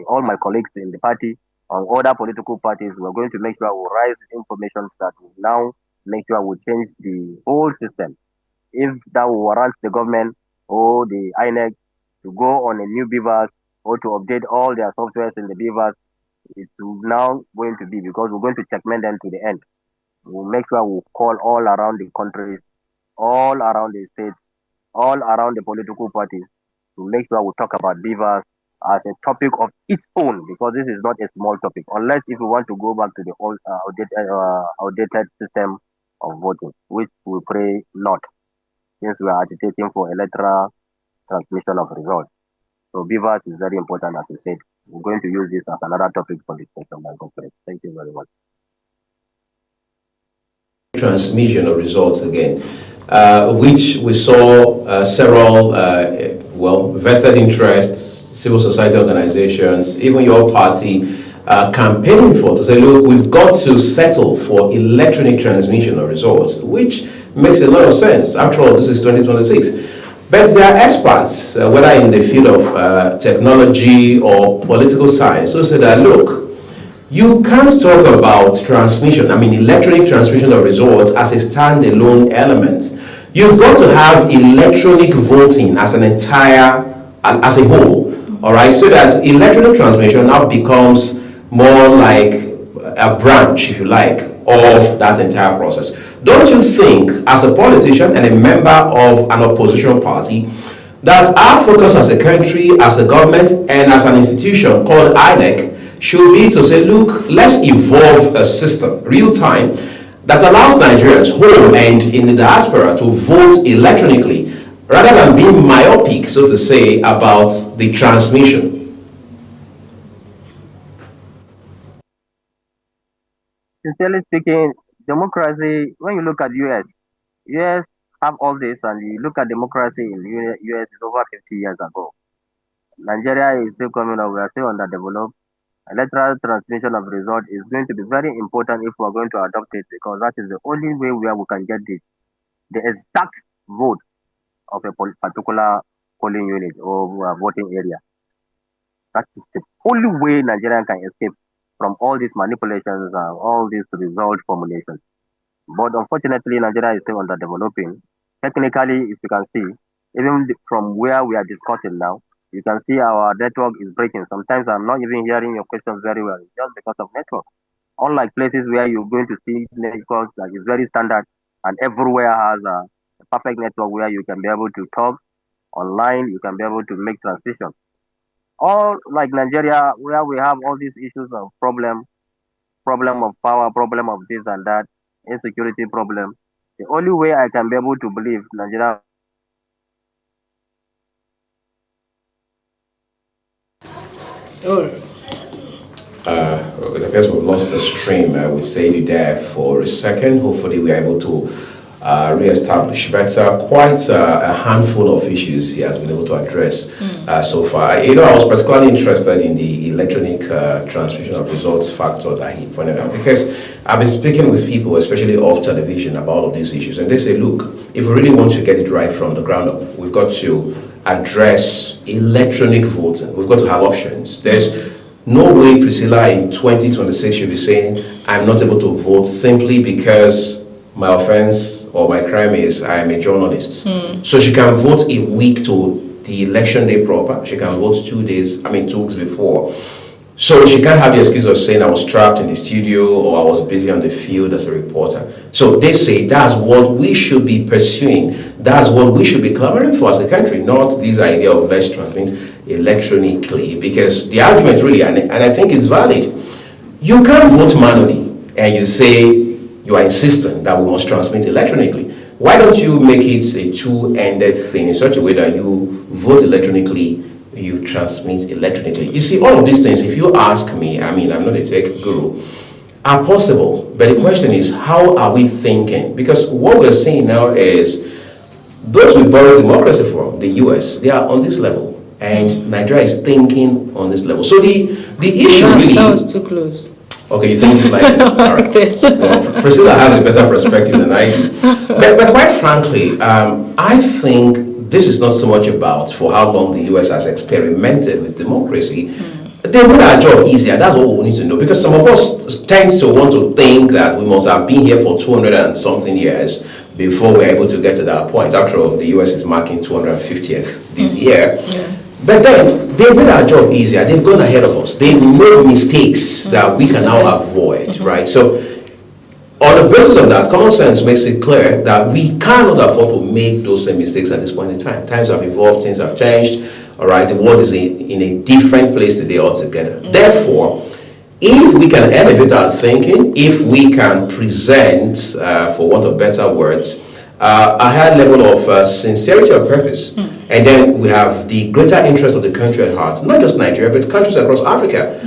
all my colleagues in the party and other political parties. We're going to make sure we raise information that will now make sure we change the whole system. If that will warrant the government or the INEC to go on a new BVAS or to update all their softwares in the BVAS, it's now going to be, because we're going to checkmate them to the end. We'll make sure we call all around the countries, all around the states, all around the political parties to make sure we talk about BVAS as a topic of its own, because this is not a small topic, unless if we want to go back to the old outdated system of voting, which we pray not, since we are agitating for electoral transmission of results. So BVAS is very important, as I said. We're going to use this as another topic for discussion by conference. Thank you very much. Transmission of results again, which we saw several, vested interests, civil society organizations, even your party campaigning for, to say, look, we've got to settle for electronic transmission of results, which makes a lot of sense. After all, this is 2026. But there are experts, whether in the field of technology or political science, who say that, look, you can't talk about transmission, electronic transmission of results as a standalone element. You've got to have electronic voting as as a whole, all right, so that electronic transmission now becomes more like a branch, if you like, of that entire process. Don't you think, as a politician and a member of an opposition party, that our focus as a country, as a government, and as an institution called INEC should be to say, look, let's evolve a system, real time, that allows Nigerians home and in the diaspora to vote electronically, rather than being myopic, so to say, about the transmission? Sincerely speaking, democracy, when you look at US have all this, and you look at democracy in US is over 50 years ago. Nigeria is still coming up, we are still underdeveloped. Electoral transmission of results is going to be very important if we are going to adopt it, because that is the only way where we can get the exact vote of a particular polling unit or voting area. That is the only way Nigeria can escape from all these manipulations and all these result formulations. But unfortunately, Nigeria is still underdeveloping. Technically, if you can see, even from where we are discussing now, you can see our network is breaking. Sometimes I'm not even hearing your questions very well, just because of network. Unlike places where you're going to see networks that is very standard and everywhere has a perfect network where you can be able to talk online, you can be able to make transition. All like Nigeria, where we have all these issues of problem of power, problem of this and that, insecurity problem. The only way I can be able to believe Nigeria. I guess we've lost the stream. I would say you there for a second. Hopefully we're able to re-establish. But quite a handful of issues he has been able to address so far. I was particularly interested in the electronic transmission of results factor that he pointed out, because I've been speaking with people, especially off television, about all of these issues, and they say, look, if we really want to get it right from the ground up, we've got to address electronic voting. We've got to have options. There's no way Priscilla in 2026 should be saying, I'm not able to vote simply because my offense or my crime is I am a journalist. So she can vote a week to the election day proper. She can vote 2 weeks before. So she can't have the excuse of saying I was trapped in the studio or I was busy on the field as a reporter. So they say that's what we should be pursuing. That's what we should be clamoring for as a country, not this idea of let's transmit electronically. Because the argument really, and I think it's valid, you can't vote manually and you say you are insisting that we must transmit electronically. Why don't you make it a two-ended thing in such a way that you vote electronically, you transmit electronically? You see, all of these things, if you ask me, I'm not a tech guru, are possible. But the question is, how are we thinking? Because what we're seeing now is those we borrow democracy from, the US, they are on this level. And Nigeria is thinking on this level. So the issue really... That was too close. Okay, you think like it. All right. Well, Priscilla has a better perspective than I do. But quite frankly, I think this is not so much about for how long the US has experimented with democracy. They made our job easier. That's what we need to know. Because some of us tend to want to think that we must have been here for 200 and something years before we're able to get to that point. After all, the US is marking 250th this year. But then, they made our job easier. They've gone ahead of us. They've made mistakes that we can now avoid, right? So, on the basis of that, common sense makes it clear that we cannot afford to make those same mistakes at this point in time. Times have evolved, things have changed. All right, the world is in a different place today altogether. Therefore, if we can elevate our thinking, if we can present, for want of better words, a higher level of sincerity of purpose, and then we have the greater interest of the country at heart, not just Nigeria, but countries across Africa.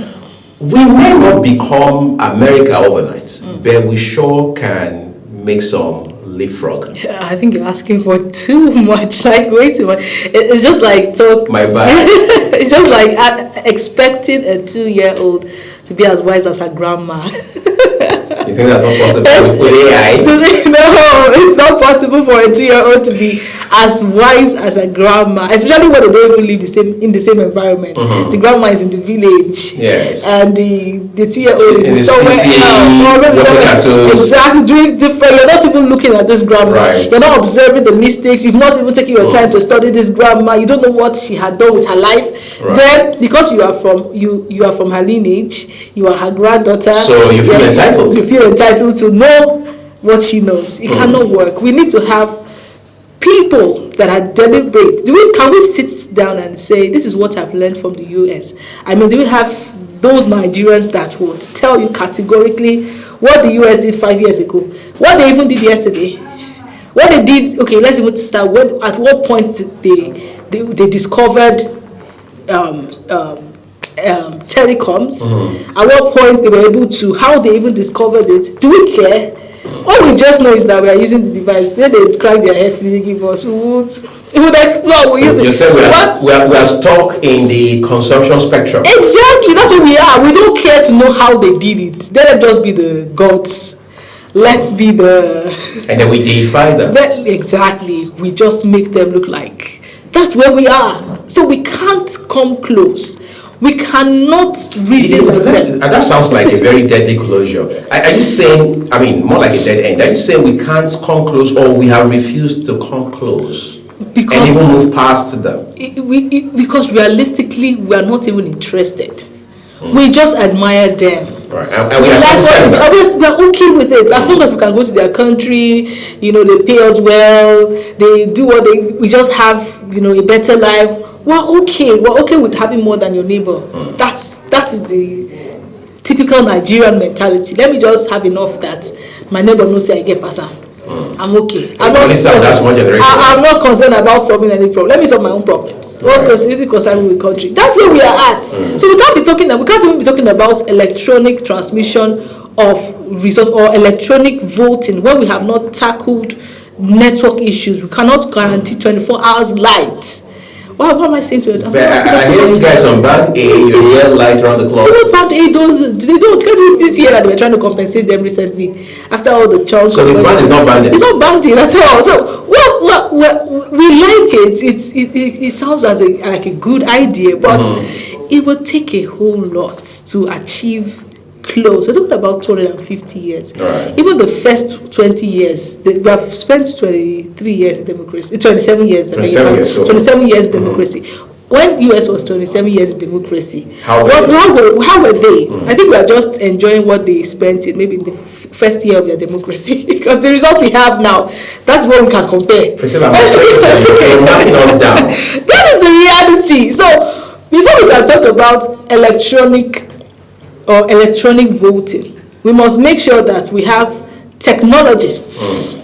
We may not become America overnight, but we sure can make some leapfrog. Yeah, I think you're asking for too much, like way too much. It's just like My bad. It's just like expecting a 2-year-old to be as wise as her grandma. You think that's not possible with AI? No, it's not possible for a 2-year-old to be as wise as a grandma, especially when they don't even live in the same environment. The grandma is in the village, and the 2-year-old is in somewhere else. Exactly, doing different. You're not even looking at this grandma. You're not observing the mistakes. You've not even taken your time to study this grandma. You don't know what she had done with her life. Then, because you are from her lineage, you are her granddaughter. So you feel entitled. You feel entitled to know what she knows. It cannot work. We need to have people that are deliberate. Can we sit down and say, this is what I've learned from the US? I mean, do we have those Nigerians that would tell you categorically what the US did 5 years ago, what they even did yesterday, what they did? Okay, let's even start. At what point they discovered telecoms? At what point they were able to? How they even discovered it? Do we care? All we just know is that we are using the device. Then they crack their head, really give us. We would explore. You said we are stuck in the consumption spectrum. Exactly, that's what we are. We don't care to know how they did it. Let just be the gods. Let's be the. And then we deify them. Exactly. We just make them look like. That's where we are. So we can't come close. We cannot reason like that. That sounds like a very deadly closure. Are you saying, I mean, more like a dead end, are you saying we can't come close, or we have refused to come close and even move past them? Because realistically, we are not even interested. We just admire them. Right. And we are okay with it. As long as we can go to their country, they pay us well, they do what we just have, a better life. We're okay with having more than your neighbor. That is the typical Nigerian mentality. Let me just have enough that my neighbor knows say I get passa. I'm okay. I'm not concerned about solving any problem. Let me solve my own problems. What is it concerned with the country? That's where we are at. So we can't even be talking about electronic transmission of results or electronic voting when we have not tackled network issues. We cannot guarantee 24 hours light. What am I saying to it? I hear these guys on Band A, you hear light around the clock. Band A don't. This year that they were trying to compensate them recently after all the charges. So the band is not banded. It's not banded at all. So we like it. It sounds like a good idea, but it will take a whole lot to achieve close. We're talking about 250 years. Right. Even the first 20 years, we have spent 23 years in democracy, 27 years. 27 years democracy. When US was 27 years in democracy, how were they? I think we are just enjoying what they spent in maybe in the first year of their democracy, because the results we have now, that's what we can compare. Priscilla, you're knocking us down. That is the reality. So before we can talk about electronic voting, we must make sure that we have technologists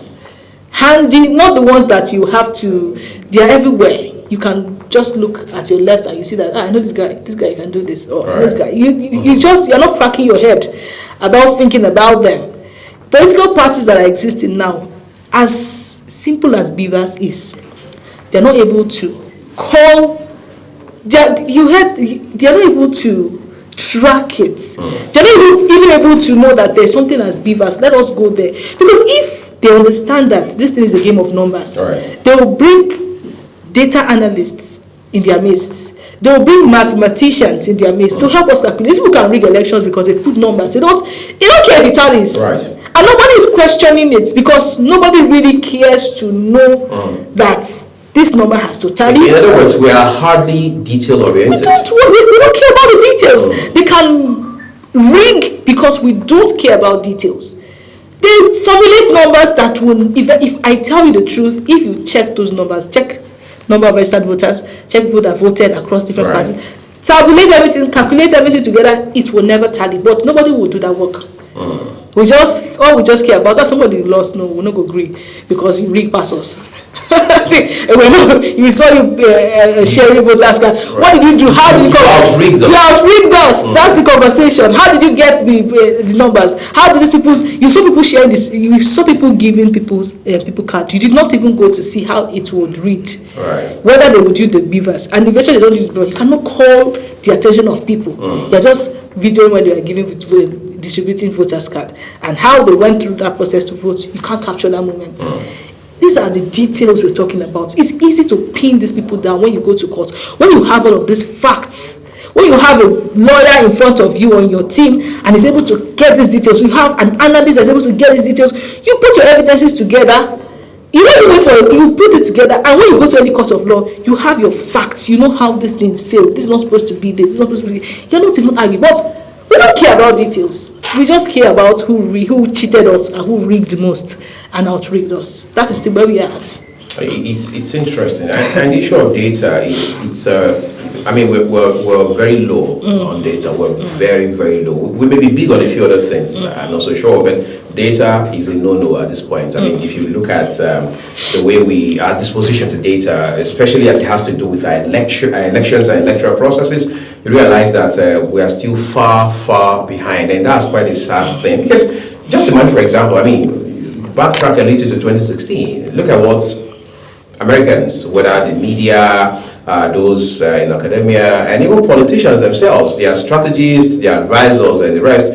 handy, not the ones that you have to, they are everywhere. You can just look at your left and you see that I know this guy can do this, or this guy. You're not cracking your head about thinking about them. Political parties that are existing now, as simple as Beavers is, they're not able to call. They're not able to track it. They're not even able to know that there's something as Beavers. Let us go there. Because if they understand that this thing is a game of numbers, they will bring data analysts in their midst. They will bring mathematicians in their midst to help us calculate. These people can rig elections because they put numbers. They don't care if it tallies. And nobody is questioning it because nobody really cares to know that this number has to tally. In other words, we are hardly detail oriented. We don't care about the details. They can rig because we don't care about details. They formulate numbers that will, if I tell you the truth, if you check those numbers, check number of registered voters, check people that voted across different parties, tabulate everything, calculate everything together, it will never tally. But nobody will do that work. We just care about that somebody lost. No, we're not going to agree because you rig pass us. See, you saw you sharing voters card. What did you do? How did you come? You outrigged us. That's the conversation. How did you get the numbers? How did these people? You saw people sharing this. You saw people giving people card. You did not even go to see how it would read. Right. Whether they would use the beavers, and eventually they don't use beavers. You cannot call the attention of people. You're just videoing when they are distributing voters card and how they went through that process to vote. You can't capture that moment. These are the details we're talking about. It's easy to pin these people down when you go to court. When you have all of these facts, when you have a lawyer in front of you on your team and is able to get these details, you have an analyst that's able to get these details, you put your evidences together, you don't even wait for it, you put it together, and when you go to any court of law, you have your facts, you know how these things fail. This is not supposed to be this, is not supposed to be this. You're not even arguing. But we don't care about details. We just care about who cheated us and who rigged most and outrigged us. That is where we are at. It's interesting. And the issue of data I mean, we're very low on data. We're very, very low. We may be big on a few other things. I'm not so sure, but data is a no-no at this point. I mean, if you look at the way we are disposition to data, especially as it has to do with our elections and electoral processes, you realize that we are still far, far behind, and that's quite a sad thing. Because just imagine, for example, I mean, backtrack a little to 2016. Look at what Americans, whether the media, those in academia, and even politicians themselves, their strategists, their advisors, and the rest,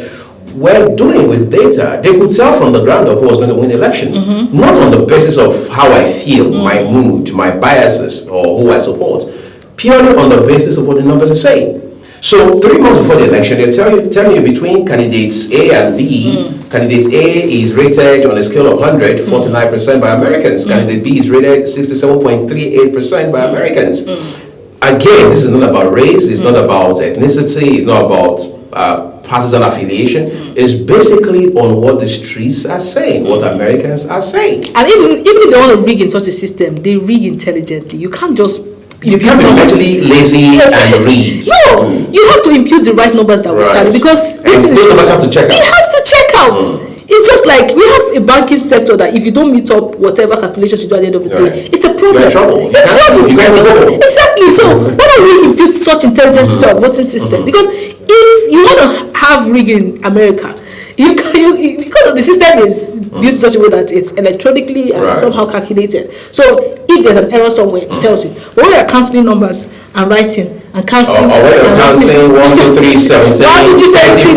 were doing with data. They could tell from the ground up who was going to win the election, not on the basis of how I feel, my mood, my biases, or who I support, purely on the basis of what the numbers are saying. So 3 months before the election, they're telling you between candidates A and B, candidate A is rated on a scale of 100, 49% by Americans. Candidate B is rated 67.38% by Americans. Again, this is not about race, it's not about ethnicity, it's not about partisan affiliation. It's basically on what the streets are saying, what Americans are saying. And even if they want to rig in such a system, they rig intelligently. You can't just... You can't be mentally lazy and read. No, you have to impute the right numbers that we tally, because those numbers have to check out. It has to check out. It's just like we have a banking sector that if you don't meet up whatever calculations you do at the end of the day, it's a problem. You're in trouble. You can't go. Exactly. So why don't we impute such intelligence to our voting system? Because if you want to have rigging in America, because the system is built in such a way that it's electronically and somehow calculated. So if there's an error somewhere, it tells you. But when you're cancelling numbers and writing and cancelling, when you're cancelling 1, 2, 3, 7, 30,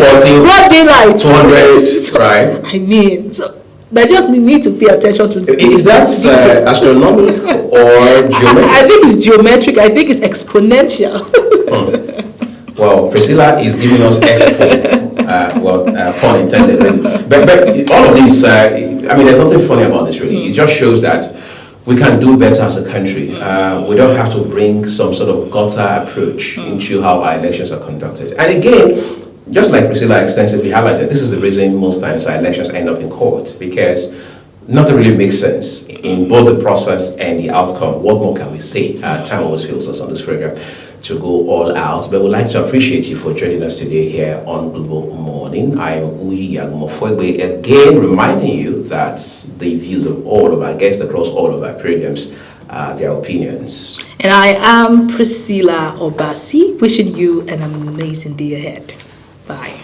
40, broad daylight, 200, right? I mean, so they just need to pay attention to. Is that astronomic or geometric? I think it's geometric. I think it's exponential. Well, Priscilla is giving us expo. Pun intended. But all of these, I mean, there's nothing funny about this, really. It just shows that we can do better as a country. We don't have to bring some sort of gutter approach into how our elections are conducted. And again, just like Priscilla extensively highlighted, this is the reason most times our elections end up in court, because nothing really makes sense in both the process and the outcome. What more can we say? Time always fails us on this program to go all out, but we'd like to appreciate you for joining us today here on Global Morning. I am Uyi Agumofwegbe, again reminding you that the views of all of our guests across all of our programs are their opinions. And I am Priscilla Obasi, wishing you an amazing day ahead. Bye.